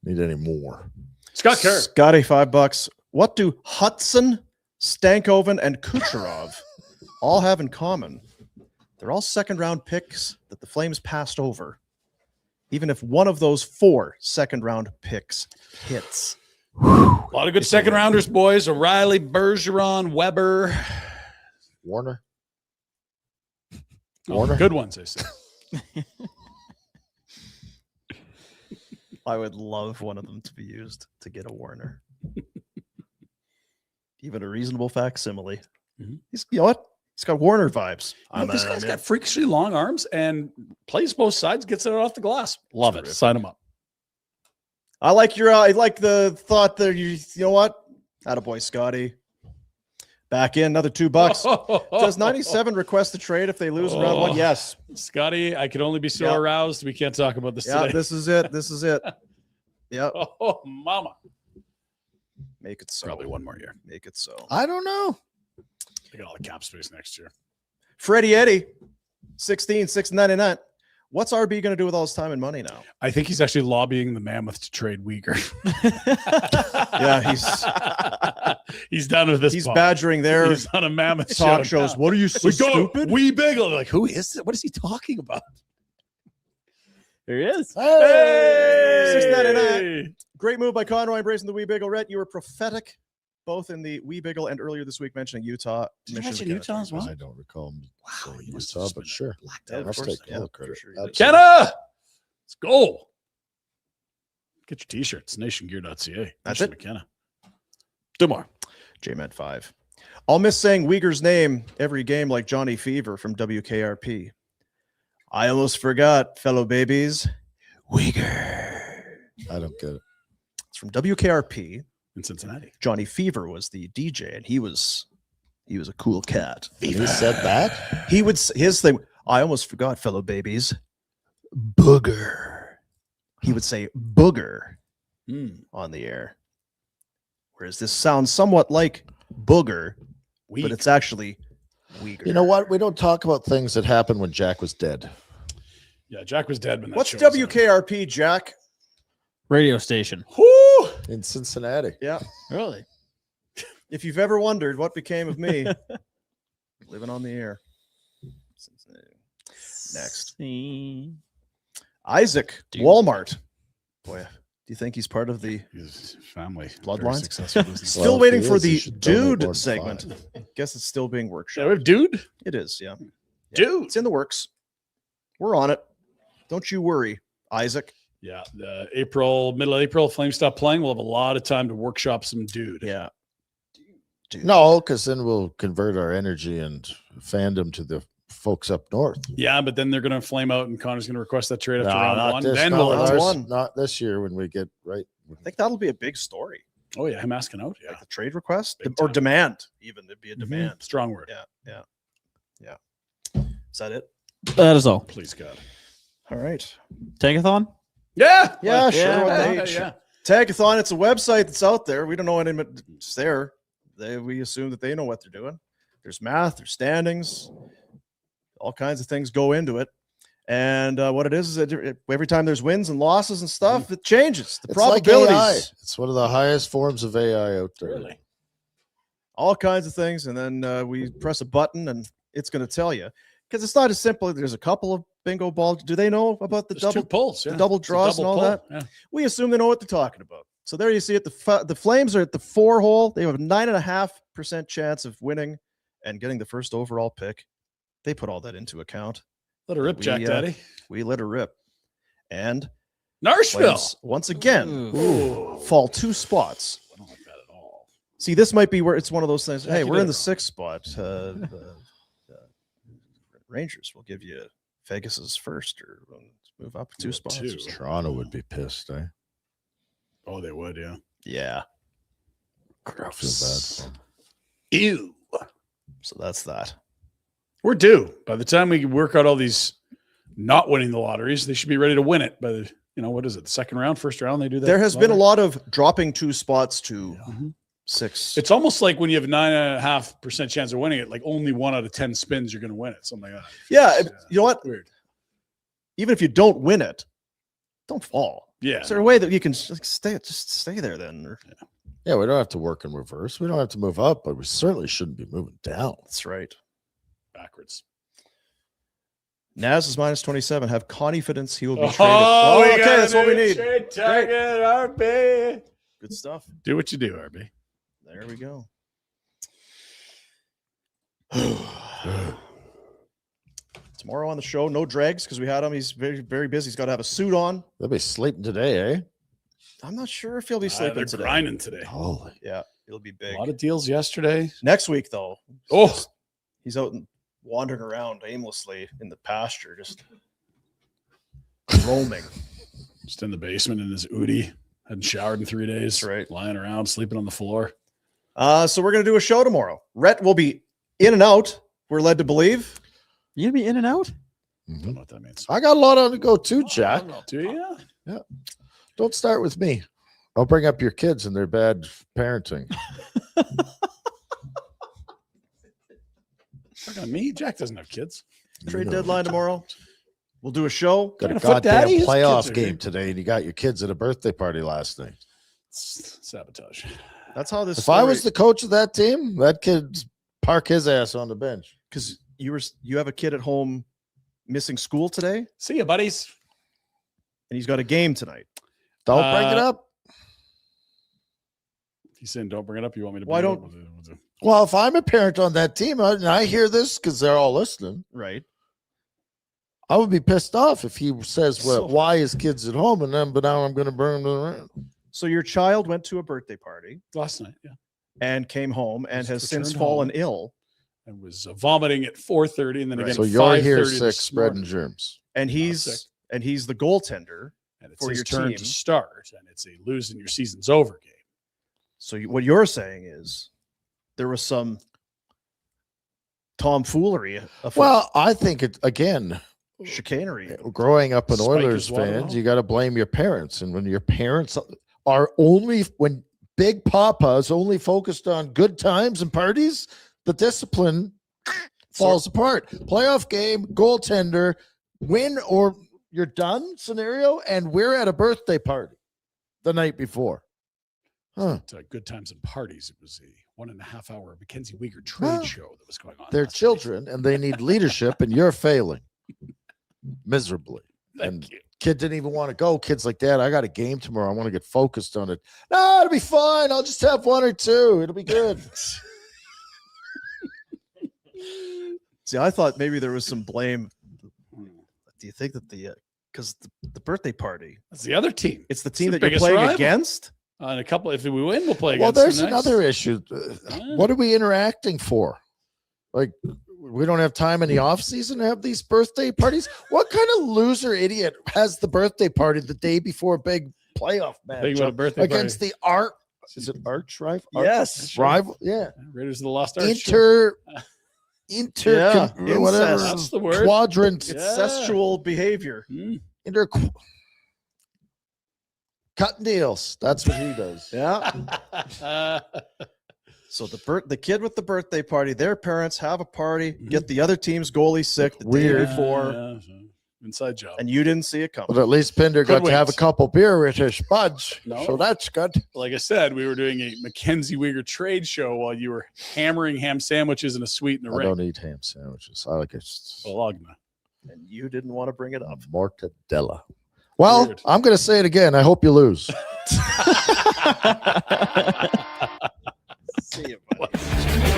Need any more? Scott Kerr. Scotty, $5. What do Hudson, Stankoven, and Kucherov all have in common? They're all second-round picks that the Flames passed over. Even if one of those 4 second-round picks hits. A lot of good second rounders, boys. O'Reilly, Bergeron, Weber. Warner. Good ones, I say. I would love one of them to be used to get a Warner. Even a reasonable facsimile. He's, you know what? He's got Warner vibes. This guy's got freakishly long arms and plays both sides, gets it off the glass. Love it. Sign him up. I like your. I like the thought that you know what? Attaboy, Scotty. Back in another $2. Does 97 request the trade if they lose in round 1? Yes. Scotty, I could only be so aroused. We can't talk about this today. This is it. This is it. Yep. Oh, mama. Make it so. Probably one more year. Make it so. I don't know. They got all the cap space next year. Freddie Eddy, 16, $6.99. What's RB going to do with all his time and money now? I think he's actually lobbying the Mammoth to trade Weegar. Yeah, he's done with this. He's pod. badgering their He's on a Mammoth talk show shows. now. What are you so stupid? Wee Biggle. Like, who is it? What is he talking about? There he is. Hey! $6.99. Great move by Conroy embracing the Wee Biggle. Rhett, you were prophetic both in the Wee Biggle and earlier this week mentioning Utah. Did you mention Utah as well? I don't recall. Wow, you must Utah, have but been sure. blacked out. I'll take Yeah, all the for credit. sure you did. Absolutely. Kenna! Let's go. Get your t-shirts. Nationgear.ca. That's Nation it. McKenna. Do more. JMed 5. I'll miss saying Weegar's name every game like Johnny Fever from WKRP. I almost forgot, fellow babies. Weegar. I don't get it. It's from WKRP. In Cincinnati. Johnny Fever was the DJ, and he was a cool cat. And he said that? He would his thing. I almost forgot, fellow babies. Booger. He would say booger on the air. Whereas this sounds somewhat like booger, but it's actually Weegar. You know what? We don't talk about things that happened when Jack was dead. Yeah, Jack was dead when that What's show was on. WKRP, Jack? Radio station. Whoo! In Cincinnati. Yeah. Really? If you've ever wondered what became of me, living on the air. Next. See. Isaac, Dude. Walmart. Boy, do you think he's part of the His family. Bloodlines? Very successful business. Still if waiting he for is, he the should donate more dude than segment? 5. Guess it's still being Yeah, we workshopped. have dude. It is, yeah. Dude. It's in the works. We're on it. Don't you worry, Isaac. Yeah, middle of April, Flames stop playing. We'll have a lot of time to workshop some dude. Yeah. Dude. No, because then we'll convert our energy and fandom to the folks up north. Yeah, but then they're going to flame out, and Connor's going to request that trade after No, round not one. this, Then not, we'll with round ours, one. not this year when we get right. I think that'll be a big story. Oh yeah, him asking out. Yeah, Like the trade request Big or time. demand, even. It'd be a Mhm. demand. Strong word. Yeah. Is that it? That is all. Please God. All right. Tankathon? Yeah. Yeah, sure. yeah, what Yeah, age? yeah. Tagathon, it's a website that's out there. We don't know it's there. We assume that they know what they're doing. There's math, there's standings, all kinds of things go into it. And what it is that every time there's wins and losses and stuff, it changes. The It's like probabilities, AI. It's one of the highest forms of AI out there. Really? all kinds of things. And then we press a button and it's going to tell you. Because it's not as simple. There's a couple of bingo balls. Do they know about the There's two double? pulls. Yeah. the double It's a draws and double all pull. that? Yeah. We assume they know what they're talking about. So there you see it. The Flames are at the 4 hole. They have a 9.5% chance of winning and getting the first overall pick. They put all that into account. Let her rip, Jack Daddy. We let her rip. And Nashville. Flames, once again, Ooh. fall 2 spots. I don't like that at all. See, this might be where it's one of those things. Jack, Hey, you we're did in it the wrong. 6th spot. Rangers will give you Vegas's first or move up 2 spots. or 2. something. Toronto would be pissed, eh? Oh, they would, yeah. Yeah. I feel bad. Ew. So that's that. We're due. By the time we work out all these not winning the lotteries, they should be ready to win it by the, what is it? The second round, first round, they do that. There has been a lottery? lot of dropping 2 spots to Mhm. 6. It's almost like when you have 9.5% chance of winning it, like only 1 out of 10 spins, you're going to win it. Something like that. Yeah, you know what? Weird. Even if you don't win it, don't fall. Yeah. Is there a way that you can just stay there then? Or, Yeah, we don't have to work in reverse. We don't have to move up, but we certainly shouldn't be moving down. that's right. Backwards. Naz is -27. Have confidence he will be traded. Oh, we okay, got that's what we need. Trade target, RB. Good stuff. Do what you do, RB. There we go. Tomorrow on the show, no dregs because we had him. He's very, very busy. He's got to have a suit on. They'll be sleeping today, eh? I'm not sure if he'll be sleeping They're today. grinding today. Holy. Yeah, it'll be big. A lot of deals yesterday. Next week, though, Oh, he's out and wandering around aimlessly in the pasture, just roaming. just in the basement in his Udi. Hadn't showered in 3 days. That's right. Lying around, sleeping on the floor. So we're going to do a show tomorrow. Rhett will be in and out, we're led to believe. You gonna be in and out? I don't know what that means. I got a lot on to go too, Jack. Do you? Don't start with me. I'll bring up your kids and their bad parenting. Talking to me? Jack doesn't have kids. Trade You know, deadline tomorrow. We'll do a show. Got a Foot goddamn daddy? His kids playoff are game good. today, and you got your kids at a birthday party last night. Sabotage. That's how this. If I was the coach of that team, that kid park his ass on the bench. because you have a kid at home missing school today, See you, buddies. and he's got a game tonight. Don't bring it up. He's saying don't bring it up. You want me to? Why bring it don't- up? We'll do. Well, if I'm a parent on that team and I hear this because they're all listening, Right. I would be pissed off if he says, "Well, So- why his kid's at home?" And then, but now I'm going to burn them around. So your child went to a birthday party Last night, yeah. and came home and Just has since returned fallen home. ill, And was vomiting at 4:30, and then Right. again. So at you're here 5:30 sick, this spreading morning. germs. and sick. he's the goaltender. And it's for his your turn team. to start, and it's a losing your season's over game. So what you're saying is there was some tomfoolery, Well, I think it again. chicanery. Growing up an Spike Oilers his water fans, bottle? you got to blame your parents. And when your parents are only when Big Papa is only focused on good times and parties, the discipline falls apart. Playoff game, goaltender, win or you're done scenario, and we're at a birthday party the night before. Huh. Good times and parties. It was a 1.5 hour Mackenzie Weegar Trade show that was going on. They're last children, and they need leadership, and you're failing miserably. night. And Thank you. kid didn't even want to go. Kid's like, Dad, I got a game tomorrow. I want to get focused on it. No, it'll be fine. I'll just have 1 or 2. It'll be good. See, I thought maybe there was some blame. Do you think that because the birthday party, That's the other team. it's the team the that you're biggest playing rival. against? And a couple, if we win, we'll play Well, against there's them next. another issue. What are we interacting for? Like, we don't have time in the off season to have these birthday parties. What kind of loser idiot has the birthday party the day before a big playoff match Think about a birthday against the is it arch rival? Yes. Rival. Yeah. Raiders of the Lost Ark. Yeah, whatever. incest. That's the word. Quadrant. It's sexual behavior. Inter cutting deals. That's what he does. Yeah. So the kid with the birthday party, their parents have a party, get the other team's goalie sick the Weird. day before, Inside job. and you didn't see it coming. But at least Pinder got to have a wait. couple beer with his buds. No. So that's good. Like I said, we were doing a Mackenzie Weegar Trade show while you were hammering ham sandwiches and a sweet and a I ring. don't eat ham sandwiches. I like it. Bologna. And you didn't want to bring it up. Mortadella. Well, Weird. I'm going to say it again. I hope you lose. See you, buddy.